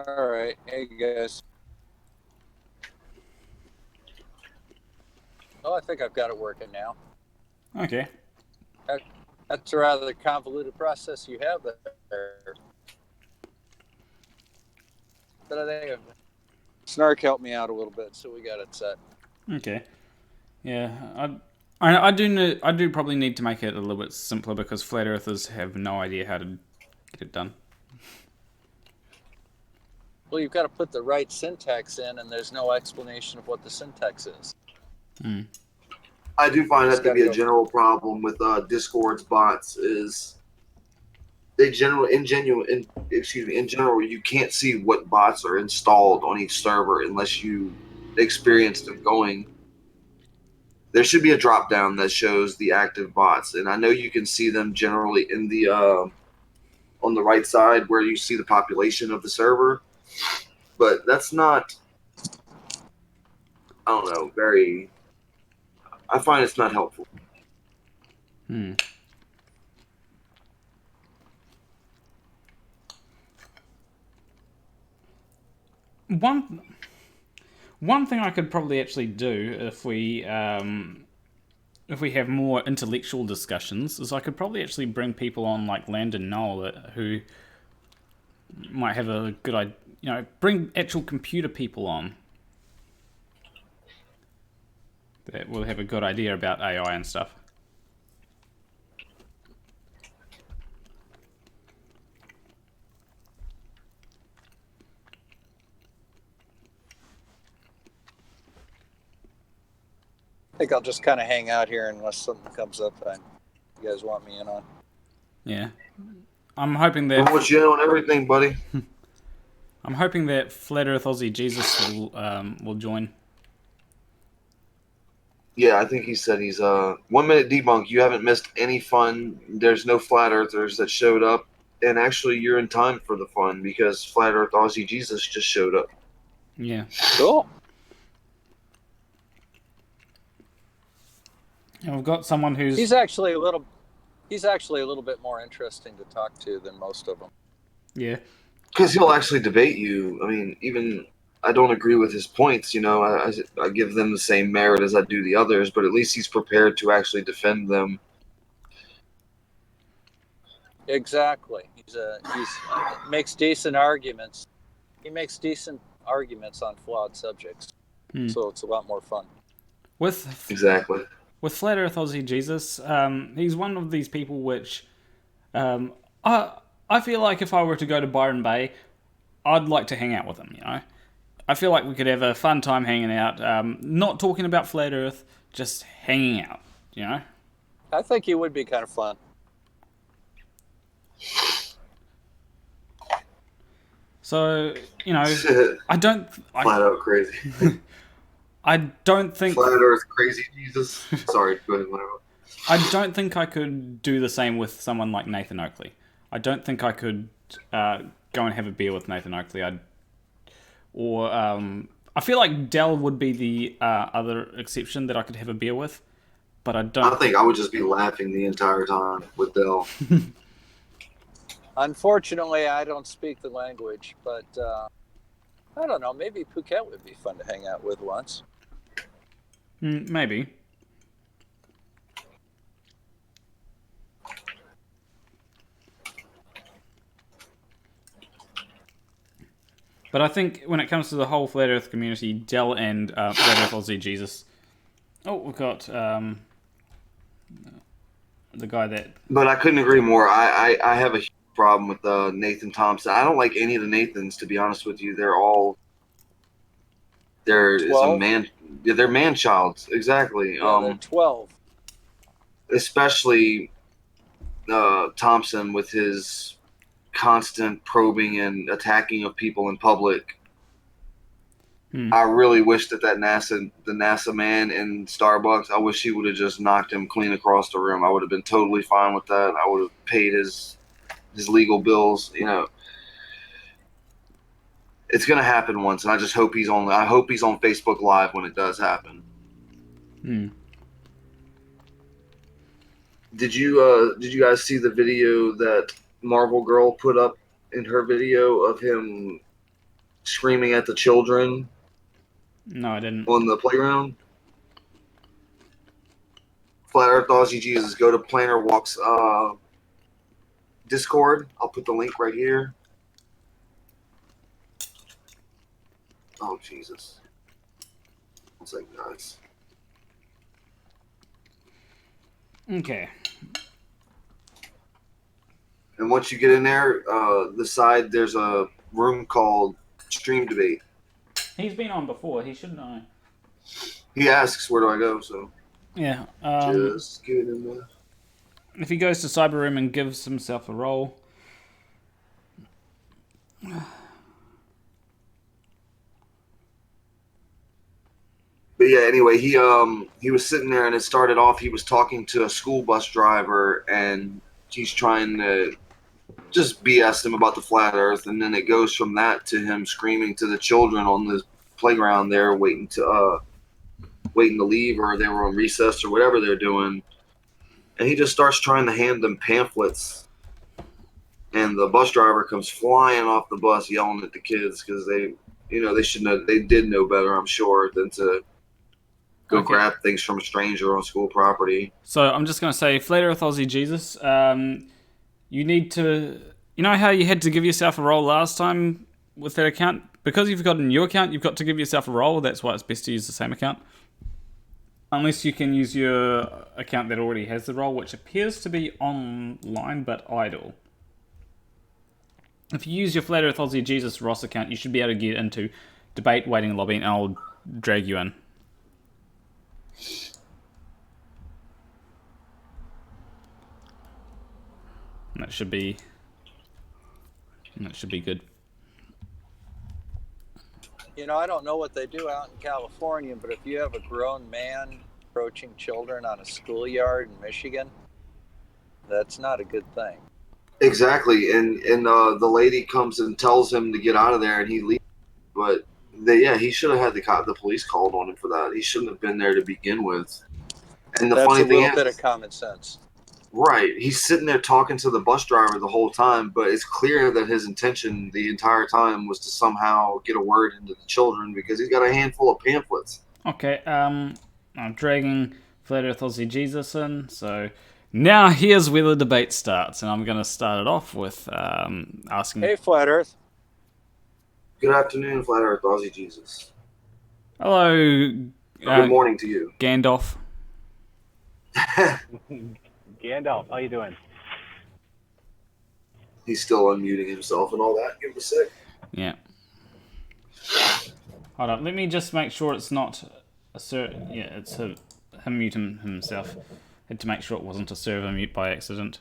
All right, hey guys. Oh, I think I've got it working now. Okay. That's a rather convoluted process you have there. But I think Snark helped me out a little bit, so we got it set. Okay. Yeah, I do probably need to make it a little bit simpler because flat earthers have no idea how to get it done. Well, you've got to put the right syntax in, and there's no explanation of what the syntax is. I do find Just that to be gotta a go. general problem with Discord's bots is in general, you can't see what bots are installed on each server unless you experience them going. There should be a drop down that shows the active bots, and I know you can see them generally in the on the right side where you see the population of the server, but that's not. I don't know. Very. I find it's not helpful. One thing I could probably actually do if we have more intellectual discussions is I could probably actually bring people on like Landon Noel who might have a good idea. You know, bring actual computer people on that will have a good idea about AI and stuff. I think I'll just kind of hang out here unless something comes up that you guys want me in on. Yeah, I'm hoping I that want you in on everything, buddy. I'm hoping that Flat Earth Aussie Jesus will join. Yeah, I think he said he's 1 minute debunk. You haven't missed any fun. There's no flat earthers that showed up, and actually you're in time for the fun because Flat Earth Aussie Jesus just showed up. Yeah. Cool. And we've got someone who's He's actually a little bit more interesting to talk to than most of them. yeah. Because he'll actually debate you. I mean, even I don't agree with his points. You know, I give them the same merit as I do the others, but at least he's prepared to actually defend them. Exactly. He's makes decent arguments. He makes decent arguments on flawed subjects. So it's a lot more fun. Exactly. With Flat Earth Aussie Jesus, he's one of these people which I feel like if I were to go to Byron Bay, I'd like to hang out with him, you know. I feel like we could have a fun time hanging out, not talking about Flat Earth, just hanging out, you know. I think he would be kind of fun. So, you know, Flat out crazy. I don't think Flat Earth crazy Jesus. Sorry, go ahead, whatever. I don't think I could do the same with someone like Nathan Oakley. I don't think I could go and have a beer with Nathan Oakley. I feel like Dell would be the other exception that I could have a beer with, but I don't. I think I would just be laughing the entire time with Dell. Unfortunately, I don't speak the language, but I don't know. Maybe Phuket would be fun to hang out with once. Maybe. But I think when it comes to the whole Flat Earth community, Dell and Flat Earth Aussie Jesus. Oh, we've got the guy that. But I couldn't agree more. I have a huge problem with Nathan Thompson. I don't like any of the Nathans, to be honest with you. They're a man. Yeah, they're man-childs. Exactly. Yeah, they're 12. Especially Thompson with his constant probing and attacking of people in public. I really wish that the NASA man in Starbucks, I wish he would have just knocked him clean across the room. I would have been totally fine with that. I would have paid his legal bills. You know, it's gonna happen once, and I just hope he's on Facebook Live when it does happen. Did you guys see the video that Marvel Girl put up in her video of him screaming at the children? No, I didn't. On the playground? Flat Earth Aussie Jesus, go to Planarwalk's Discord. I'll put the link right here. Oh, Jesus. One second, guys. Okay. And once you get in there, the side, there's a room called Stream Debate. He's been on before. He should know. He asks, where do I go? So Yeah. just get in there. If he goes to Cyber Room and gives himself a roll. But yeah, anyway, he was sitting there, and it started off. He was talking to a school bus driver, and he's trying to just BS him about the flat Earth, and then it goes from that to him screaming to the children on the playground there, waiting to leave, or they were on recess or whatever they're doing, and he just starts trying to hand them pamphlets, and the bus driver comes flying off the bus, yelling at the kids because they should know, they did know better, I'm sure, than to go grab things from a stranger on school property. So I'm just going to say, Flat Earth Aussie Jesus, you need to... You know how you had to give yourself a roll last time with that account? Because you've got a new account, you've got to give yourself a roll. That's why it's best to use the same account. Unless you can use your account that already has the roll, which appears to be online but idle. If you use your Flat Earth Aussie Jesus Ross account, you should be able to get into debate waiting lobby, and I'll drag you in. And that should be good. You know, I don't know what they do out in California, but if you have a grown man approaching children on a schoolyard in Michigan, that's not a good thing. Exactly, and the lady comes and tells him to get out of there, and he leaves. But he should have had the police called on him for that. He shouldn't have been there to begin with. And the funny thing is, that's a little bit of common sense. Right, he's sitting there talking to the bus driver the whole time, but it's clear that his intention the entire time was to somehow get a word into the children because he's got a handful of pamphlets. Okay, I'm dragging Flat Earth Aussie Jesus in, so now here's where the debate starts, and I'm going to start it off with asking... Hey, Flat Earth. Good afternoon, Flat Earth Aussie Jesus. Hello, good morning to you. Gandalf. Gandalf, how you doing? He's still unmuting himself and all that. Give him a sec. Yeah. Hold on, let me just make sure it's not a it's him muting himself. Had to make sure it wasn't a server mute by accident.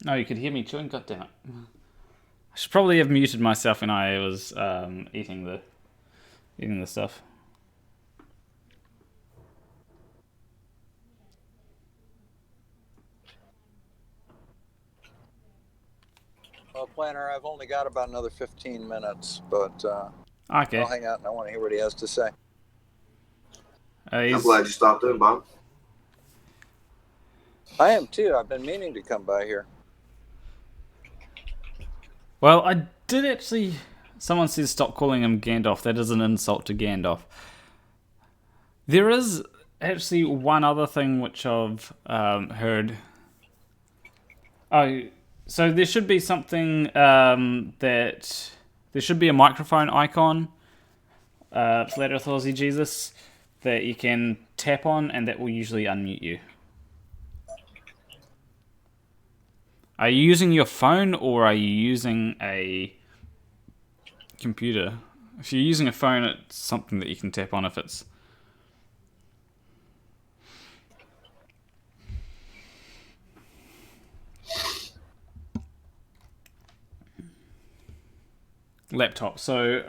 No, you could hear me chewing. God damn it! I should probably have muted myself when I was eating the stuff. Well, Planner, I've only got about another 15 minutes, but okay. I'll hang out and I want to hear what he has to say. I'm glad you stopped in, Bob. I am too. I've been meaning to come by here. Well, I did actually... Someone says stop calling him Gandalf. That is an insult to Gandalf. There is actually one other thing which I've heard. Oh, so there should be something that... There should be a microphone icon, Flat Earth Aussie Jesus, that you can tap on, and that will usually unmute you. Are you using your phone, or are you using a computer? If you're using a phone, it's something that you can tap on if it's... laptop. So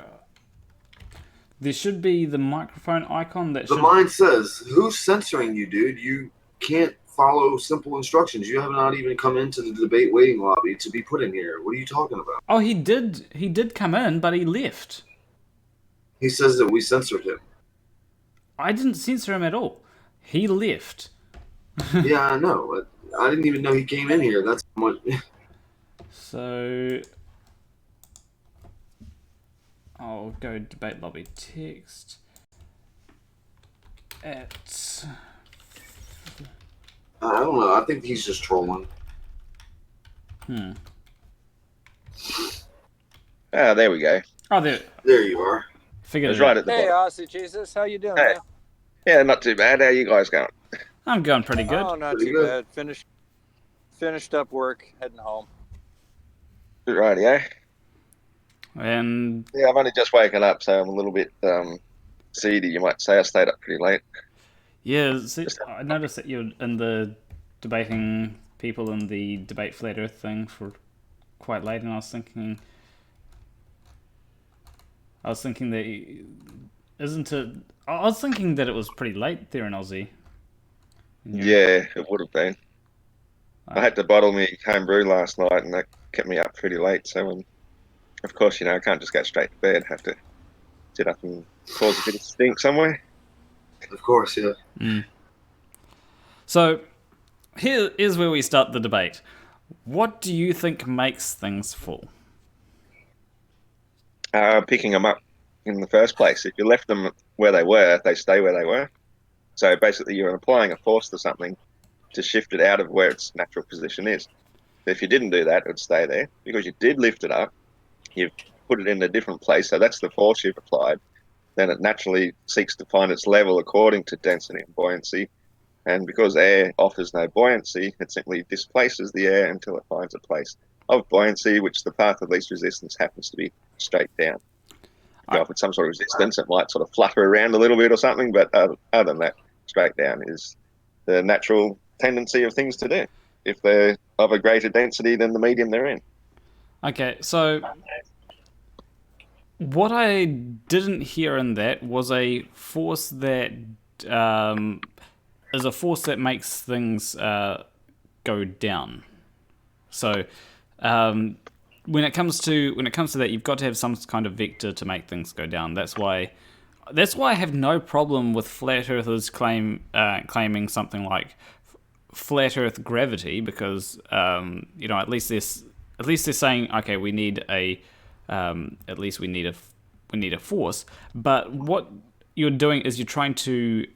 there should be the microphone icon that should... Mine says, who's censoring you, dude? You can't follow simple instructions. You have not even come into the debate waiting lobby to be put in here. What are you talking about? Oh, he did come in, but he left. He says that we censored him. I didn't censor him at all. He left. Yeah, I know. I didn't even know he came in here. That's what... So... I'll go debate lobby text at... I don't know. I think he's just trolling. Ah, there we go. Oh, there. There you are. It Figured was it right out. at the Hey, bottom. Aussie Jesus, how you doing, Hey. man? Yeah, not too bad. How you guys going? I'm going pretty good. Oh, not Pretty too good. bad. Finished up work, heading home. Good rightio. And Yeah, I've only just woken up, so I'm a little bit seedy, you might say. I stayed up pretty late. yeah, see, I noticed that you're in the debating people in the debate flat Earth thing for quite late, and I was thinking that isn't it? I was thinking that it was pretty late there in Aussie. Yeah, it would have been. I had to bottle me home brew last night, and that kept me up pretty late. So, of course, I can't just go straight to bed. Have to sit up and cause a bit of stink somewhere. Of course, yeah. So here is where we start the debate. What do you think makes things fall? Picking them up in the first place. If you left them where they were, they stay where they were. So basically, you're applying a force to something to shift it out of where its natural position is. If you didn't do that, it would stay there. Because you did lift it up, you've put it in a different place, so that's the force you've applied. Then it naturally seeks to find its level according to density and buoyancy. And because air offers no buoyancy, it simply displaces the air until it finds a place of buoyancy, which the path of least resistance happens to be straight down. If you offered some sort of resistance, it might sort of flutter around a little bit or something, but other than that, straight down is the natural tendency of things to do if they're of a greater density than the medium they're in. Okay, so what I didn't hear in that was a force that is a force that makes things go down. So when it comes to that, you've got to have some kind of vector to make things go down. That's why I have no problem with flat earthers claiming something like flat Earth gravity, because at least they're saying, okay, we need a force. But what you're doing is you're trying to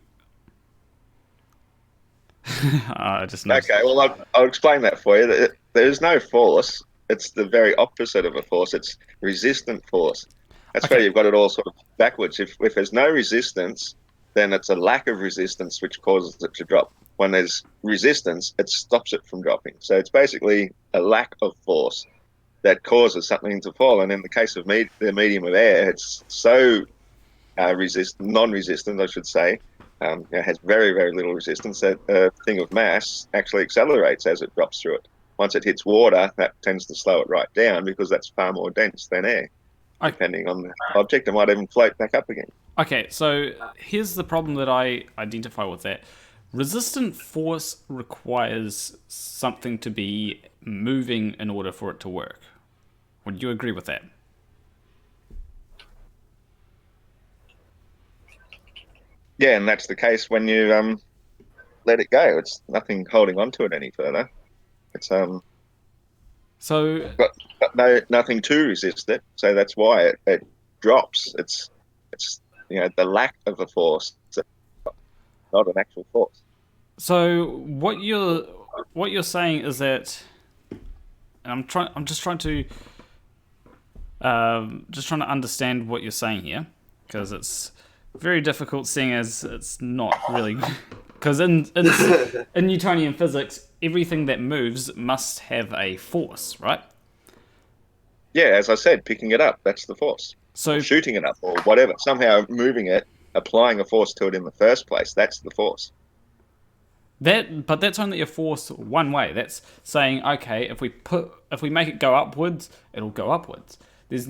I just noticed. Okay, well, I'll explain that for you. There's no force. It's the very opposite of a force. It's resistant force. That's where you've got it all sort of backwards. If there's no resistance, then it's a lack of resistance which causes it to drop. When there's resistance, it stops it from dropping. So it's basically a lack of force that causes something to fall. And in the case of the medium of air, it's so non-resistant, I should say. It has very, very little resistance. That thing of mass actually accelerates as it drops through it. Once it hits water, that tends to slow it right down because that's far more dense than air. Depending on the object, it might even float back up again. Okay, so here's the problem that I identify with that. Resistant force requires something to be moving in order for it to work. Would you agree with that? Yeah, and that's the case when you let it go. It's nothing holding on to it any further. It's got nothing to resist it, so that's why it drops. It's the lack of a force, not an actual force. So what you're saying is that, and I'm just trying to understand what you're saying here, because it's very difficult, seeing as it's not really, because in Newtonian physics, everything that moves must have a force, right? Yeah, as I said, picking it up, that's the force. So or shooting it up or whatever, somehow moving it, applying a force to it in the first place, that's the force. But that's only a force one way. That's saying, okay, if we make it go upwards, it'll go upwards. There's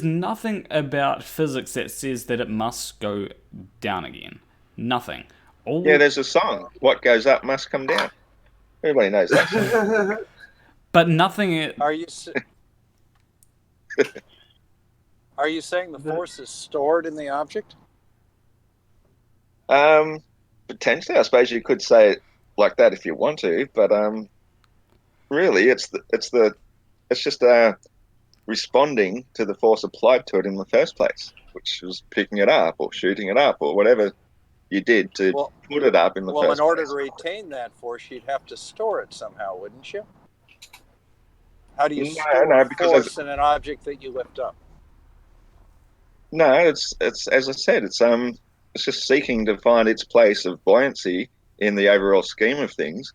nothing about physics that says that it must go down again. Nothing. There's a song. What goes up must come down. Everybody knows that song. But nothing. Are you saying the force is stored in the object? Potentially, I suppose you could say it like that if you want to, but really, it's just responding to the force applied to it in the first place, which was picking it up or shooting it up or whatever you did to put it up in the first place. Well, in order to retain that force, you'd have to store it somehow, wouldn't you? How do you No, store no, because force in an object that you lift up? no, it's as I said, it's just seeking to find its place of buoyancy in the overall scheme of things,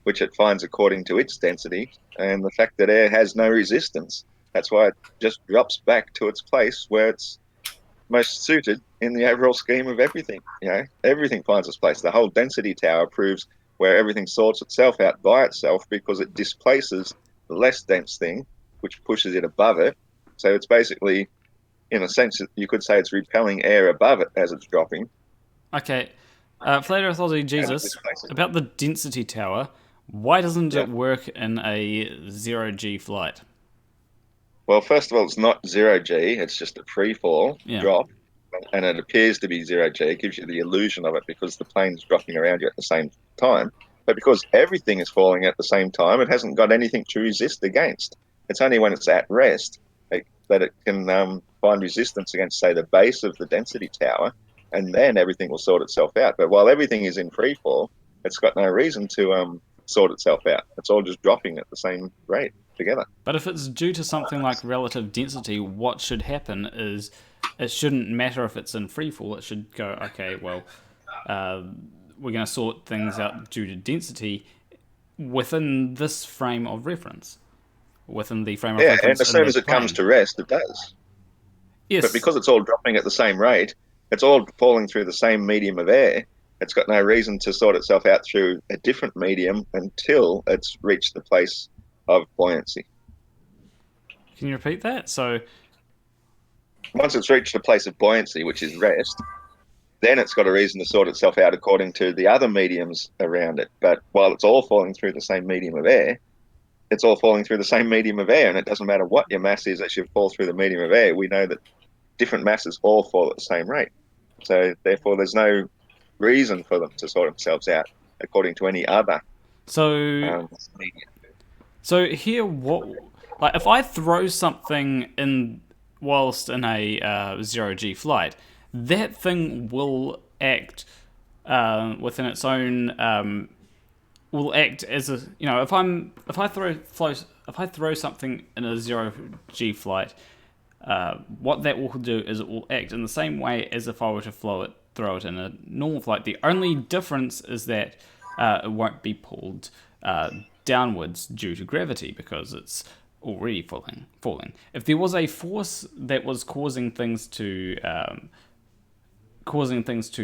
which it finds according to its density, and the fact that air has no resistance. That's why it just drops back to its place where it's most suited in the overall scheme of everything. Everything finds its place. The whole density tower proves where everything sorts itself out by itself because it displaces the less dense thing, which pushes it above it. So it's basically, in a sense, you could say it's repelling air above it as it's dropping. Okay. Flat Earth Aussie Jesus, about the density tower, why doesn't it work in a 0G flight? Well, first of all, it's not 0G, it's just a free fall drop, and it appears to be 0G. It gives you the illusion of it because the plane's dropping around you at the same time. But because everything is falling at the same time, it hasn't got anything to resist against. It's only when it's at rest that it can find resistance against, say, the base of the density tower, and then everything will sort itself out. But while everything is in free fall, it's got no reason to sort itself out. It's all just dropping at the same rate together. But if it's due to something like relative density, what should happen is it shouldn't matter if it's in free fall. It should go, okay, well, we're going to sort things out due to density within this frame of reference. Within the frame of reference. Yeah, and as soon as it comes to rest, it does. Yes. But because it's all dropping at the same rate, it's all falling through the same medium of air. It's got no reason to sort itself out through a different medium until it's reached the place of buoyancy. Can you repeat that? So, once it's reached a place of buoyancy, which is rest, then it's got a reason to sort itself out according to the other mediums around it. But while it's all falling through the same medium of air, it's all falling through the same medium of air, and it doesn't matter what your mass is as you fall through the medium of air. We know that different masses all fall at the same rate. So therefore, there's no reason for them to sort themselves out according to any other medium. So here, if I throw something in whilst in a 0G flight, that thing will act within its own. Will act as a if I throw something in a 0G flight, what that will do is it will act in the same way as if I were to throw it in a normal flight. The only difference is that it won't be pulled downwards due to gravity because it's already falling. If there was a force that was causing things to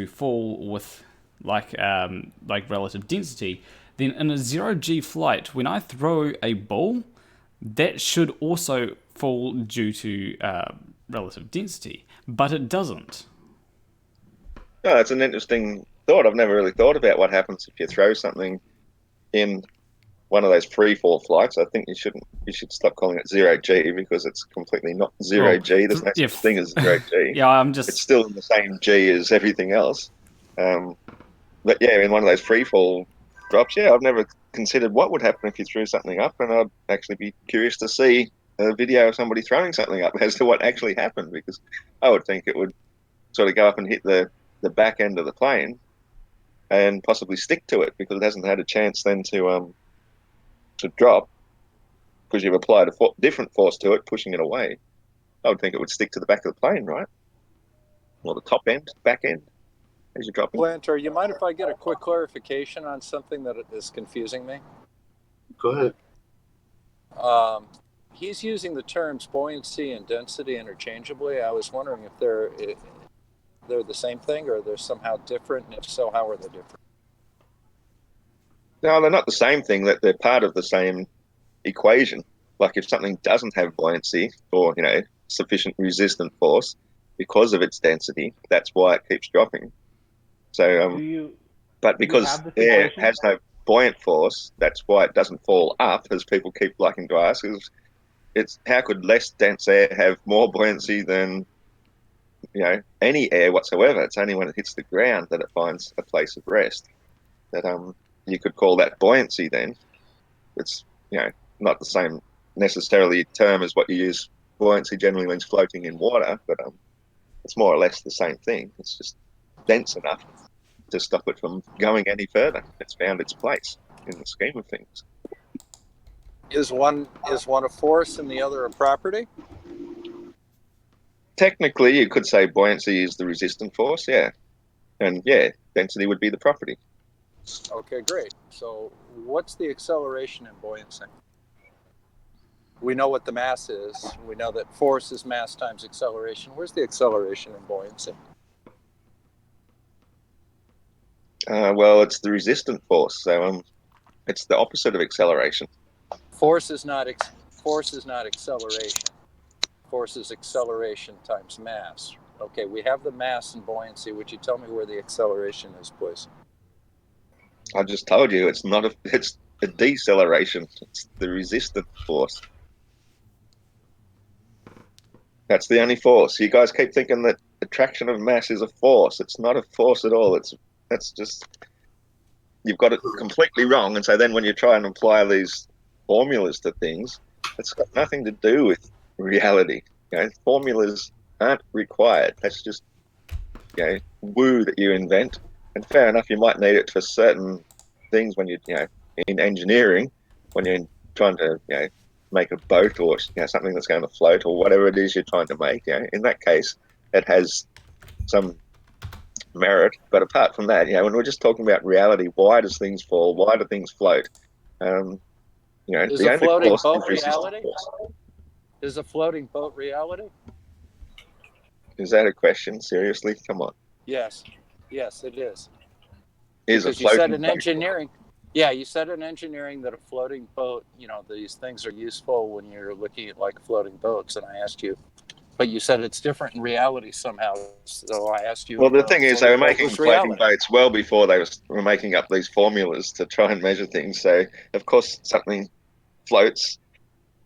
fall with like relative density, then in a 0G flight, when I throw a ball, that should also fall due to relative density, but it doesn't. No, it's an interesting thought. I've never really thought about what happens if you throw something in one of those free fall flights. I think you should stop calling it 0G because it's completely not 0G. There's no such thing as 0G. Yeah, it's still in the same G as everything else. But yeah, in one of those free fall drops, I've never considered what would happen if you threw something up, and I'd actually be curious to see a video of somebody throwing something up as to what actually happened, because I would think it would sort of go up and hit the back end of the plane and possibly stick to it because it hasn't had a chance then to drop because you've applied a different force to it, pushing it away. I would think it would stick to the back of the plane, right? Or the top end, back end, as you're dropping. Planter, you mind if I get a quick clarification on something that is confusing me? Go ahead. He's using the terms buoyancy and density interchangeably. I was wondering if they're the same thing or they're somehow different, and if so, how are they different? No, they're not the same thing. That they're part of the same equation. Like if something doesn't have buoyancy or sufficient resistant force because of its density, that's why it keeps dropping. So, but because air has no buoyant force, that's why it doesn't fall up, as people keep liking to ask. It's how could less dense air have more buoyancy than any air whatsoever? It's only when it hits the ground that it finds a place of rest. That you could call that buoyancy. Then it's not the same necessarily term as what you use buoyancy generally when it's floating in water, but it's more or less the same thing. It's just dense enough to stop it from going any further. It's found its place in the scheme of things. Is one a force and the other a property? Technically, you could say buoyancy is the resistant force, yeah. And yeah, density would be the property. Okay, great. So what's the acceleration in buoyancy? We know what the mass is. We know that force is mass times acceleration. Where's the acceleration in buoyancy? Well, it's the resistant force, so it's the opposite of acceleration. Force is not acceleration. Force is acceleration times mass. Okay, we have the mass and buoyancy. Would you tell me where the acceleration is, please? I just told you it's not it's a deceleration. It's the resistant force. That's the only force. You guys keep thinking that attraction of mass is a force. It's not a force at all. That's just, you've got it completely wrong. And so then when you try and apply these formulas to things, it's got nothing to do with reality. Formulas aren't required. That's just woo that you invent. And fair enough, you might need it for certain things when in engineering, when you're trying to make a boat or something that's going to float or whatever it is you're trying to make. In that case, it has some merit. But apart from that, when we're just talking about reality, why does things fall? Why do things float? Is the a only floating force boat is resistant reality? force. Is a floating boat reality? Is that a question? Seriously? Come on. Yes, it is. Is a Because you said floating in boat? engineering, yeah, you said in engineering that a floating boat, these things are useful when you're looking at like floating boats. And I asked you, but you said it's different in reality somehow. So I asked you. Well, the thing is, they were making floating reality. boats well before they were making up these formulas to try and measure things. So, of course, something floats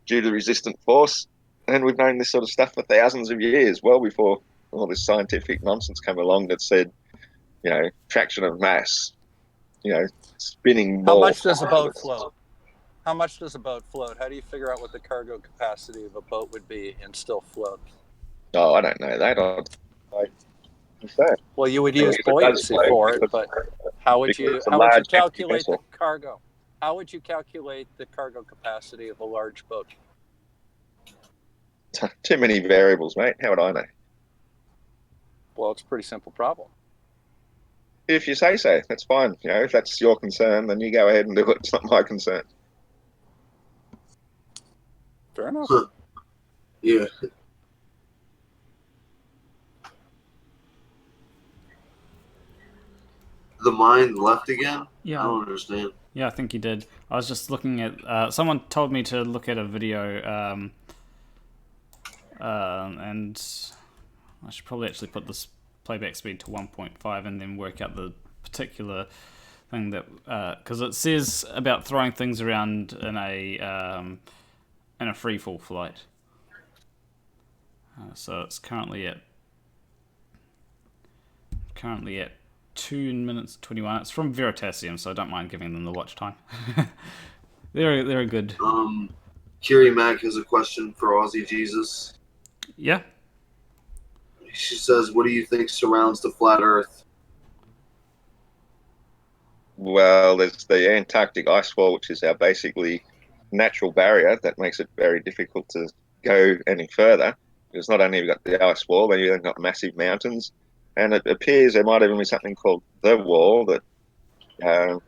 due to resistant force. And we've known this sort of stuff for thousands of years, well before all this scientific nonsense came along that said, traction of mass, spinning How more. much does a boat float? How much does a boat float? How do you figure out what the cargo capacity of a boat would be and still float? Oh, I don't know that. Well, you would use buoyancy for it, but how would you calculate the cargo? How would you calculate the cargo capacity of a large boat? Too many variables, mate. How would I know? Well, it's a pretty simple problem. If you say so, that's fine. If that's your concern, then you go ahead and do it. It's not my concern. Fair enough. Yeah. The mind left again? Yeah. I don't understand. Yeah, I think he did. I was just looking at... someone told me to look at a video, and I should probably actually put this playback speed to 1.5 and then work out the particular thing that... because it says about throwing things around in a free-fall flight. So it's currently at 2 minutes 21. It's from Veritasium, so I don't mind giving them the watch time. They're good. Kiri Mac has a question for Aussie Jesus. Yeah. She says, "What do you think surrounds the flat Earth?" Well, there's the Antarctic ice wall, which is our basically natural barrier that makes it very difficult to go any further. Because not only have you got the ice wall, but you've got massive mountains. And it appears there might even be something called the wall that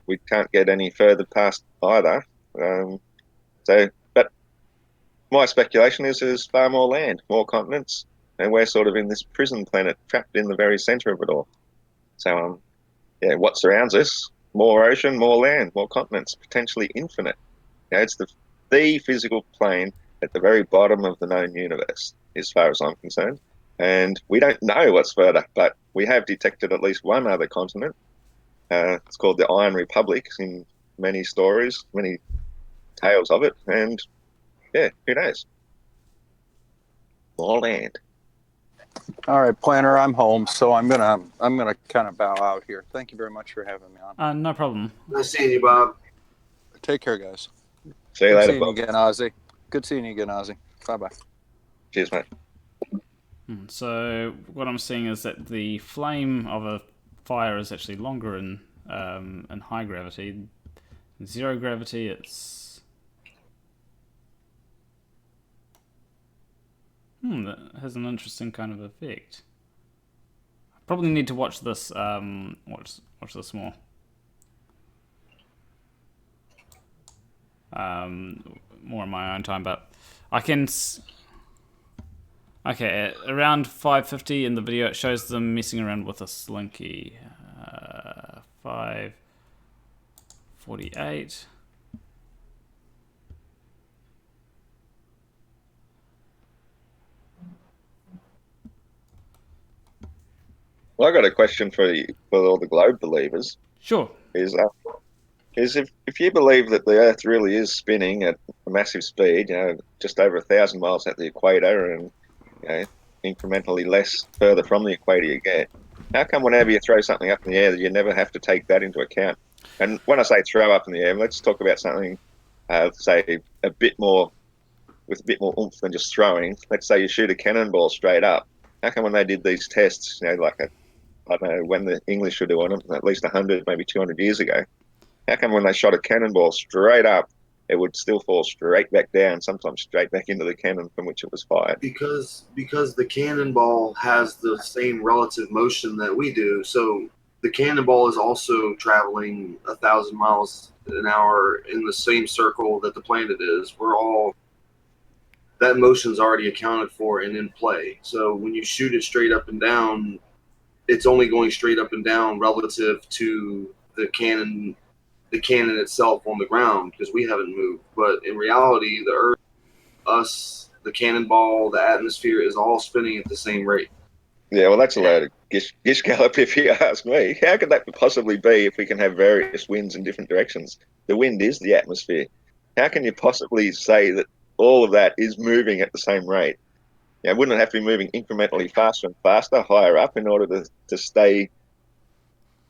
we can't get any further past either. But my speculation is there's far more land, more continents, and we're sort of in this prison planet, trapped in the very center of it all. So, what surrounds us? More ocean, more land, more continents, potentially infinite. It's the physical plane at the very bottom of the known universe, as far as I'm concerned. And we don't know what's further, but we have detected at least one other continent. It's called the Iron Republic in many stories, many tales of it. And who knows? More land. All right, Planner, I'm home, so I'm gonna kind of bow out here. Thank you very much for having me on. No problem. Nice seeing you, Bob. Take care, guys. See you later, Good seeing you again, Ozzy. Good seeing you again, Ozzy. Bye-bye. Cheers, mate. So what I'm seeing is that the flame of a fire is actually longer in high gravity. In zero gravity, it's That has an interesting kind of effect. I probably need to watch this. Watch this more. More in my own time, but I can. Okay, at around 5:50 in the video, it shows them messing around with a slinky. 5:48. Well, I got a question for all the globe believers. Sure. Is if you believe that the Earth really is spinning at a massive speed, just over 1,000 miles at the equator, and incrementally less further from the equator you get, how come whenever you throw something up in the air that you never have to take that into account? And when I say throw up in the air, let's talk about something, say with a bit more oomph than just throwing. Let's say you shoot a cannonball straight up. How come when they did these tests, I don't know when the English were doing them, at least 100, maybe 200 years ago, how come when they shot a cannonball straight up, it would still fall straight back down, sometimes straight back into the cannon from which it was fired? Because the cannonball has the same relative motion that we do. So the cannonball is also traveling 1,000 miles an hour in the same circle that the planet is. That motion's already accounted for and in play. So when you shoot it straight up and down, it's only going straight up and down relative to the cannon itself on the ground, because we haven't moved. But in reality, the Earth, us, the cannonball, the atmosphere is all spinning at the same rate. Yeah, well, that's a load of gish gallop, if you ask me. How could that possibly be if we can have various winds in different directions? The wind is the atmosphere. How can you possibly say that all of that is moving at the same rate? Wouldn't it have to be moving incrementally faster and faster, higher up, in order to stay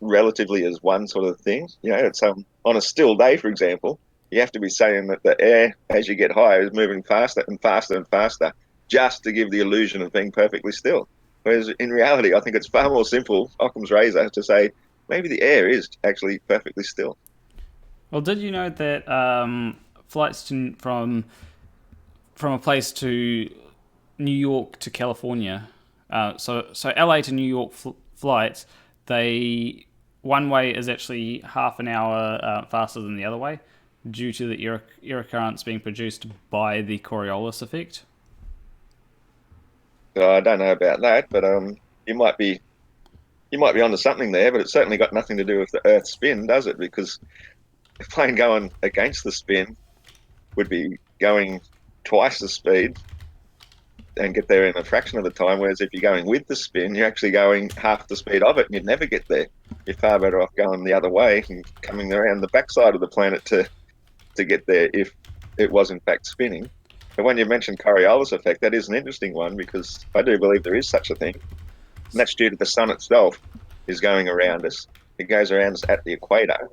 relatively as one sort of thing? It's on a still day, for example, you have to be saying that the air, as you get higher, is moving faster and faster and faster, just to give the illusion of being perfectly still. Whereas in reality, I think it's far more simple, Occam's razor, to say maybe the air is actually perfectly still. Well, did you know that flights from a place to New York to California, so LA to New York flights, one way is actually half an hour faster than the other way, due to the air currents being produced by the Coriolis effect? I don't know about that, but you might be onto something there. But it's certainly got nothing to do with the Earth's spin, does it? Because a plane going against the spin would be going twice the speed and get there in a fraction of the time, whereas if you're going with the spin, you're actually going half the speed of it, and you'd never get there. You're far better off going the other way and coming around the backside of the planet to get there if it was in fact spinning. But when you mentioned Coriolis effect, that is an interesting one, because I do believe there is such a thing, and that's due to the sun itself is going around us. It goes around us at the equator,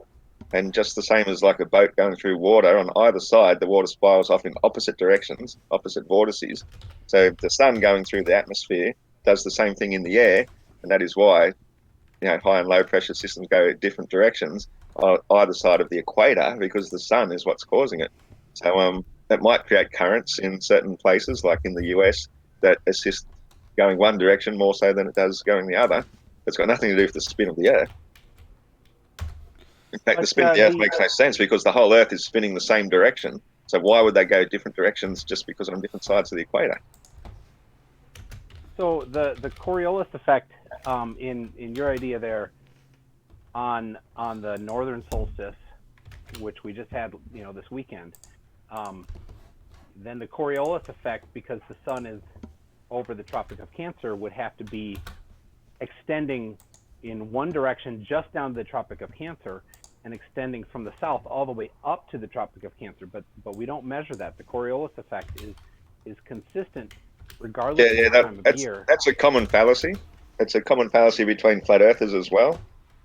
and just the same as like a boat going through water, on either side the water spirals off in opposite directions, opposite vortices. So the sun going through the atmosphere does the same thing in the air, and that is why high and low pressure systems go different directions on either side of the equator, because the sun is what's causing it. So it might create currents in certain places, like in the US, that assist going one direction more so than it does going the other. It's got nothing to do with the spin of the Earth. In fact, the spin of the Earth makes no sense, because the whole Earth is spinning the same direction. So why would they go different directions just because on different sides of the equator? So the Coriolis effect, in your idea there, on the northern solstice, which we just had this weekend, then the Coriolis effect, because the sun is over the Tropic of Cancer, would have to be extending in one direction just down to the Tropic of Cancer, and extending from the south all the way up to the Tropic of Cancer. But we don't measure that. The Coriolis effect is consistent regardless of the time of year. That's a common fallacy. It's a common fallacy between flat earthers as well.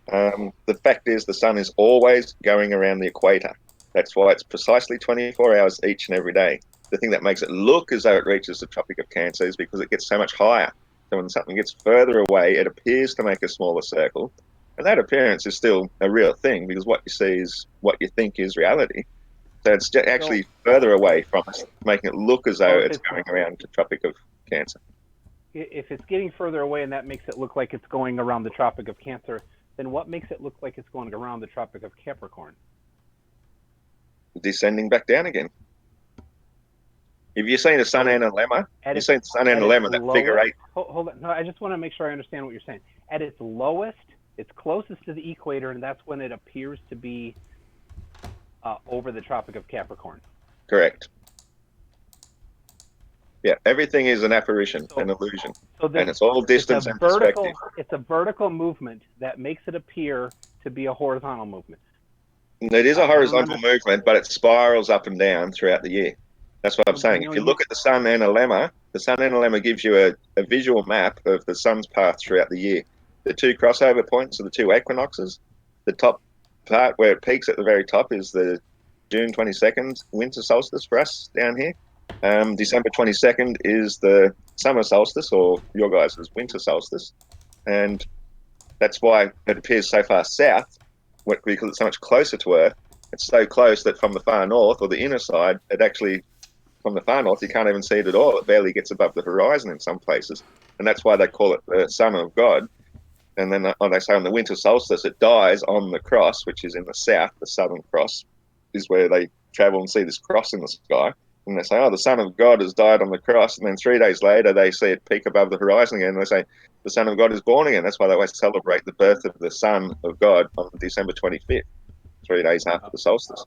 The fact is the sun is always going around the equator. That's why it's precisely 24 hours each and every day. The thing that makes it look as though it reaches the Tropic of Cancer is because it gets so much higher. So when something gets further away, it appears to make a smaller circle. And that appearance is still a real thing, because what you see is what you think is reality. So it's actually further away from us, making it look as though it's going around the Tropic of Cancer. If it's getting further away and that makes it look like it's going around the Tropic of Cancer, then what makes it look like it's going around the Tropic of Capricorn? Descending back down again. If you've seen the Sun and a lemma, you've seen the Sun and a lemma, that figure 8. Hold on. No, I just want to make sure I understand what you're saying. At its lowest, it's closest to the equator, and that's when it appears to be over the Tropic of Capricorn. Correct. Yeah, everything is an apparition, an illusion, and it's all distance and perspective. It's a vertical movement that makes it appear to be a horizontal movement. It is a horizontal movement, but it spirals up and down throughout the year. That's what I'm saying. If you look at the Sun and a lemma, the Sun and a lemma gives you a visual map of the sun's path throughout the year. The 2 crossover points are the 2 equinoxes. The top part where it peaks at the very top is the June 22nd winter solstice for us down here. December 22nd is the summer solstice, or your guys' winter solstice. And that's why it appears so far south, because it's so much closer to Earth. It's so close that from the far north, or the inner side, it actually, from the far north, you can't even see it at all. It barely gets above the horizon in some places. And that's why they call it the Son of God. And then they say on the winter solstice, it dies on the cross, which is in the south. The Southern Cross is where they travel and see this cross in the sky. And they say, oh, the Son of God has died on the cross. And then 3 days later, they see it peak above the horizon again. And they say, the Son of God is born again. That's why they always celebrate the birth of the Son of God on December 25th, 3 days after the solstice.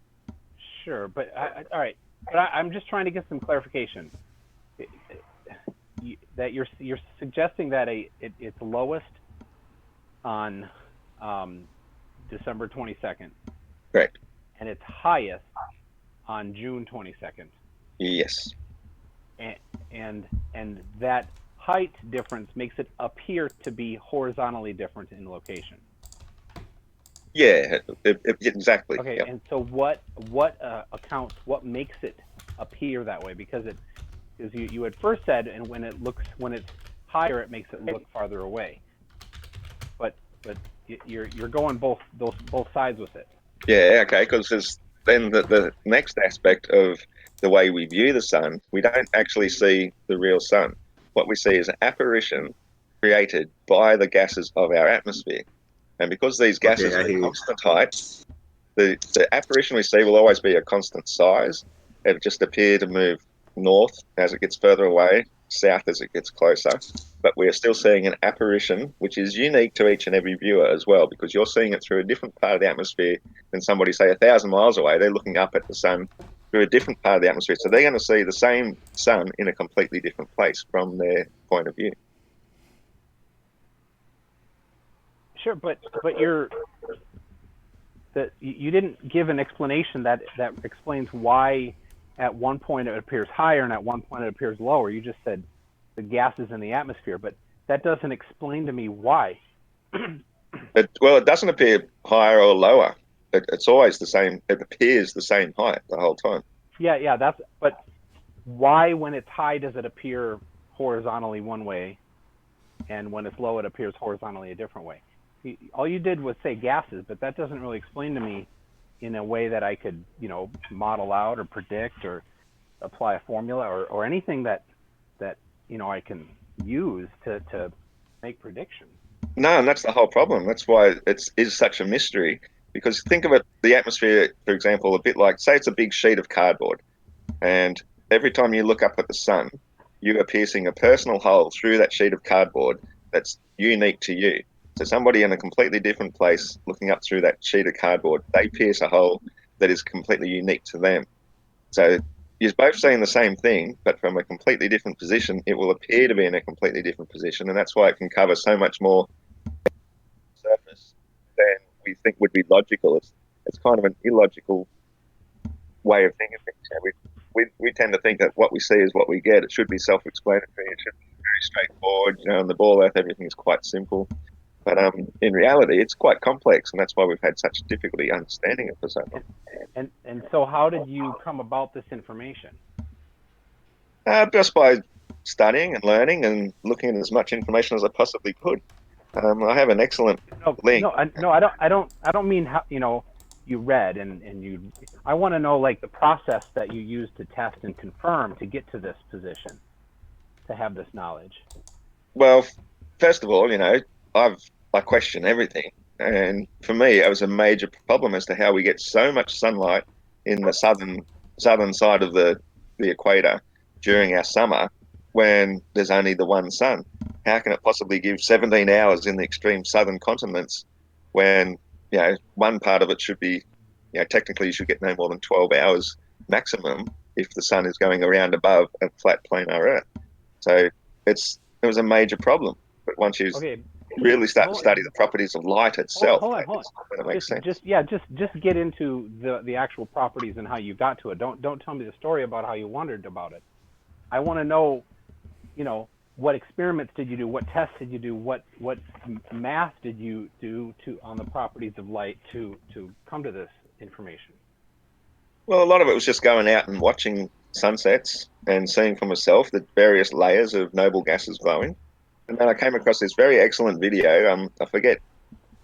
Sure, but all right. But I'm just trying to get some clarification. That you're suggesting that it's lowest on December 22nd. Correct. And it's highest on June 22nd. Yes. And that height difference makes it appear to be horizontally different in location. Yeah, exactly. Okay, yep. And so what what makes it appear that way? Because you had first said, and when it's higher, it makes it look farther away. But you're going both sides with it. Yeah, okay, because there's then the next aspect of the way we view the sun, we don't actually see the real sun. What we see is an apparition created by the gases of our atmosphere. And because these gases are constant height, the apparition we see will always be a constant size. It just appear to move north as it gets further away, south as it gets closer. But we are still seeing an apparition, which is unique to each and every viewer as well, because you're seeing it through a different part of the atmosphere than somebody, say, 1,000 miles away. They're looking up at the sun through a different part of the atmosphere. So they're going to see the same sun in a completely different place from their point of view. Sure, but you didn't give an explanation that explains why at one point it appears higher and at one point it appears lower. You just said the gases in the atmosphere, but that doesn't explain to me why. It doesn't appear higher or lower. It's always the same. It appears the same height the whole time. Yeah. But why, when it's high, does it appear horizontally one way, and when it's low, it appears horizontally a different way? All you did was say gases, but that doesn't really explain to me in a way that I could, model out or predict or apply a formula or anything that I can use to make predictions. No, and that's the whole problem. That's why it is such a mystery. Because think of it, the atmosphere, for example, a bit like, say it's a big sheet of cardboard, and every time you look up at the sun, you are piercing a personal hole through that sheet of cardboard that's unique to you. So somebody in a completely different place looking up through that sheet of cardboard, they pierce a hole that is completely unique to them. So you're both seeing the same thing, but from a completely different position, it will appear to be in a completely different position. And that's why it can cover so much more surface than we think would be logical. It's kind of an illogical way of thinking things. We tend to think that what we see is what we get. It should be self-explanatory. It should be very straightforward. On the ball earth, everything is quite simple. But in reality, it's quite complex, and that's why we've had such difficulty understanding it for so long. And so how did you come about this information? Just by studying and learning and looking at as much information as I possibly could. I have an excellent link. I don't mean how you read and you. I want to know the process that you used to test and confirm to get to this position. to have this knowledge? Well, first of all, I question everything, and for me, it was a major problem as to how we get so much sunlight in the southern side of the equator during our summer when there's only the one sun. How can it possibly give 17 hours in the extreme southern continents when one part of it should be, technically you should get no more than 12 hours maximum if the sun is going around above a flat planar Earth. So it was a major problem. But once you really start to study the properties of light itself, hold on. then it makes sense. Just get into the actual properties and how you got to it. Don't tell me the story about how you wondered about it. I want to know, what experiments did you do? What tests did you do? What math did you do on the properties of light to come to this information? Well, a lot of it was just going out and watching sunsets and seeing for myself the various layers of noble gases glowing. And then I came across this very excellent video. I forget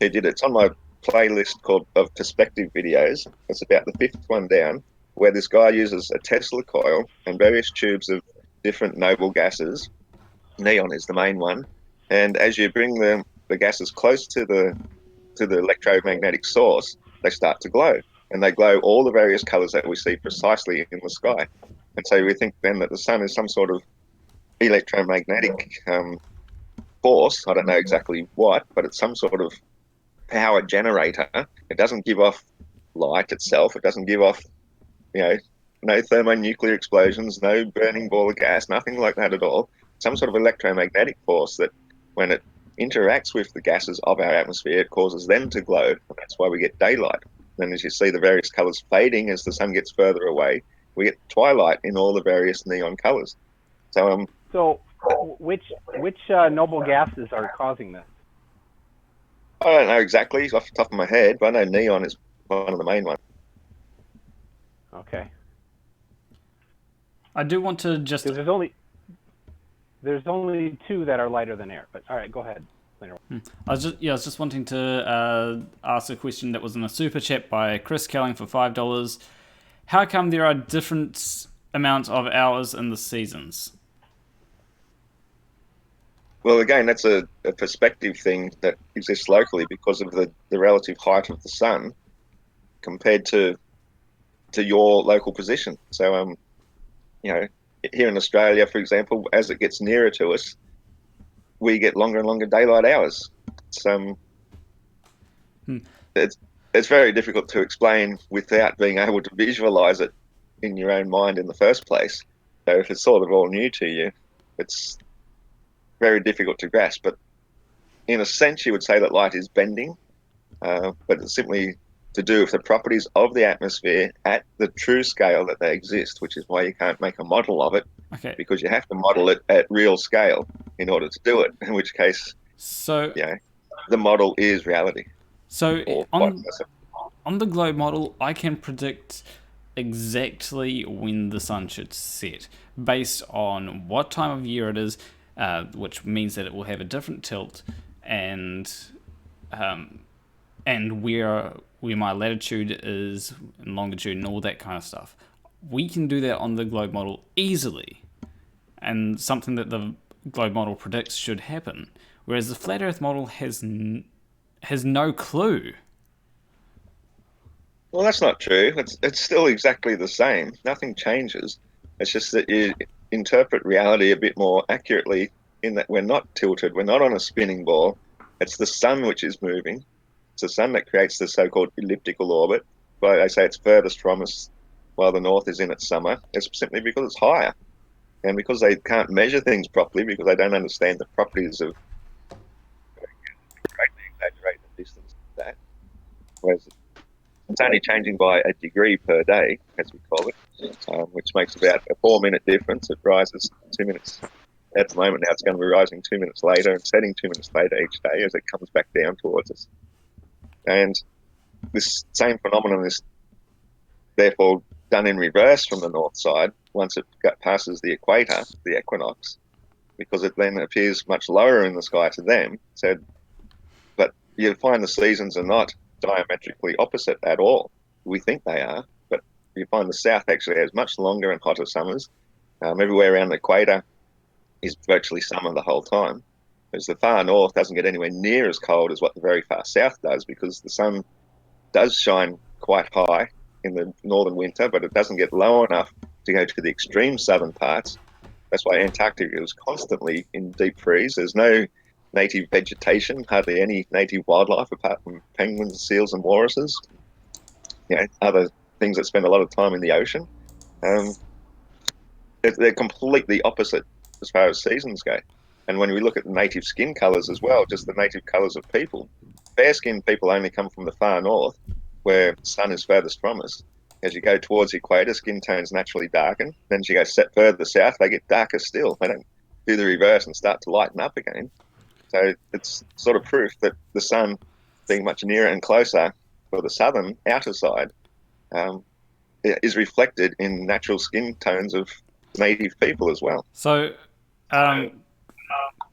who did it. It's on my playlist of perspective videos. It's about the 5th one down, where this guy uses a Tesla coil and various tubes of different noble gases. Neon is the main one. And as you bring the gases close to the electromagnetic source, they start to glow. And they glow all the various colors that we see precisely in the sky. And so we think then that the sun is some sort of electromagnetic force. I don't know exactly what, but it's some sort of power generator. It doesn't give off light itself. It doesn't give off, no thermonuclear explosions, no burning ball of gas, nothing like that at all. Some sort of electromagnetic force that when it interacts with the gases of our atmosphere, it causes them to glow. And that's why we get daylight. And as you see the various colors fading as the sun gets further away, we get twilight in all the various neon colors. So which noble gases are causing this? I don't know exactly off the top of my head, but I know neon is one of the main ones. Okay. I do want to just... There's only 2 that are lighter than air, but all right, go ahead. I was just wanting to ask a question that was in a super chat by Chris Kelling for $5. How come there are different amounts of hours in the seasons? Well, again, that's a perspective thing that exists locally because of the relative height of the sun compared to your local position. So, here in Australia, for example, as it gets nearer to us, we get longer and longer daylight hours. It's very difficult to explain without being able to visualize it in your own mind in the first place. So if it's sort of all new to you, it's very difficult to grasp. But in a sense, you would say that light is bending, but it's simply to do with the properties of the atmosphere at the true scale that they exist, which is why you can't make a model of it, because you have to model it at real scale in order to do it, in which case, the model is reality. So on the globe model, I can predict exactly when the sun should set based on what time of year it is, which means that it will have a different tilt and where my latitude is and longitude and all that kind of stuff. We can do that on the globe model easily, and something that the globe model predicts should happen, whereas the flat Earth model has no clue. Well, that's not true. It's still exactly the same. Nothing changes. It's just that you interpret reality a bit more accurately in that we're not tilted. We're not on a spinning ball. It's the sun which is moving. It's the sun that creates the so-called elliptical orbit. But they say it's furthest from us while the north is in its summer. It's simply because it's higher. And because they can't measure things properly, because they don't understand the properties of greatly exaggerate the distance of that. Whereas it's only changing by a degree per day, as we call it, which makes about a 4-minute difference. It rises 2 minutes. At the moment now, it's going to be rising 2 minutes later and setting 2 minutes later each day as it comes back down towards us. And this same phenomenon is therefore done in reverse from the north side once it passes the equator, the equinox, because it then appears much lower in the sky to them. So, but you find the seasons are not diametrically opposite at all. We think they are, but you find the south actually has much longer and hotter summers. Everywhere around the equator, is virtually summer the whole time. Whereas the far north doesn't get anywhere near as cold as what the very far south does, because the sun does shine quite high in the northern winter, but it doesn't get low enough to go to the extreme southern parts. That's why Antarctica is constantly in deep freeze. There's no native vegetation, hardly any native wildlife apart from penguins, seals, and walruses. Other things that spend a lot of time in the ocean. They're completely opposite as far as seasons go. And when we look at the native skin colours as well, just the native colours of people, fair-skinned people only come from the far north, where the sun is furthest from us. As you go towards the equator, skin tones naturally darken. Then as you go further south, they get darker still. They don't do the reverse and start to lighten up again. So it's sort of proof that the sun, being much nearer and closer for the southern outer side, is reflected in natural skin tones of native people as well. So,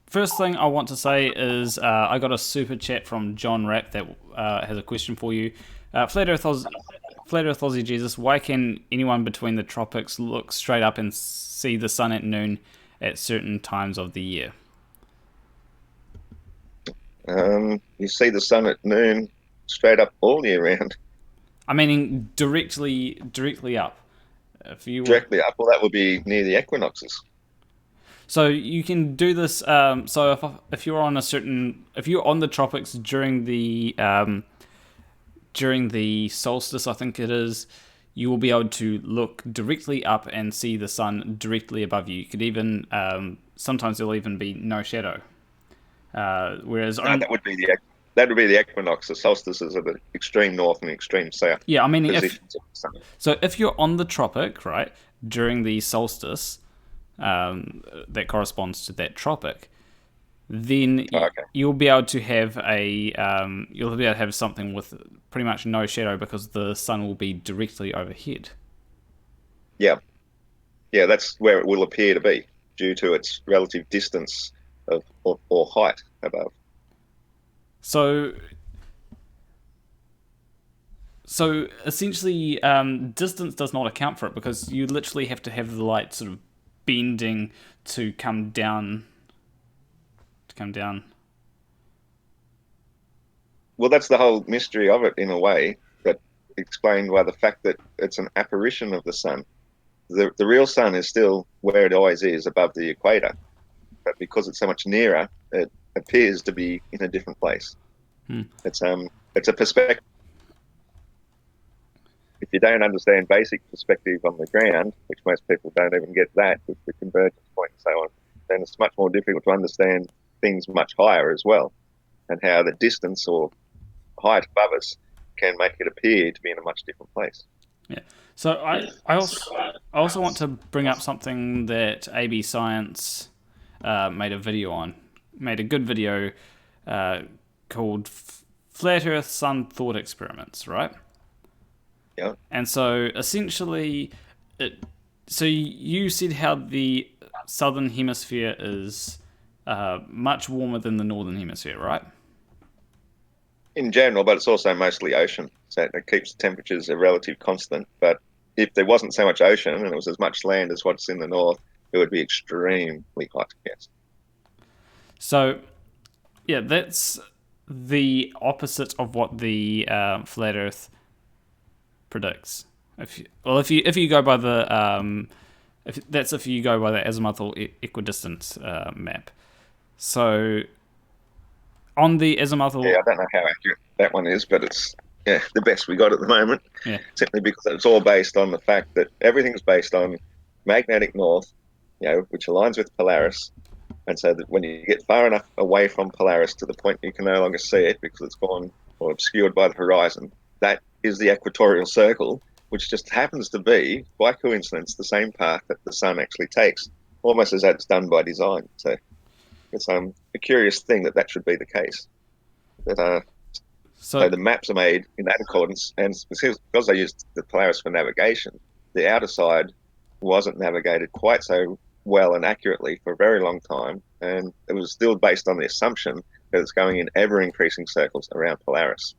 first thing I want to say is I got a super chat from John Rapp that has a question for you. Flat Earth Aussie Jesus, why can anyone between the tropics look straight up and see the sun at noon at certain times of the year? You see the sun at noon straight up all year round. I mean, directly up. Directly up, well, that would be near the equinoxes. So you can do this. So if you're on the tropics during the solstice, I think it is, you will be able to look directly up and see the sun directly above you. You could even sometimes there'll even be no shadow. Whereas that would be the equinox. The solstices are the extreme north and the extreme south. Yeah, I mean, if you're on the tropic, right, during the solstice, that corresponds to that tropic, then you'll be able to have something with pretty much no shadow because the sun will be directly overhead. Yeah, that's where it will appear to be due to its relative distance or height above. So essentially, distance does not account for it because you literally have to have the light sort of bending to come down. Well, that's the whole mystery of it in a way, that explained by the fact that it's an apparition of the sun. The real sun is still where it always is, above the equator, but because it's so much nearer, it appears to be in a different place. It's a perspective. If you don't understand basic perspective on the ground, which most people don't even get that with the convergence point and so on, then it's much more difficult to understand things much higher as well, and how the distance or height above us can make it appear to be in a much different place. Yeah. So I also want to bring up something that AB Science made a good video called Flat Earth Sun Thought Experiments, right? Yeah. And so essentially, you said how the southern hemisphere is much warmer than the northern hemisphere, right? In general, but it's also mostly ocean, so it keeps the temperatures a relative constant. But if there wasn't so much ocean and it was as much land as what's in the north, it would be extremely hot, yes. So, yeah, that's the opposite of what the flat Earth predicts. If you go by the if you go by the azimuthal equidistance map. So on the azimuthal, I don't know how accurate that one is, but it's the best we got at the moment. Yeah. Simply because it's all based on the fact that everything's based on magnetic north, which aligns with Polaris. And so that when you get far enough away from Polaris to the point you can no longer see it because it's gone or obscured by the horizon, that is the equatorial circle, which just happens to be, by coincidence, the same path that the sun actually takes, almost as that's done by design. So it's a curious thing that should be the case. So the maps are made in that accordance, and because they used the Polaris for navigation, the outer side wasn't navigated quite so well and accurately for a very long time, and it was still based on the assumption that it's going in ever-increasing circles around Polaris,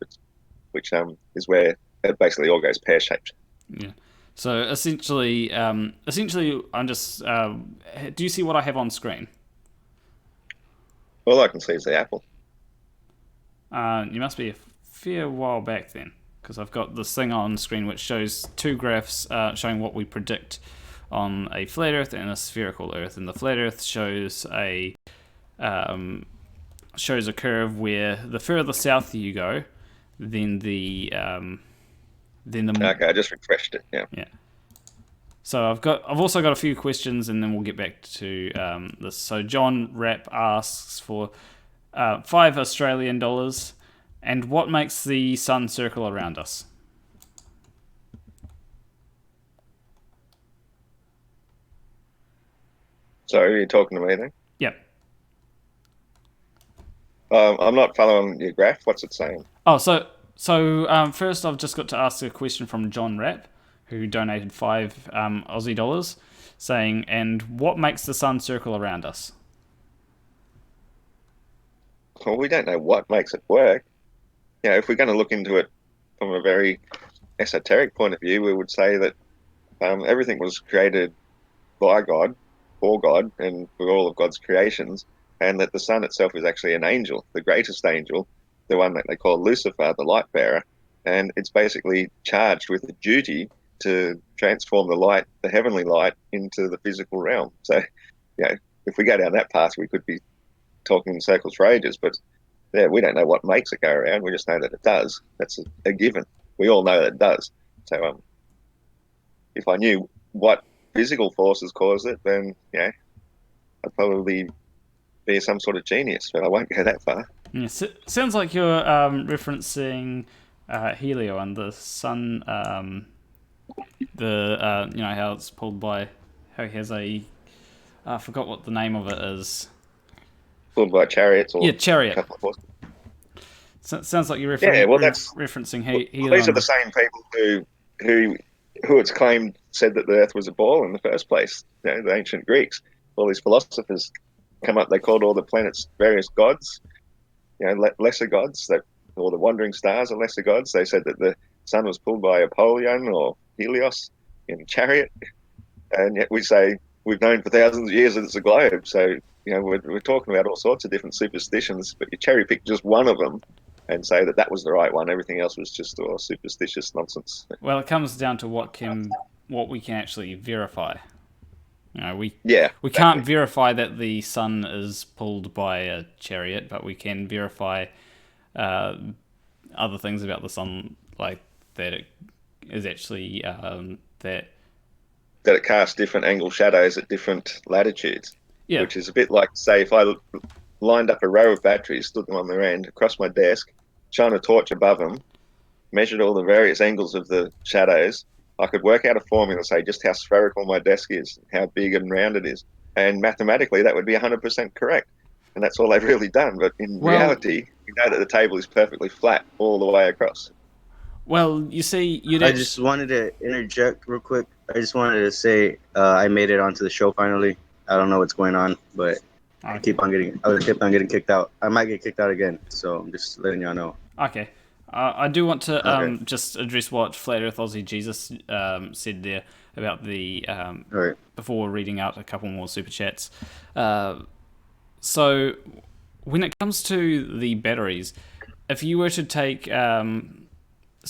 which is where it basically all goes pear-shaped. Yeah. So essentially, I'm just. Do you see what I have on screen? All I can see is the apple. You must be a fair while back then, because I've got this thing on screen which shows two graphs showing what we predict on a flat Earth and a spherical Earth. And the flat Earth shows a curve where the further south you go, then the Okay, I just refreshed it. Yeah. Yeah. So I've also got a few questions, and then we'll get back to this. So John Rapp asks for $5 Australian, and what makes the sun circle around us? So are you talking to me then? Yep. I'm not following your graph. What's it saying? Oh, so first I've just got to ask a question from John Rapp, who donated $5 Aussie dollars, saying, and what makes the sun circle around us? Well, we don't know what makes it work. If we're going to look into it from a very esoteric point of view, we would say that everything was created by God, for God, and for all of God's creations, and that the sun itself is actually an angel, the greatest angel, the one that they call Lucifer, the light bearer, and it's basically charged with the duty to transform the light, the heavenly light, into the physical realm. So, if we go down that path, we could be talking in circles for ages, but we don't know what makes it go around. We just know that it does. That's a given. We all know that it does. So, if I knew what physical forces cause it, then I'd probably be some sort of genius, but I won't go that far. Yeah, sounds like you're referencing Helio and the sun. How it's pulled by, how he has I forgot what the name of it is. Pulled by chariots, or chariot. A couple of horses. Sounds like you're referencing Helio. These are the same people who it's claimed said that the Earth was a ball in the first place. The ancient Greeks, all these philosophers come up. They called all the planets various gods, lesser gods. That all the wandering stars are lesser gods. They said that the sun was pulled by Apollyon or Helios in a chariot, and yet we say we've known for thousands of years that it's a globe. So we're talking about all sorts of different superstitions, but you cherry pick just one of them and say that was the right one. Everything else was just superstitious nonsense. Well, it comes down to what we can actually verify. We can't verify that the sun is pulled by a chariot, but we can verify other things about the sun, like that it is actually that it casts different angle shadows at different latitudes. Yeah. Which is a bit like, say, if I lined up a row of batteries, stood them on their end, across my desk, shone a torch above them, measured all the various angles of the shadows, I could work out a formula, say just how spherical my desk is, how big and round it is. And mathematically, that would be 100% correct. And that's all they've really done. But in reality, we know that the table is perfectly flat all the way across. Well, you see, I just wanted to interject real quick. I just wanted to say I made it onto the show finally. I don't know what's going on, but I keep on getting kicked out. I might get kicked out again, so I'm just letting y'all know. Okay. I do want to just address what Flat Earth Aussie Jesus said there about the before reading out a couple more super chats. So when it comes to the batteries, if you were to take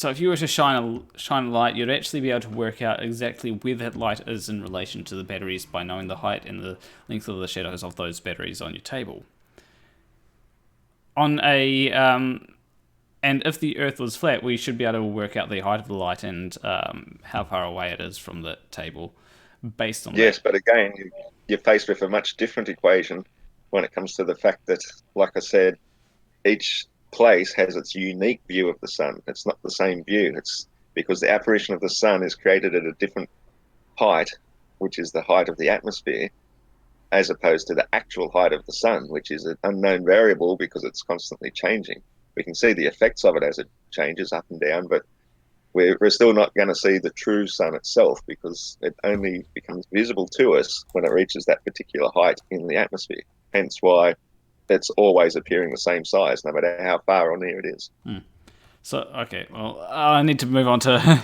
if you were to shine a light, you'd actually be able to work out exactly where that light is in relation to the batteries by knowing the height and the length of the shadows of those batteries on your table. On a and if the Earth was flat, we should be able to work out the height of the light and how far away it is from the table based on that. Yes, but again, you're faced with a much different equation when it comes to the fact that, like I said, each place has its unique view of the sun. It's not the same view. It's because the apparition of the sun is created at a different height, which is the height of the atmosphere, as opposed to the actual height of the sun, which is an unknown variable because it's constantly changing. We can see the effects of it as it changes up and down, but we're still not going to see the true sun itself because it only becomes visible to us when it reaches that particular height in the atmosphere. Hence why it's always appearing the same size, no matter how far or near it is. So, okay, well, I need to move on to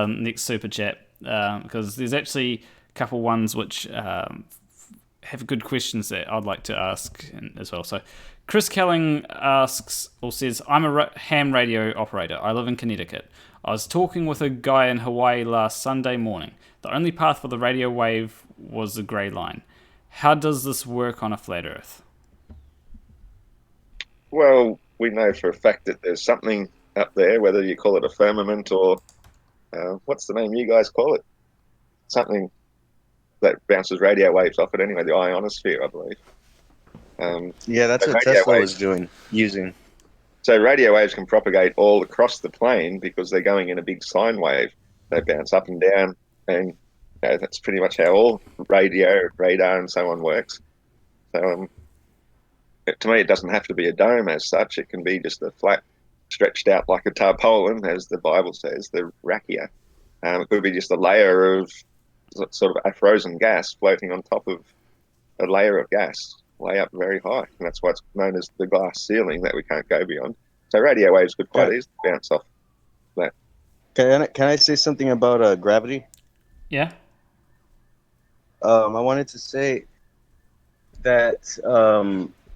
next super chat. because there's actually a couple ones which have good questions that I'd like to ask as well. So Chris Kelling asks or says, I'm a ham radio operator. I live in Connecticut. I was talking with a guy in Hawaii last Sunday morning. The only path for the radio wave was the grey line. How does this work on a flat Earth? Well, we know for a fact that there's something up there, whether you call it a firmament or what's the name you guys call it? Something that bounces radio waves off it anyway, the ionosphere, I believe. Yeah, that's so what Tesla was using. So radio waves can propagate all across the plane because they're going in a big sine wave. They bounce up and down, and that's pretty much how all radio, radar, and so on works. So to me, it doesn't have to be a dome as such. It can be just a flat, stretched out like a tarpaulin, as the Bible says, the rakia. It could be just a layer of sort of a frozen gas floating on top of a layer of gas, way up very high. And that's why it's known as the glass ceiling that we can't go beyond. So radio waves could quite easily bounce off that. Can I say something about gravity? Yeah. I wanted to say that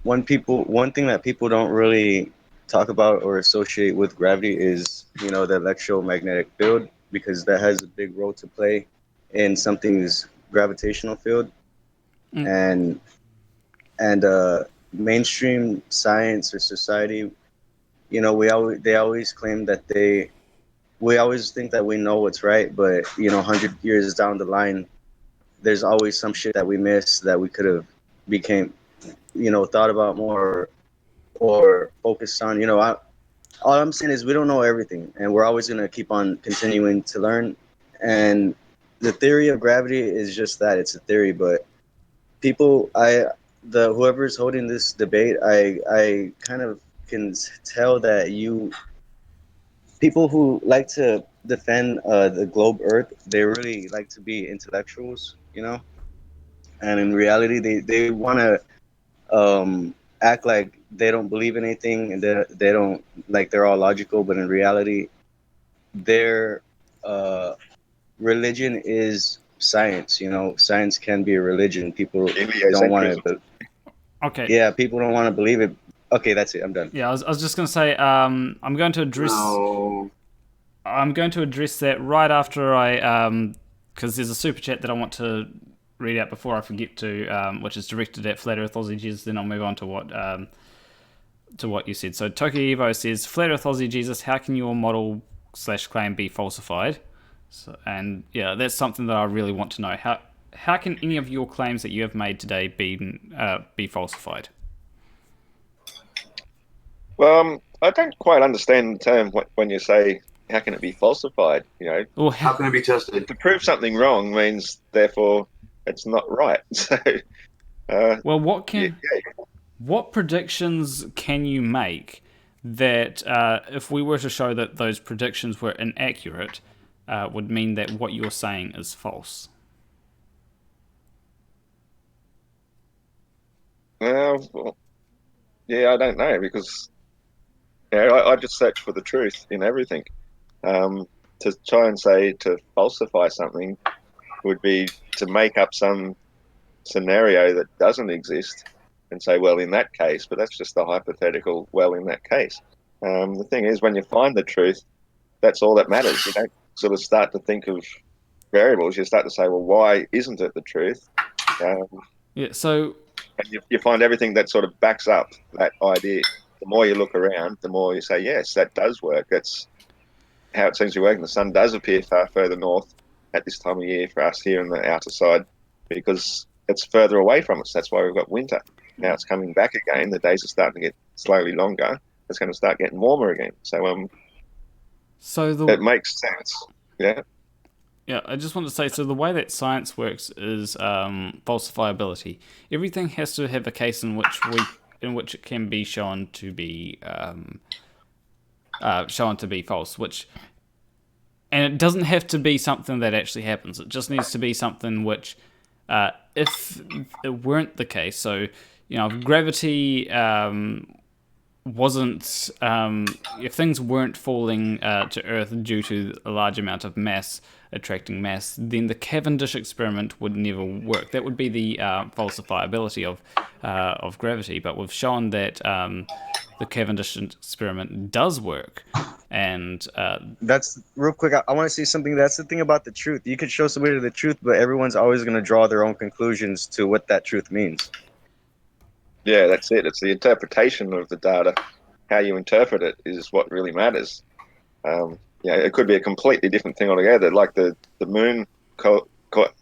one thing that people don't really talk about or associate with gravity is, the electromagnetic field, because that has a big role to play in something's gravitational field. And mainstream science or society, they always claim that we always think that we know what's right, but 100 years down the line, there's always some shit that we miss that we could have thought about more or focused on. All I'm saying is we don't know everything, and we're always going to keep on continuing to learn. And the theory of gravity is just that, it's a theory, but whoever's holding this debate, I kind of can tell that people who like to defend the globe Earth, they really like to be intellectuals, and in reality, they want to act like they don't believe in anything, and they don't, like, they're all logical, but in reality, their religion is science. Science can be a religion. People don't want to. Okay. Yeah, people don't want to believe it. Okay, that's it. I'm done. Yeah, I was just going to say, I'm going to address. No. I'm going to address that right after I, because there's a super chat that I want to read out before I forget to, which is directed at Flat Earth Aussie Jesus. Then I'll move on to what you said. So Toki Evo says, Flat Earth Aussie Jesus, how can your model / claim be falsified? So, and yeah, that's something that I really want to know. How can any of your claims that you have made today be falsified? Well, I don't quite understand the term when you say, how can it be falsified? Or How can it be tested? To prove something wrong means, therefore, it's not right. So, well, what predictions can you make that if we were to show that those predictions were inaccurate, would mean that what you're saying is false? Well, yeah, I don't know, because I just search for the truth in everything. To try and say to falsify something would be to make up some scenario that doesn't exist and say, well, in that case, but that's just a hypothetical, well, in that case. The thing is, when you find the truth, that's all that matters. You don't sort of start to think of variables. You start to say, well, why isn't it the truth? Yeah, so... And you find everything that sort of backs up that idea. The more you look around, the more you say, yes, that does work. That's how it seems to be working. The sun does appear far further north at this time of year for us here in the outer side because it's further away from us. That's why we've got winter. Now it's coming back again. The days are starting to get slowly longer. It's going to start getting warmer again. So it makes sense. Yeah. Yeah, I just want to say, so the way that science works is falsifiability. Everything has to have a case in which it can be shown to be false. And it doesn't have to be something that actually happens. It just needs to be something which, if it weren't the case, so if gravity wasn't if things weren't falling to Earth due to a large amount of mass attracting mass, then the Cavendish experiment would never work. That would be the falsifiability of gravity. But we've shown that the Cavendish experiment does work, and That's real quick. I want to say something. That's the thing about the truth. You could show somebody the truth, but everyone's always going to draw their own conclusions to what that truth means. Yeah, that's it. It's the interpretation of the data. How you interpret it is what really matters. It could be a completely different thing altogether, like the moon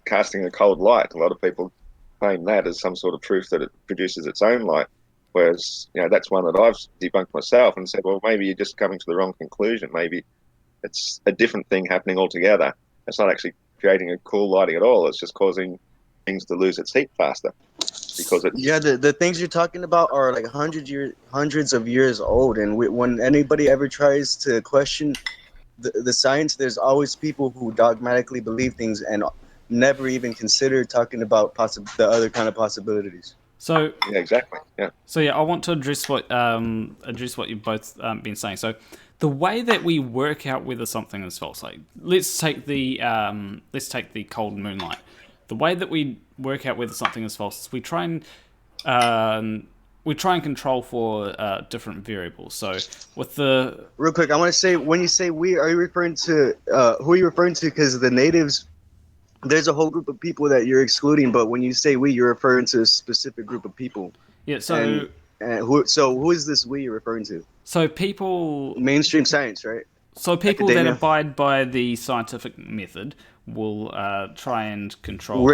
casting a cold light. A lot of people claim that as some sort of proof that it produces its own light, whereas that's one that I've debunked myself and said, well, maybe you're just coming to the wrong conclusion. Maybe it's a different thing happening altogether. It's not actually creating a cool lighting at all. It's just causing things to lose its heat faster. Because the things you're talking about are like hundreds of years old, and when anybody ever tries to question the science, there's always people who dogmatically believe things and never even consider talking about the other kind of possibilities. So yeah, exactly. Yeah. So I want to address what you've both been saying. So the way that we work out whether something is false, like let's take the cold moonlight. The way that we work out whether something is false is we try and control for different variables. So with the real quick, I want to say, when you say we, are you referring to who are you referring to? Because the natives, there's a whole group of people that you're excluding, but when you say we, you're referring to a specific group of people. Yeah. So who is this we you're referring to? So people mainstream science, right? So people that abide by the scientific method will try and control.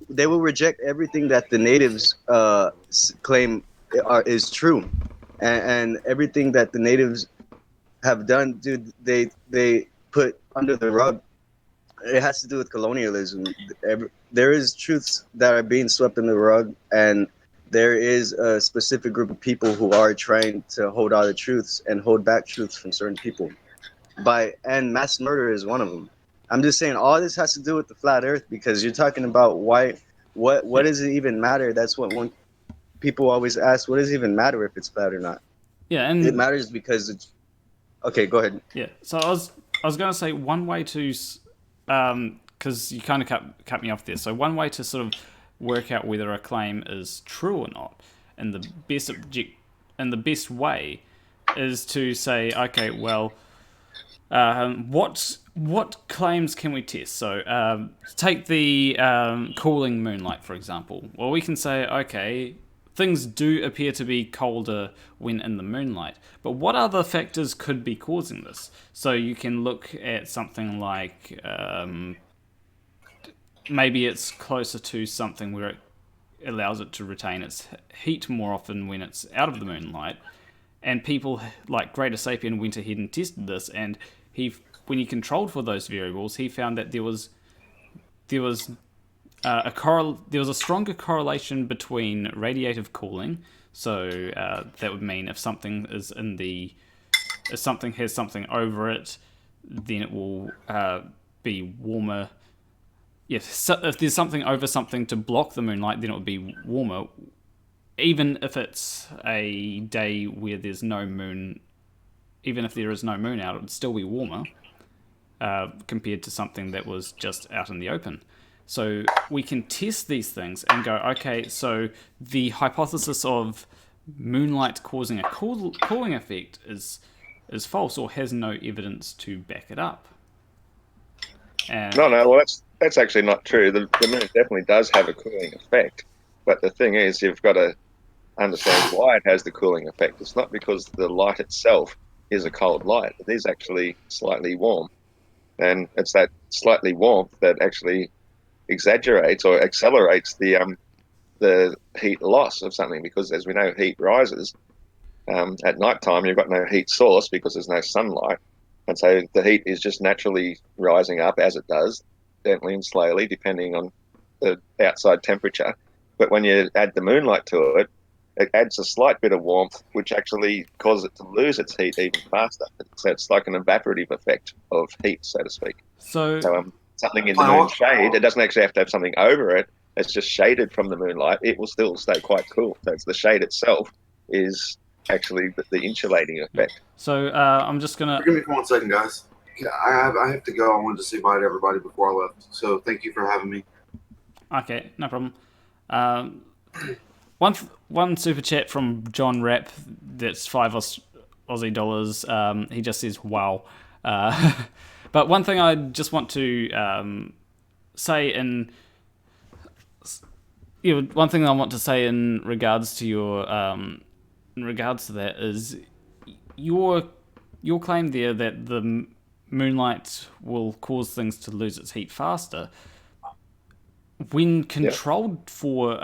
They will reject everything that the natives claim is true, and everything that the natives have done, dude. They put under the rug. It has to do with colonialism. There is truths that are being swept under the rug, and there is a specific group of people who are trying to hold out the truths and hold back truths from certain people. And mass murder is one of them. I'm just saying all this has to do with the flat Earth, because you're talking about what does it even matter? That's what people always ask. What does it even matter if it's flat or not? Yeah, and it matters because it's. Okay, go ahead. Yeah, so I was going to say one way to, because you kind of cut me off there. So one way to sort of work out whether a claim is true or not, and the best way is to say, okay, well. What claims can we test? So take the cooling moonlight, for example. Well, we can say, okay, things do appear to be colder when in the moonlight, but what other factors could be causing this? So you can look at something like maybe it's closer to something where it allows it to retain its heat more often when it's out of the moonlight. And people like Greater Sapien went ahead and tested this, and when he controlled for those variables, he found that there was a stronger correlation between radiative cooling. So that would mean if something has something over it, then it will be warmer. Yes, so if there's something over something to block the moonlight, then it would be warmer. Even if it's a day where there's no moon, even if there is no moon out, it would still be warmer compared to something that was just out in the open. So we can test these things and go, okay, so the hypothesis of moonlight causing a cooling effect is false or has no evidence to back it up. And no, well, that's actually not true. The moon definitely does have a cooling effect, but the thing is, you've got to understand why it has the cooling effect. It's not because the light itself is a cold light. It is actually slightly warm, and it's that slightly warmth that actually exaggerates or accelerates the heat loss of something, because as we know, heat rises at night time. You've got no heat source because there's no sunlight, and so the heat is just naturally rising up as it does, gently and slowly depending on the outside temperature. But when you add the moonlight to it, it adds a slight bit of warmth, which actually causes it to lose its heat even faster. So it's like an evaporative effect of heat, so to speak. So something in the moon's shade, it doesn't actually have to have something over it. It's just shaded from the moonlight. It will still stay quite cool. So it's the shade itself is actually the insulating effect. So I'm just gonna. Give me 1 second, guys. Yeah, I have to go. I wanted to say bye to everybody before I left. So thank you for having me. Okay, no problem. One super chat from John Rapp. That's Aussie dollars. He just says wow. But one thing I just want to say one thing I want to say in regards to that is your claim there that the moonlight will cause things to lose its heat faster. When controlled for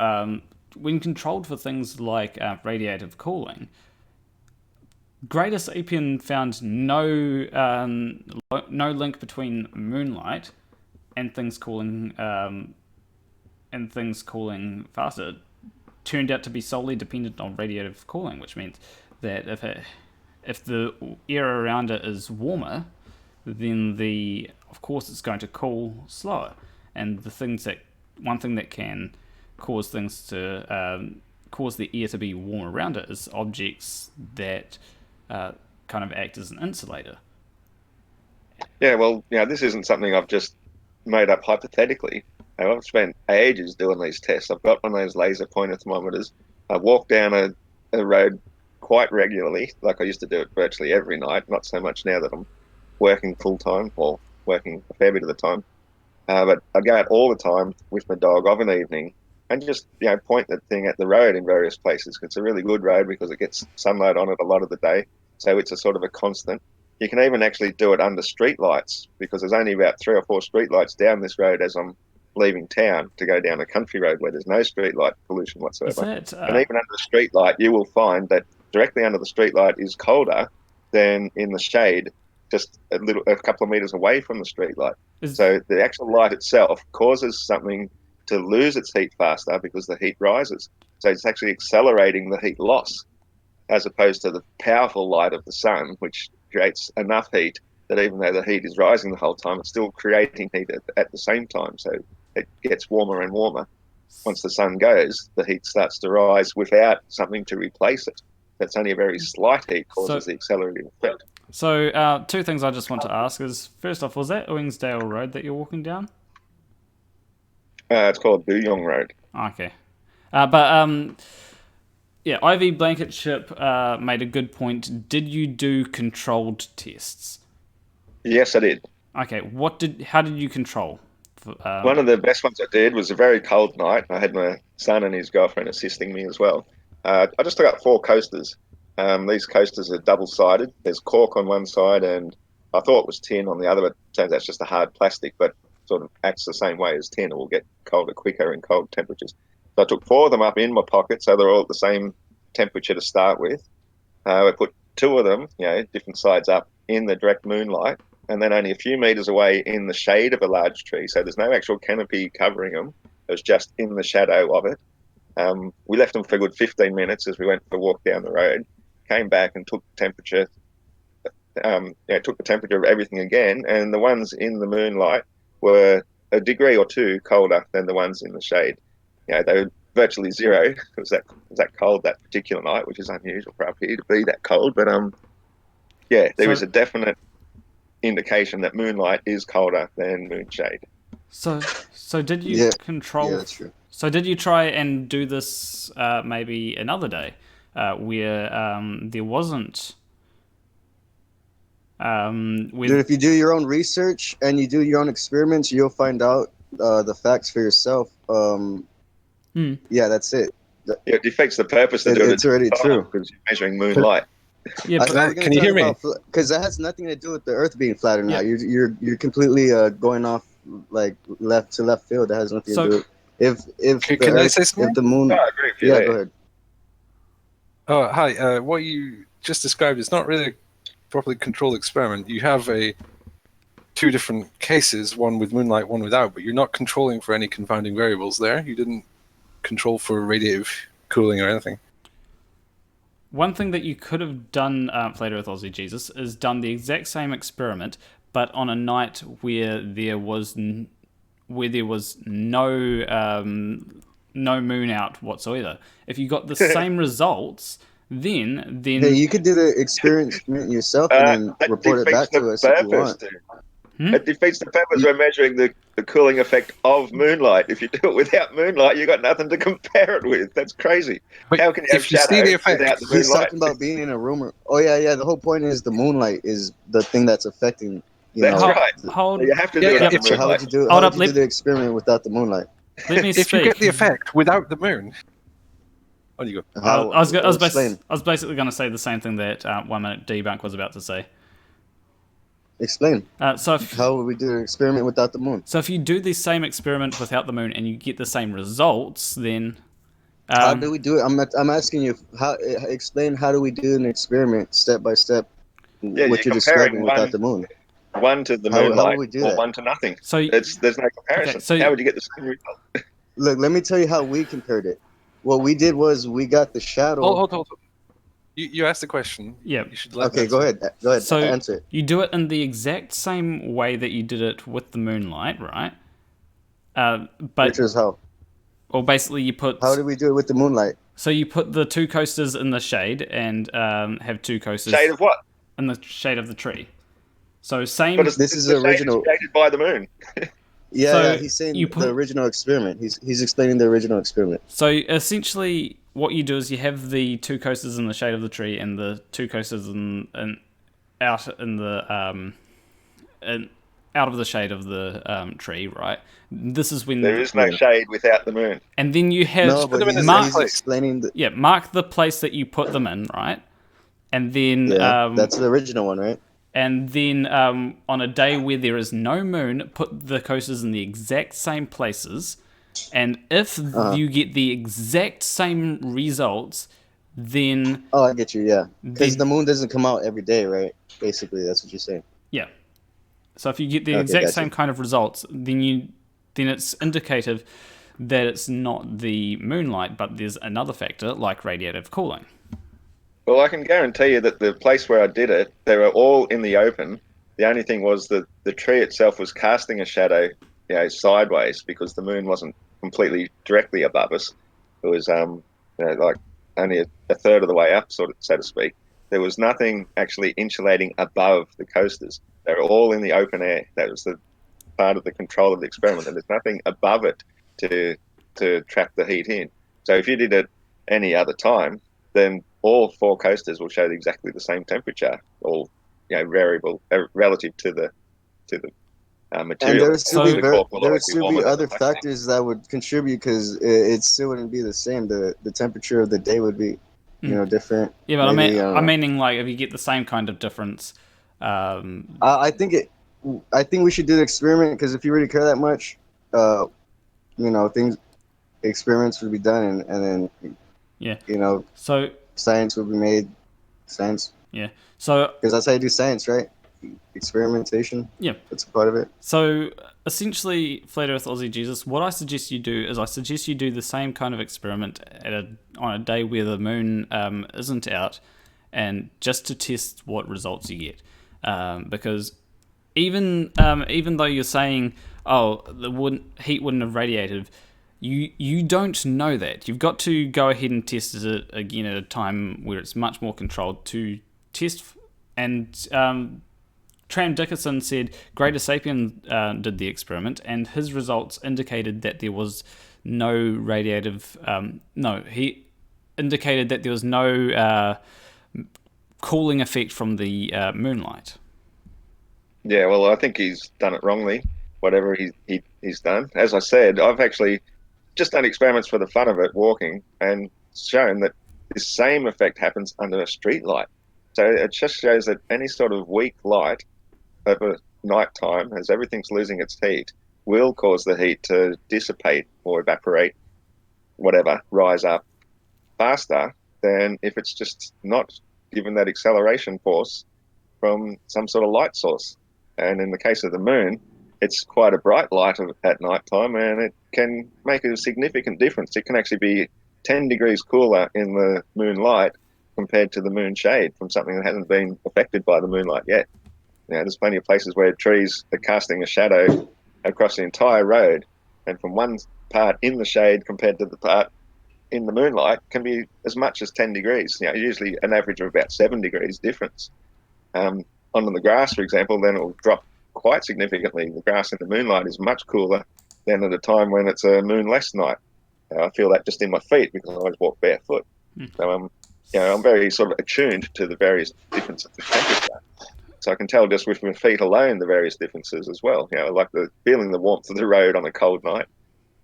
things like radiative cooling, Greater Sapien found no link between moonlight and things cooling faster. It turned out to be solely dependent on radiative cooling, which means that if the air around it is warmer, then of course it's going to cool slower. And one thing that can cause things to cause the air to be warm around it is objects that kind of act as an insulator. Yeah, well, this isn't something I've just made up hypothetically. I've spent ages doing these tests. I've got one of those laser pointer thermometers. I walk down a road quite regularly, like I used to do it virtually every night, not so much now that I'm working full-time or working a fair bit of the time. But I go out all the time with my dog of an evening and just point the thing at the road in various places. It's a really good road because it gets sunlight on it a lot of the day, so it's a sort of a constant. You can even actually do it under street lights because there's only about 3 or 4 street lights down this road as I'm leaving town to go down a country road where there's no street light pollution whatsoever. And even under the street light, you will find that directly under the street light is colder than in the shade just a couple of meters away from the street light. So the actual light itself causes something to lose its heat faster because the heat rises. So it's actually accelerating the heat loss as opposed to the powerful light of the sun, which creates enough heat that even though the heat is rising the whole time, it's still creating heat at the same time. So it gets warmer and warmer. Once the sun goes, the heat starts to rise without something to replace it. That's only a very slight heat causes the accelerating effect. So 2 things I just want to ask is, first off, was that Wingsdale Road that you're walking down? It's called Booyong Road. Okay. But Ivy Blankenship made a good point. Did you do controlled tests? Yes, I did. Okay. How did you control? One of the best ones I did was a very cold night. I had my son and his girlfriend assisting me as well. I just took up 4 coasters. These coasters are double-sided. There's cork on one side, and I thought it was tin on the other, but it turns out it's just a hard plastic, but sort of acts the same way as tin. It will get colder quicker in cold temperatures. So I took 4 of them up in my pocket, so they're all at the same temperature to start with. I put 2 of them, different sides up, in the direct moonlight, and then only a few meters away in the shade of a large tree. So there's no actual canopy covering them. It was just in the shadow of it. We left them for a good 15 minutes as we went for a walk down the road, came back and took temperature. Took the temperature of everything again, and the ones in the moonlight were a degree or 2 colder than the ones in the shade. They were virtually 0. It was that cold that particular night, which is unusual for up here to be that cold. But there was a definite indication that moonlight is colder than moonshade. So did you control? Yeah, that's true. So did you try and do this maybe another day where there wasn't? Dude, if you do your own research and you do your own experiments, you'll find out the facts for yourself. Yeah, that's it. It defeats the purpose of doing it. It's already true Because you're measuring moonlight. Yeah, can you hear me? Because that has nothing to do with the Earth being flat or not. You're completely going off like left to left field. That has nothing to do. Can I say something? If the moon, I agree with you go there. ahead. Oh, hi. What you just described is not really a properly controlled experiment. You have 2 different cases, one with moonlight, one without, but you're not controlling for any confounding variables there. You didn't control for radiative cooling or anything. One thing that you could have done, Flat Earth Aussie Jesus, is done the exact same experiment, but on a night where there was no moon out whatsoever. If you got the same results, then Hey, you could do the experiment yourself and then That report it defeats back to the us if you purpose. want. It defeats the purpose. We're measuring the cooling effect of moonlight. If you do it without moonlight, you've got nothing to compare it with. That's crazy. But How can you have if you see shadow the effect, without the He's moonlight? talking about being in a room. Oh yeah. The whole point is the moonlight is the thing that's affecting. That's hold, right. hold, You have to do Yeah, it yeah. under So how would moonlight. you do? Hold How up, would you do the experiment without the moonlight? let me if you speak. get the effect without the moon, on you go. How, I was explain. basically going to say the same thing that 1 Minute Debunk was about to say. Explain. So How would we do an experiment without the moon? if you do the same experiment without the moon and you get the same results, then How do we do it? I'm asking you. How explain? How do we do an experiment step by step? Yeah, What you're you're describing comparing without the moon. one to the How moonlight would we do or that? one to nothing. So There's no comparison. so How would you get the same result? Look, let me tell you how we compared it. What we did was we got the shadow. Hold. You asked the question. Yeah. You should let Okay, me go answer. ahead. Go ahead. So Answer it. you do it in the exact same way that you did it with the moonlight, right? But Which is how. or basically you put How did we do it with the moonlight? so you put the two coasters in the shade and have two coasters Shade of what? in the shade of the tree. So same. But This is the the shade original. created by the moon. Yeah, he's saying you the original experiment. He's explaining the original experiment. So essentially, what you do is you have the two coasters in the shade of the tree and the two coasters out in the out of the shade of the tree, right? This is when There is no shade without the moon. and then you have No, but he's explaining the. mark the place that you put them in, right? And then that's the original one, right? And then on a day where there is no moon, put the coasters in the exact same places. And if you get the exact same results, then... Oh, I get you, yeah. Because the moon doesn't come out every day, right? Basically, that's what you're saying. Yeah. So if you get the exact same kind of results, then it's indicative that it's not the moonlight, but there's another factor like radiative cooling. Well, I can guarantee you that the place where I did it, they were all in the open. The only thing was that the tree itself was casting a shadow, sideways because the moon wasn't completely directly above us. It was, like only a third of the way up, so to speak. There was nothing actually insulating above the coasters. They were all in the open air. That was the part of the control of the experiment, and there's nothing above it to trap the heat in. So if you did it any other time, then all four coasters will show exactly the same temperature, all variable relative to the material. And there would still be other factors that would contribute because it still wouldn't be the same. The temperature of the day would be, different. Yeah, but I'm meaning like if you get the same kind of difference. I think we should do the experiment because if you really care that much, experiments would be done and then so science would be made. Science. Yeah. So because that's how you do science, right? Experimentation. Yeah. That's a part of it. So essentially, Flat Earth Aussie Jesus, what I suggest you do is I suggest you do the same kind of experiment on a day where the moon isn't out, and just to test what results you get, because even though you're saying the heat wouldn't have radiated, you don't know that. You've got to go ahead and test it again at a time where it's much more controlled to test. And Tram Dickinson said Greater Sapien did the experiment, and his results indicated that there was no radiative. He indicated that there was no cooling effect from the moonlight. Yeah, well, I think he's done it wrongly. Whatever he's done. As I said, I've actually just done experiments for the fun of it, walking, and shown that this same effect happens under a street light. So it just shows that any sort of weak light over night time, as everything's losing its heat, will cause the heat to dissipate or evaporate, whatever, rise up faster than if it's just not given that acceleration force from some sort of light source. And in the case of the moon, it's quite a bright light at night time, and it can make a significant difference. It can actually be 10 degrees cooler in the moonlight compared to the moon shade from something that hasn't been affected by the moonlight yet. There's plenty of places where trees are casting a shadow across the entire road, and from one part in the shade compared to the part in the moonlight can be as much as 10 degrees. Usually an average of about 7 degrees difference. On the grass, for example, then it will drop quite significantly. The grass in the moonlight is much cooler than at a time when it's a moonless night. I feel that just in my feet because I always walk barefoot. So I'm very sort of attuned to the various differences of temperature. So I can tell just with my feet alone the various differences as well. Like feeling the warmth of the road on a cold night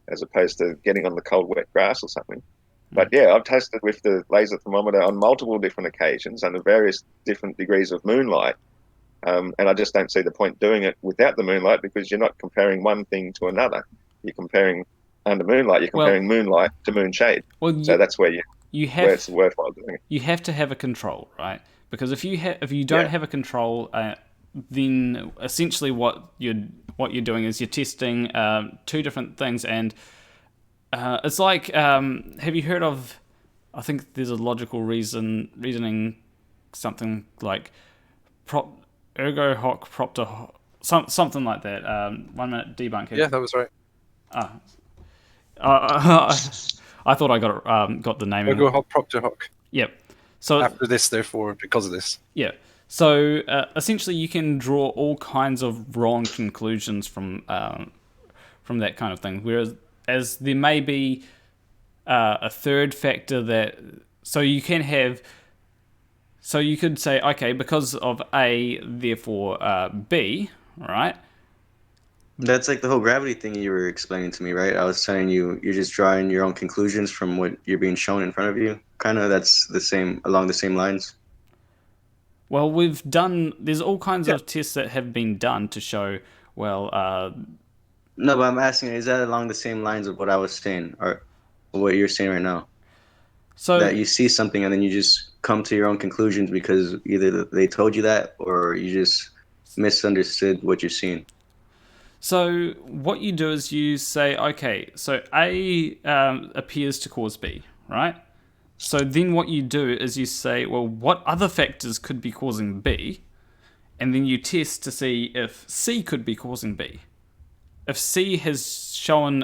as opposed to getting on the cold, wet grass or something. But yeah, I've tested with the laser thermometer on multiple different occasions under various different degrees of moonlight. And I just don't see the point doing it without the moonlight because you're not comparing one thing to another. You're comparing under moonlight, you're comparing moonlight to moonshade. So that's where where it's worthwhile doing it. You have to have a control, right? Because if you don't have a control, then essentially what you're doing is you're testing two different things, and it's like have you heard of? I think there's a logical reasoning, something like ergo hoc propter hoc, something like that. 1 minute debunk. Yeah, that was right. I thought I got the name. Ergo hoc propter hoc. Yep. So after this, therefore, because of this. Yeah. So essentially, you can draw all kinds of wrong conclusions from that kind of thing. Whereas there may be a third factor that you could say, okay, because of A, therefore B, right? That's like the whole gravity thing you were explaining to me, right? I was telling you, you're just drawing your own conclusions from what you're being shown in front of you. Kind of, that's along the same lines. Well, there's all kinds of tests that have been done to show, no, but I'm asking, is that along the same lines of what I was saying, or what you're saying right now? So that you see something and then you just come to your own conclusions because either they told you that or you just misunderstood what you're seeing. So what you do is you say, okay, so A appears to cause B, right? So then what you do is you say, well, what other factors could be causing B? And then you test to see if C could be causing B. If C has shown,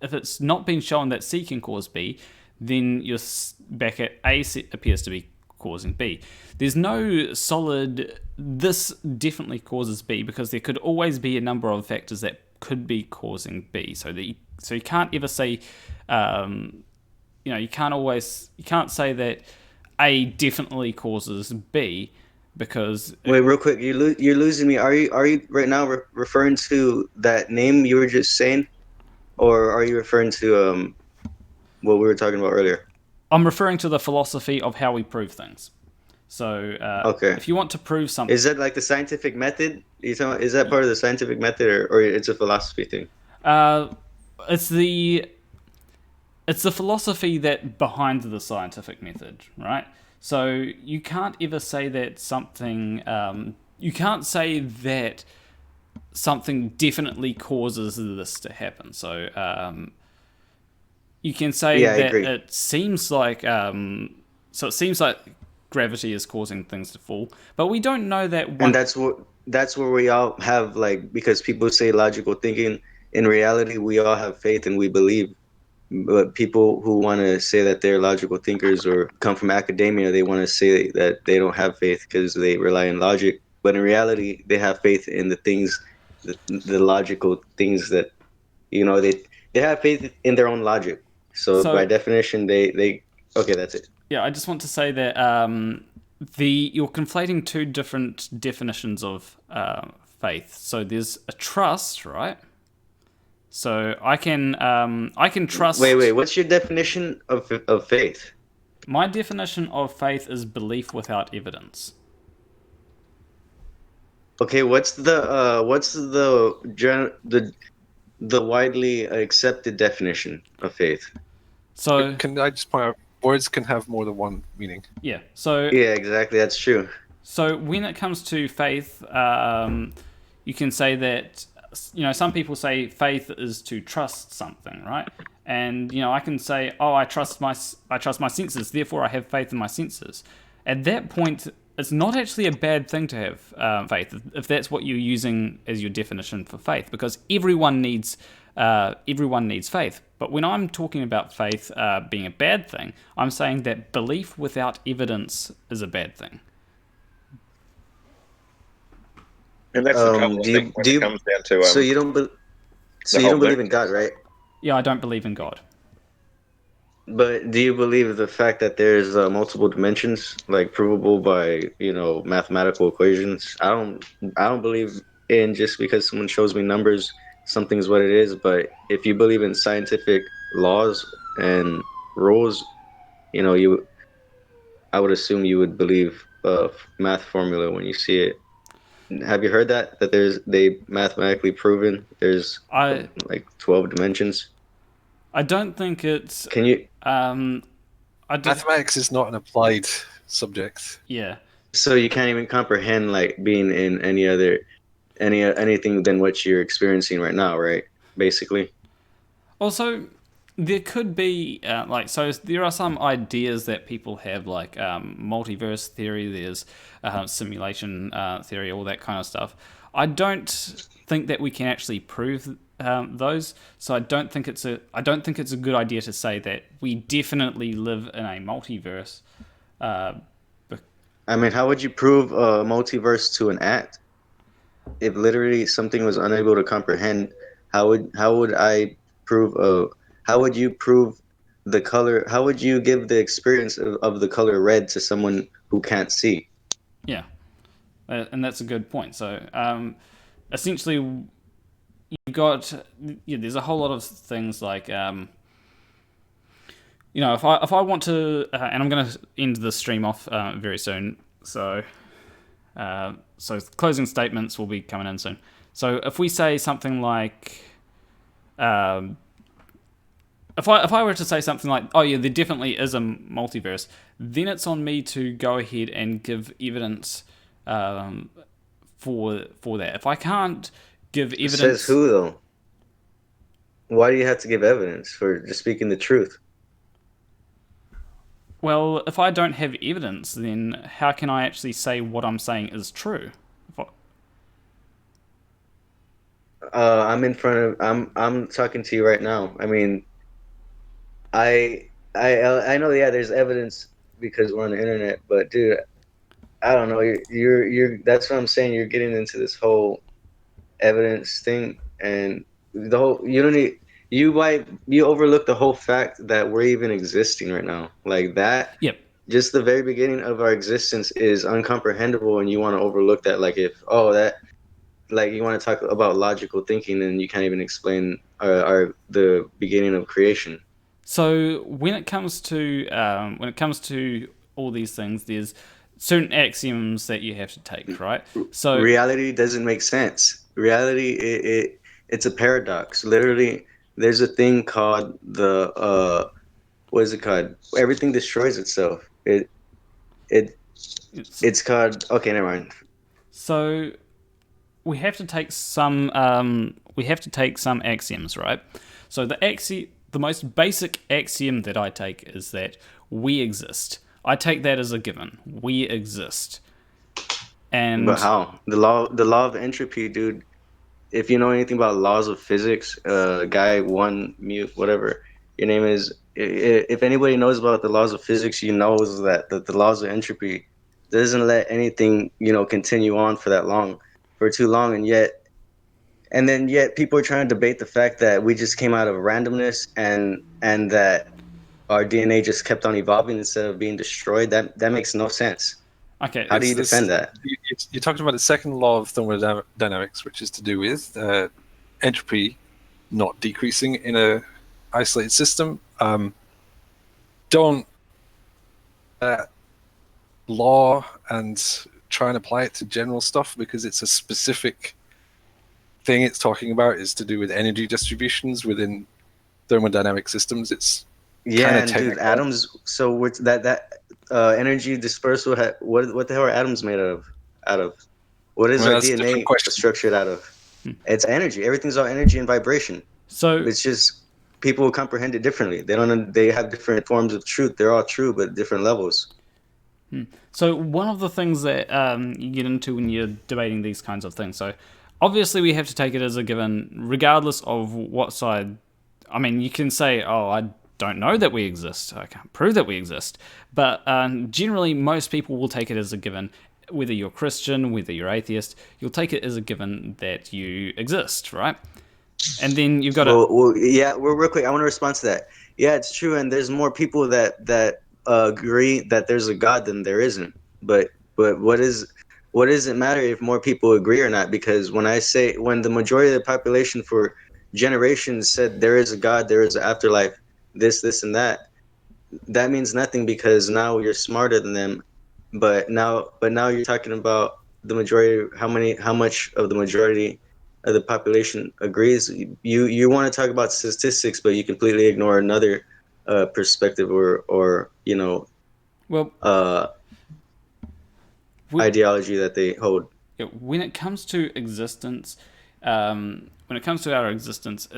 if it's not been shown that C can cause B, then you're back at A appears to be causing B. There's no solid, this definitely causes B, because there could always be a number of factors that could be causing B. So you can't ever say, you can't say that A definitely causes B, because wait, real quick, you're losing me. Are you right now referring to that name you were just saying, or are you referring to what we were talking about earlier? I'm referring to the philosophy of how we prove things. So okay, if you want to prove something, is that like the scientific method? Is that part of the scientific method, or it's a philosophy thing? It's the philosophy that behind the scientific method, right? So you can't ever say that something. You can't say that something definitely causes this to happen. So you can say that it seems like. So it seems like gravity is causing things to fall, but we don't know that. And that's where we all have, like, because people say logical thinking. In reality, we all have faith and we believe. But people who want to say that they're logical thinkers or come from academia, they want to say that they don't have faith because they rely on logic. But in reality, they have faith in the things, the logical things that, they have faith in their own logic. So by definition, they okay, that's it. Yeah, I just want to say that you're conflating two different definitions of faith. So there's a trust, right? So I can trust. Wait. What's your definition of faith? My definition of faith is belief without evidence. Okay, what's the widely accepted definition of faith? So can I just point out, words can have more than one meaning. Yeah. So yeah, exactly. That's true. So when it comes to faith, you can say that. Some people say faith is to trust something, right? And I can say, oh, I trust my senses, therefore I have faith in my senses. At that point, it's not actually a bad thing to have faith, if that's what you're using as your definition for faith, because everyone needs everyone needs faith. But when I'm talking about faith being a bad thing, I'm saying that belief without evidence is a bad thing. And that's the trouble, I think, when it comes down to so you don't believe in God, right? Yeah, I don't believe in God. But do you believe the fact that there's multiple dimensions, like provable by mathematical equations? I don't believe in just because someone shows me numbers, something's what it is. But if you believe in scientific laws and rules, I would assume you would believe math formula when you see it. Have you heard that they mathematically proven there's like 12 dimensions? I don't think it's. Can you? Mathematics is not an applied subject. Yeah. So you can't even comprehend like being in anything than what you're experiencing right now, right? Basically. Also, there could be so there are some ideas that people have, like multiverse theory. There's simulation theory, all that kind of stuff. I don't think that we can actually prove those. So I don't think it's a good idea to say that we definitely live in a multiverse. I mean, how would you prove a multiverse to an act? If literally something was unable to comprehend, how would I prove how would you prove the color? How would you give the experience of the color red to someone who can't see? Yeah, and that's a good point. So essentially, you've got there's a whole lot of things like if I want to, and I'm going to end the stream off very soon. So closing statements will be coming in soon. So if we say something like, if I were to say something like, oh yeah, there definitely is a multiverse, then it's on me to go ahead and give evidence for that. If I can't give evidence, It says who though? Why do you have to give evidence for just speaking the truth? Well, if I don't have evidence, then how can I actually say what I'm saying is true? I'm talking to you right now. I mean, I know, yeah, there's evidence because we're on the internet, but dude, I don't know. You're that's what I'm saying. You're getting into this whole evidence thing, and the whole you overlook the whole fact that we're even existing right now, like that. Yep. Just the very beginning of our existence is uncomprehendable, and you want to overlook that. Like you want to talk about logical thinking, and you can't even explain the beginning of creation. So when it comes to all these things, there's certain axioms that you have to take, right? So reality doesn't make sense. Reality, it's a paradox. Literally, there's a thing called what is it called? Everything destroys itself. It's called, okay, never mind. So we have to take some axioms, right? So the most basic axiom that I take is that we exist. I take that as a given. We exist. But how? The law of entropy, dude. If you know anything about laws of physics, guy one mute whatever your name is, if anybody knows about the laws of physics, you knows that the laws of entropy doesn't let anything continue on for too long, and yet people are trying to debate the fact that we just came out of randomness and that our DNA just kept on evolving instead of being destroyed. That makes no sense. Okay, how do you defend that? You're talking about the second law of thermodynamics, which is to do with entropy not decreasing in a isolated system. Don't law and try and apply it to general stuff, because it's a specific thing it's talking about is to do with energy distributions within thermodynamic systems. It's and dude, atoms. So with that energy dispersal, what the hell are atoms made out of? What is our DNA structured out of? It's energy. Everything's all energy and vibration. So it's just people comprehend it differently. They have different forms of truth. They're all true, but different levels. So one of the things that you get into when you're debating these kinds of things, so obviously we have to take it as a given, regardless of what side. I mean, you can say, "Oh, I don't know that we exist. I can't prove that we exist." But generally, most people will take it as a given. Whether you're Christian, whether you're atheist, you'll take it as a given that you exist, right? And then you've got to. Real quick, I want to respond to that. Yeah, it's true, and there's more people that agree that there's a God than there isn't. But what does it matter if more people agree or not? Because when the majority of the population for generations said there is a God, there is an afterlife, this, and that means nothing because now you're smarter than them. But now you're talking about the majority. How much of the majority of the population agrees? You want to talk about statistics, but you completely ignore another perspective or ideology that they hold. When it comes to existence, when it comes to our existence,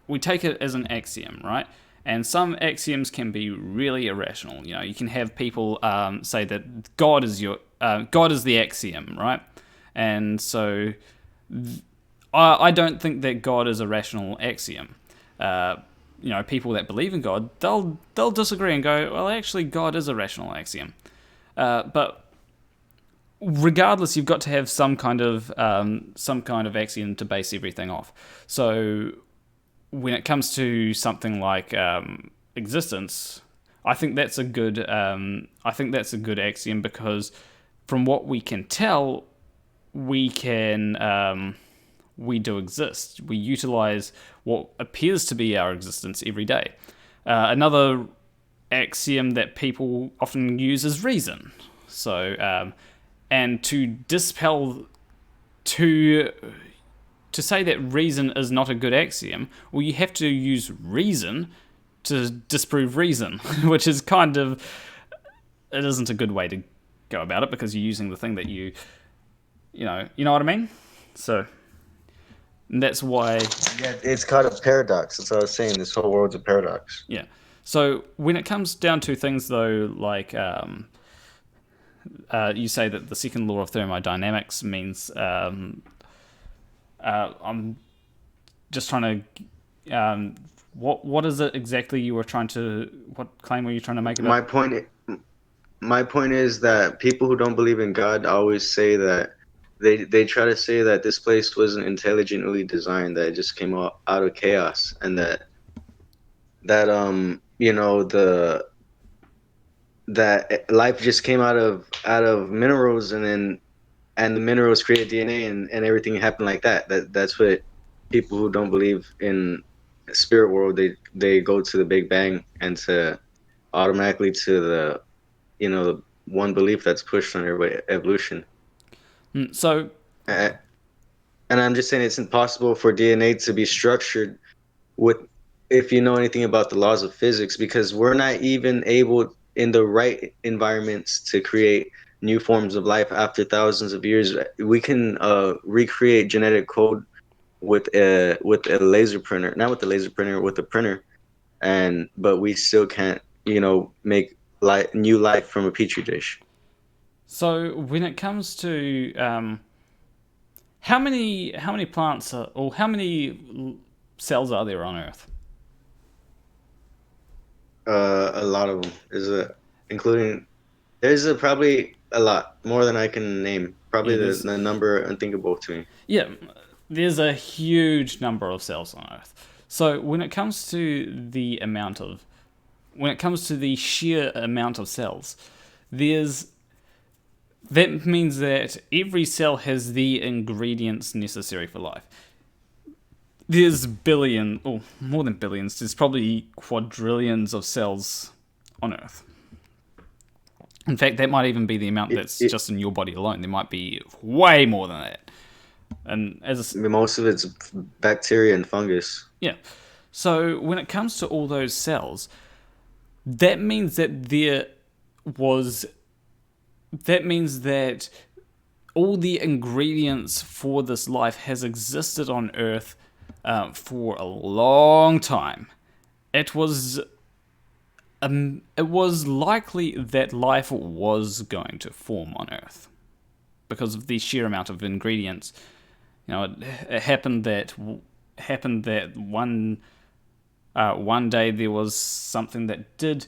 we take it as an axiom, right? And some axioms can be really irrational. You know, you can have people say that God is the axiom, right? And so I don't think that God is a rational axiom. People that believe in God, they'll disagree and go, well, actually, God is a rational axiom. But regardless, you've got to have some kind of axiom to base everything off. So when it comes to something like existence, I think that's a good axiom because from what we can tell, we do exist. We utilize what appears to be our existence every day. Another axiom that people often use is reason. So, and to dispel to say that reason is not a good axiom, well, you have to use reason to disprove reason, which is it isn't a good way to go about it because you're using the thing that you know what I mean? So that's why. Yeah, it's called a paradox. That's what I was saying. This whole world's a paradox. Yeah. So when it comes down to things though, like you say that the second law of thermodynamics means I'm just trying to. What is it exactly you were trying to? What claim were you trying to make about? My point is that people who don't believe in God always say that they try to say that this place wasn't intelligently designed, that it just came out of chaos, and that life just came out of minerals, and the minerals create DNA and everything happened like that. That's what people who don't believe in spirit world, they go to the Big Bang and to automatically to the one belief that's pushed on everybody, evolution. So and I'm just saying it's impossible for DNA to be structured if you know anything about the laws of physics, because we're not even able in the right environments to create new forms of life after thousands of years. We can recreate genetic code with a laser printer, not with the laser printer, with a printer, but we still can't make new life from a petri dish. So when it comes to how many plants or how many cells are there on Earth? A lot of them. There's probably a lot more than I can name. Probably the number unthinkable to me. Yeah, there's a huge number of cells on Earth. So when it comes to the sheer amount of cells, that means that every cell has the ingredients necessary for life. There's more than billions, there's probably quadrillions of cells on Earth. In fact, that might even be the amount that's just in your body alone. There might be way more than that. And most of it's bacteria and fungus. Yeah. So when it comes to all those cells, that means that all the ingredients for this life has existed on Earth for a long time. It was likely that life was going to form on Earth because of the sheer amount of ingredients. it happened that one day there was something that did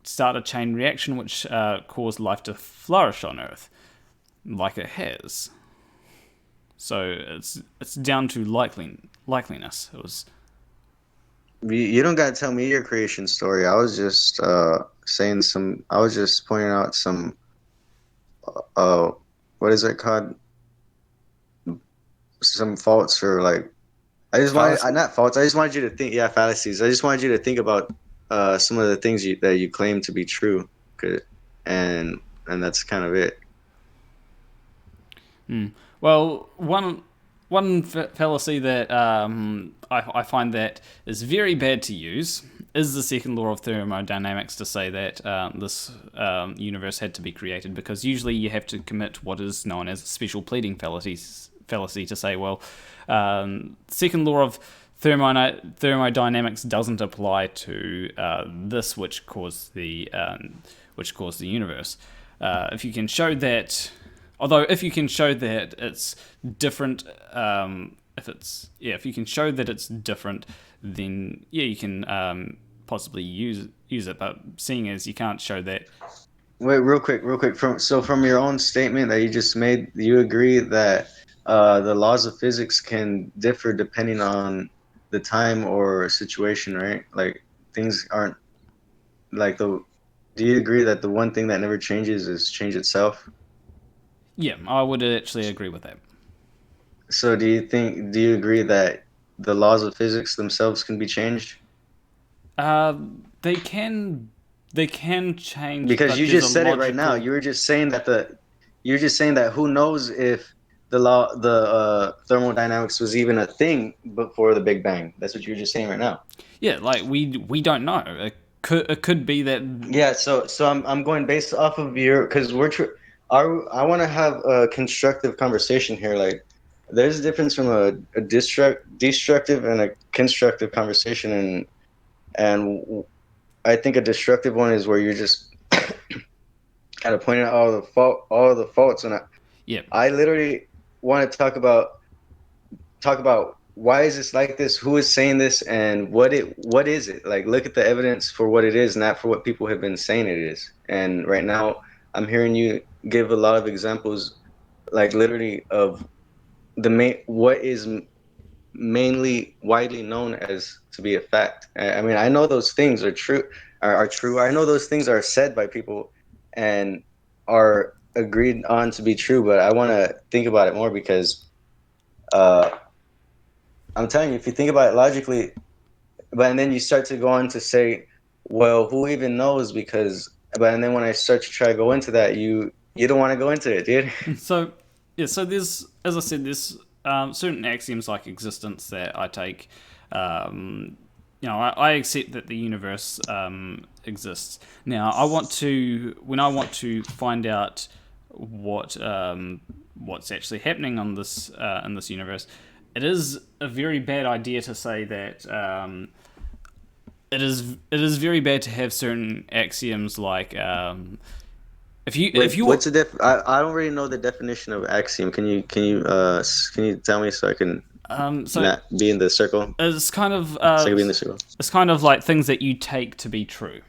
start a chain reaction which caused life to flourish on Earth, like it has. So it's down to likeliness. It was. You don't gotta tell me your creation story. I was just saying some. I was just pointing out some. What is it called? Some faults or like. I just wanted not faults. I just wanted you to think. Yeah, fallacies. I just wanted you to think about some of the things that you claim to be true, and that's kind of it. Well, one fallacy that I find that is very bad to use is the second law of thermodynamics, to say that this universe had to be created, because usually you have to commit what is known as special pleading fallacy to say, well, second law of thermodynamics doesn't apply to this which caused the universe. If you can show that. Although, if you can show that it's different, if you can show that it's different, then you can possibly use it. But seeing as you can't show that. Wait, real quick. From your own statement that you just made, you agree that the laws of physics can differ depending on the time or situation, right? Like things aren't like the. Do you agree that the one thing that never changes is change itself? Yeah, I would actually agree with that. So do you agree that the laws of physics themselves can be changed? They can change. Because but you there's just a said it logical... right now. You were just saying that who knows if the thermodynamics was even a thing before the Big Bang. That's what you were just saying right now. Yeah, like we don't know. It could be that. Yeah, so I'm going based off of your, because I want to have a constructive conversation here. Like, there's a difference from a destructive and a constructive conversation, and I think a destructive one is where you're just kind of pointing out all the faults, and I literally want to talk about why is this like this, who is saying this, and what is it. Like, look at the evidence for what it is, not for what people have been saying it is. And right now I'm hearing you give a lot of examples, like literally of what is mainly widely known as to be a fact. I mean, I know those things are true. I know those things are said by people and are agreed on to be true, but I want to think about it more, because I'm telling you, if you think about it logically, and then you start to go on to say, well, who even knows? And then when I start to try to go into that, you don't want to go into it, dude. So there's, as I said, there's certain axioms like existence that I take. I accept that the universe exists. Now, when I want to find out what's actually happening on this in this universe, it is a very bad idea to say that. It is very bad to have certain axioms like if you what's I don't really know the definition of axiom. Can you tell me so I can not be in the circle? It's kind of so I can be in the circle. It's kind of like things that you take to be true.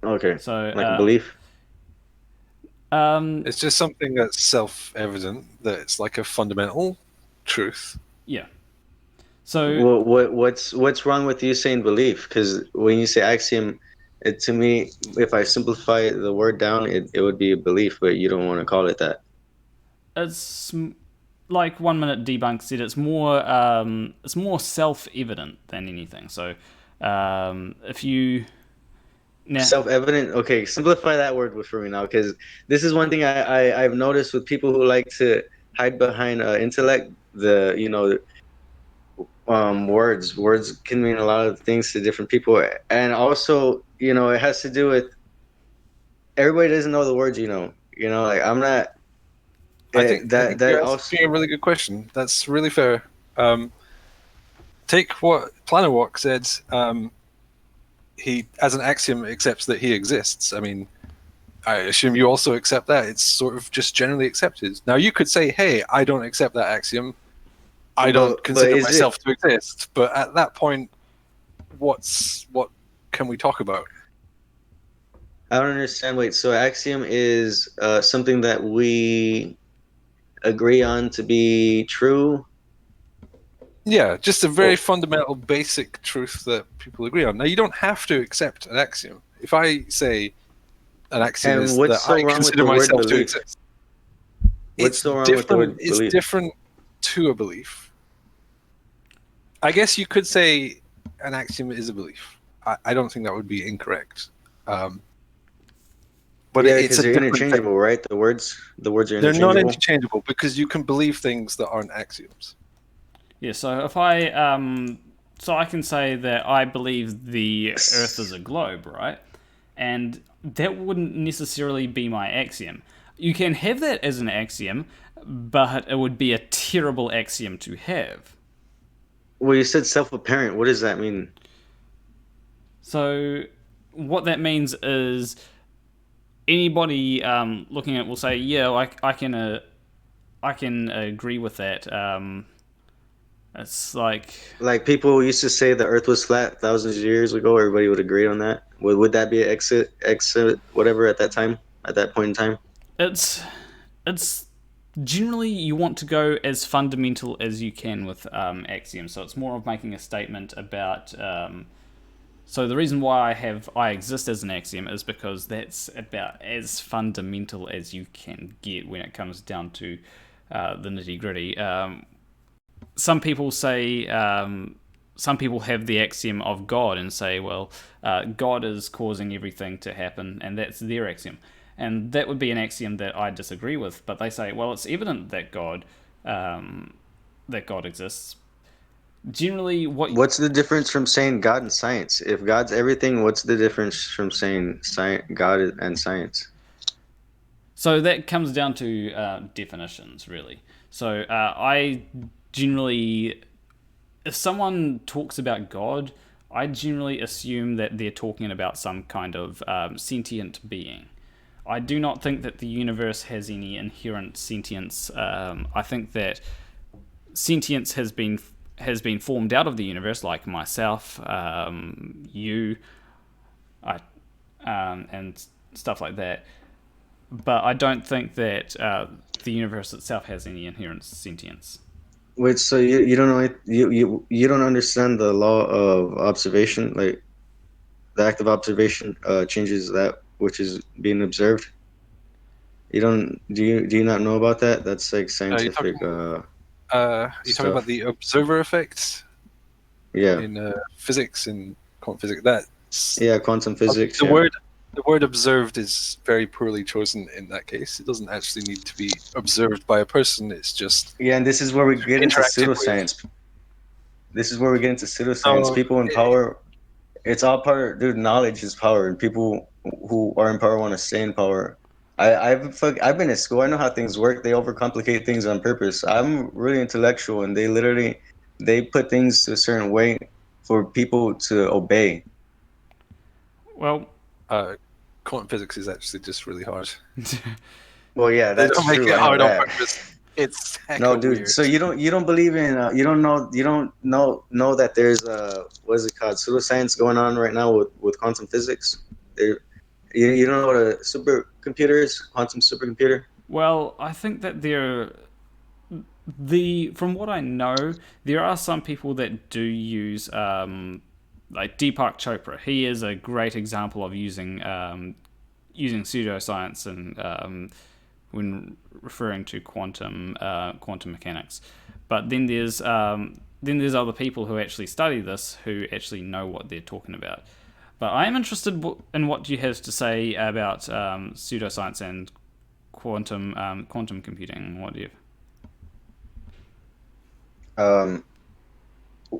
Okay. So like a belief. It's just something that's self-evident, that it's like a fundamental truth. Yeah. So what's wrong with you saying belief? Because when you say axiom, to me, if I simplify the word down, it would be a belief, but you don't want to call it that. It's like 1 Minute Debunk said. It's more self-evident than anything. So if you self-evident. Okay, simplify that word for me now, because this is one thing I've noticed with people who like to hide behind intellect. Words can mean a lot of things to different people, and also it has to do with everybody doesn't know the words. Like I'm not. I think you're asking a really good question. That's really fair. Take what Planarwalk said. He, as an axiom, accepts that he exists. I mean, I assume you also accept that. It's sort of just generally accepted. Now, you could say, hey, I don't accept that axiom. I don't consider is myself to exist. But at that point, what can we talk about? I don't understand. Wait, so axiom is something that we agree on to be true? Yeah, just a very fundamental, basic truth that people agree on. Now, you don't have to accept an axiom. If I say an axiom And is what's that so I wrong with consider the word myself to belief? exist, What's so wrong with the word it's belief? different to a belief. I guess you could say an axiom is a belief. I don't think that would be incorrect. But yeah, it's because a they're different interchangeable, thing. right? The words are They're interchangeable. not interchangeable because you can believe things that aren't axioms. Yeah, so if I can say that I believe the Earth is a globe, right? And that wouldn't necessarily be my axiom. You can have that as an axiom, but it would be a terrible axiom to have. Well, you said self-apparent. What does that mean? So what that means is anybody looking at it will say, yeah, I can agree with that. It's like people used to say the Earth was flat thousands of years ago. Everybody would agree on that. Would that be an exit, whatever at that time, at that point in time? It's generally you want to go as fundamental as you can with axioms. So it's more of making a statement about. So the reason why I exist as an axiom is because that's about as fundamental as you can get when it comes down to the nitty gritty. Some people say. Some people have the axiom of God and say, well, God is causing everything to happen, and that's their axiom. And that would be an axiom that I disagree with. But they say, well, it's evident that God exists. Generally, What's the difference from saying God and science? If God's everything, what's the difference from saying God and science? So that comes down to definitions, really. So I generally, if someone talks about God, I generally assume that they're talking about some kind of sentient being. I do not think that the universe has any inherent sentience. I think that sentience has been formed out of the universe, like myself, you, and stuff like that. But I don't think that the universe itself has any inherent sentience. Wait, so you don't know you don't understand the law of observation, like the act of observation changes that which is being observed. You don't do you not know about that? That's like You're scientific talking about stuff. the observer effect Yeah. in physics, in quantum physics. That's Yeah, quantum physics, the yeah. word observed is very poorly chosen in that case. It doesn't actually need to be observed by a person. It's just Yeah, and this is where we get into interacted with. pseudoscience. This is where we get into pseudoscience. So People in power, it's all part. Dude, knowledge is power, and people who are in power want to stay in power. I've been at school. I know how things work. They overcomplicate things on purpose. I'm really intellectual, and they put things a certain way for people to obey. Well, quantum physics is actually just really hard. Well, yeah, They that's don't make true. it I know hard on that. purpose. It's No, hecka dude. weird. So you don't believe in you don't know that there's what is it called, pseudoscience going on right now with quantum physics. There, you don't know what a supercomputer is, quantum supercomputer. well, I think that from what I know, there are some people that do use like Deepak Chopra. He is a great example of using pseudoscience and when referring to quantum mechanics. But then there's other people who actually study this who actually know what they're talking about. But I am interested in what you have to say about pseudoscience and quantum computing. What do you? Um,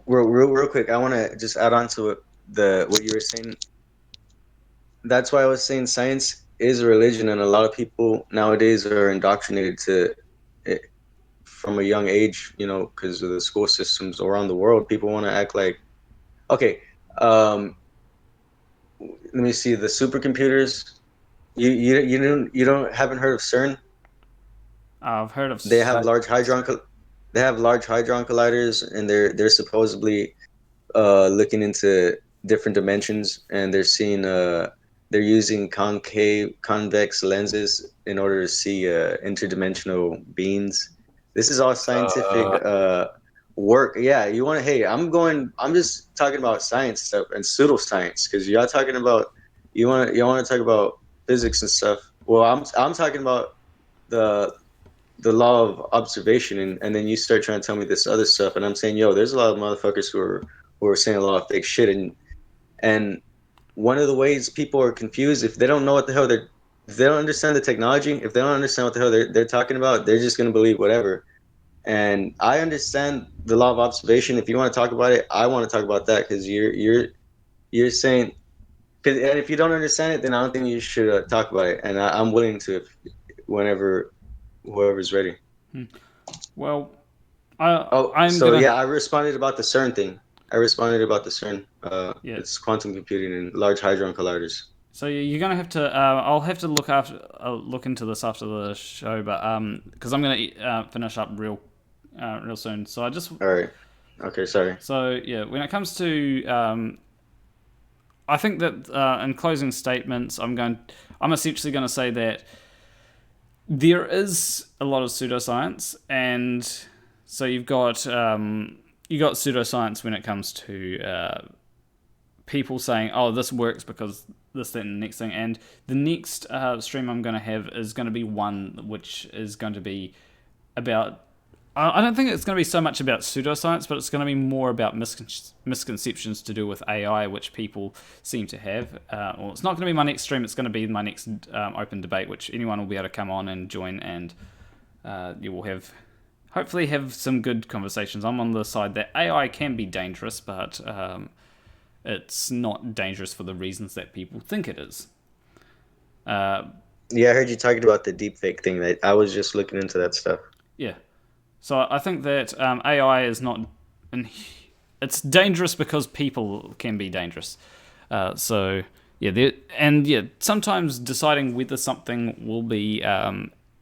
real quick, I want to just add on to it, what you were saying. That's why I was saying science is a religion, and a lot of people nowadays are indoctrinated to it from a young age. You know, because of the school systems around the world, people want to act like okay. Let me see the supercomputers. You don't haven't heard of CERN? I've heard of. They have large hadron colliders, and they're supposedly looking into different dimensions, and they're using convex lenses in order to see interdimensional beings. This is all scientific work. Yeah, I'm just talking about science stuff and pseudoscience, because y'all talking about you want to talk about physics and stuff. Well, I'm talking about the law of observation, and then you start trying to tell me this other stuff, and I'm saying, yo, there's a lot of motherfuckers who are saying a lot of fake shit, and one of the ways people are confused, if they don't know what the hell if they don't understand the technology, if they don't understand what the hell they're talking about, they're just gonna believe whatever. And I understand the law of observation. If you want to talk about it, I want to talk about that, because you're saying, and if you don't understand it, then I don't think you should talk about it. And I'm willing to, whenever whoever's ready. Well, I responded about the CERN thing. I responded about the CERN. Yeah. It's quantum computing and large hadron colliders. So you're gonna have to. I'll have to look into this after the show, but because I'm gonna finish up real soon. So I just. All right. Okay. Sorry. So yeah, when it comes to, I think that in closing statements, I'm essentially going to say that there is a lot of pseudoscience, and so you've got pseudoscience when it comes to people saying, "Oh, this works because this, that, and the next thing." And the next stream I'm going to have is going to be one which is going to be about. I don't think it's going to be so much about pseudoscience, but it's going to be more about misconceptions to do with AI, which people seem to have. Well, it's not going to be my next stream. It's going to be my next open debate, which anyone will be able to come on and join, and you will hopefully have some good conversations. I'm on the side that AI can be dangerous, but it's not dangerous for the reasons that people think it is. Yeah, I heard you talking about the deepfake thing. I was just looking into that stuff. Yeah. So I think that AI is not... It's dangerous because people can be dangerous. So, yeah, sometimes deciding whether something will be...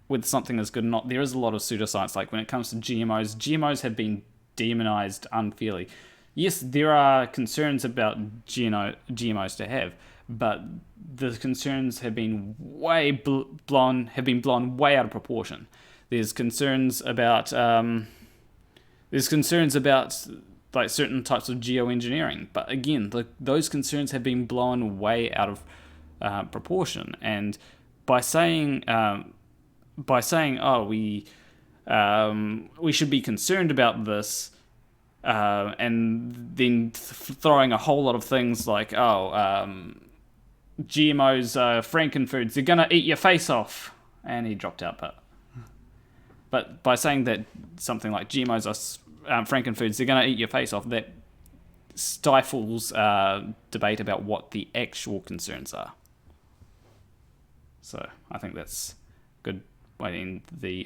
whether something is good or not, there is a lot of pseudoscience. Like when it comes to GMOs have been demonized unfairly. Yes, there are concerns about GMOs to have, but the concerns have been blown way out of proportion. There's concerns about like certain types of geoengineering, but again, those concerns have been blown way out of proportion. And by saying, oh, we should be concerned about this, and then throwing a whole lot of things like, GMOs are frankenfoods, they're gonna eat your face off, and he dropped out, but by saying that something like GMOs are frankenfoods, they're going to eat your face off, that stifles debate about what the actual concerns are. So I think that's a good way to end the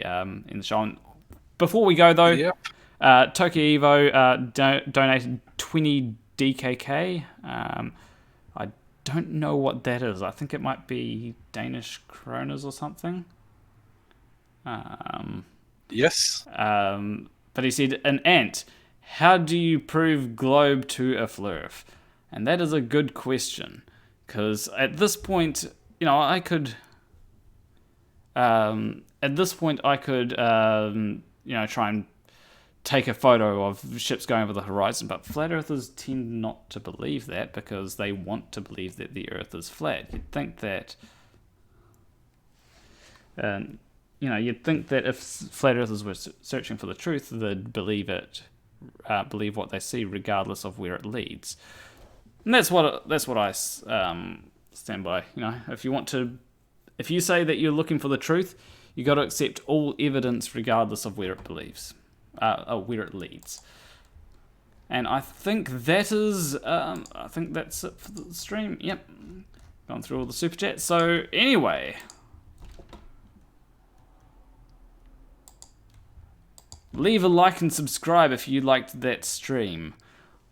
show. And before we go, though, Yep. Tokyo Evo donated 20 DKK. I don't know what that is. I think it might be Danish kroners or something. Yes. But he said, an ant, how do you prove globe to a flurf? And that is a good question, because at this point, I could try and take a photo of ships going over the horizon, but flat earthers tend not to believe that, because they want to believe that the earth is flat. You'd think that if flat earthers were searching for the truth, they'd believe what they see, regardless of where it leads. And that's what I stand by. If you say that you're looking for the truth, you got to accept all evidence, regardless of where it leads. And I think that's it for the stream. Yep, gone through all the super chats. So anyway. Leave a like and subscribe if you liked that stream.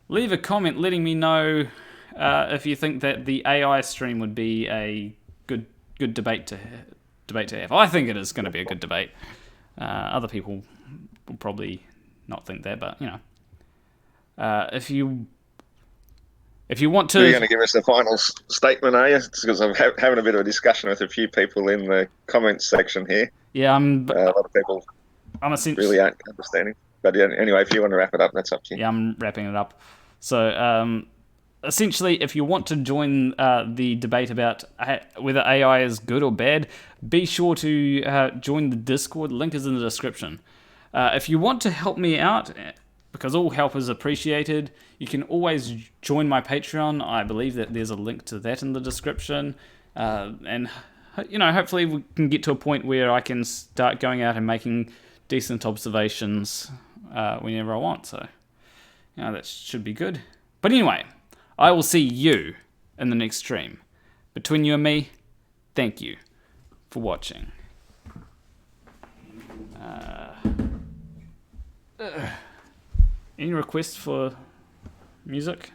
Leave a comment letting me know if you think that the AI stream would be a good good debate to have. I think it is going to be a good debate. Other people will probably not think that, but if you want to, You're going to give us the final statement, are you? Because I'm having a bit of a discussion with a few people in the comments section here. Yeah, a lot of people really aren't understanding. But yeah, anyway, if you want to wrap it up, that's up to you. Yeah, I'm wrapping it up. So essentially, if you want to join the debate about whether AI is good or bad, be sure to join the Discord. Link is in the description. If you want to help me out, because all help is appreciated, you can always join my Patreon. I believe that there's a link to that in the description. And hopefully we can get to a point where I can start going out and making decent observations whenever I want. So, that should be good. But anyway, I will see you in the next stream. Between you and me, thank you for watching. Any requests for music?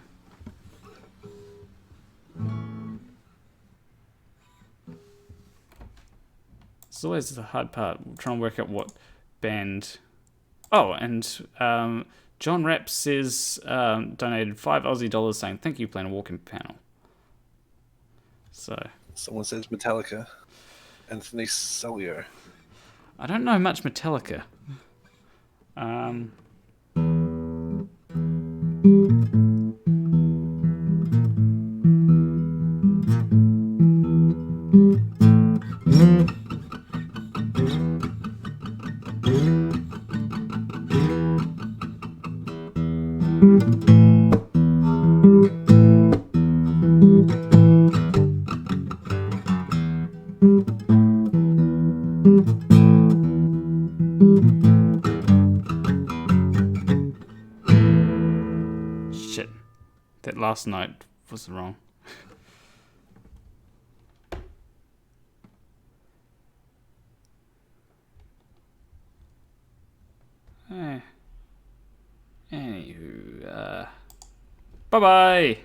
It's always the hard part, trying to work out what band. Oh, and John Rapp says donated $5 saying thank you, Planarwalk and panel. So someone says Metallica. Anthony Sawyer. I don't know much Metallica. Shit. That last note was wrong. Anywho, bye-bye.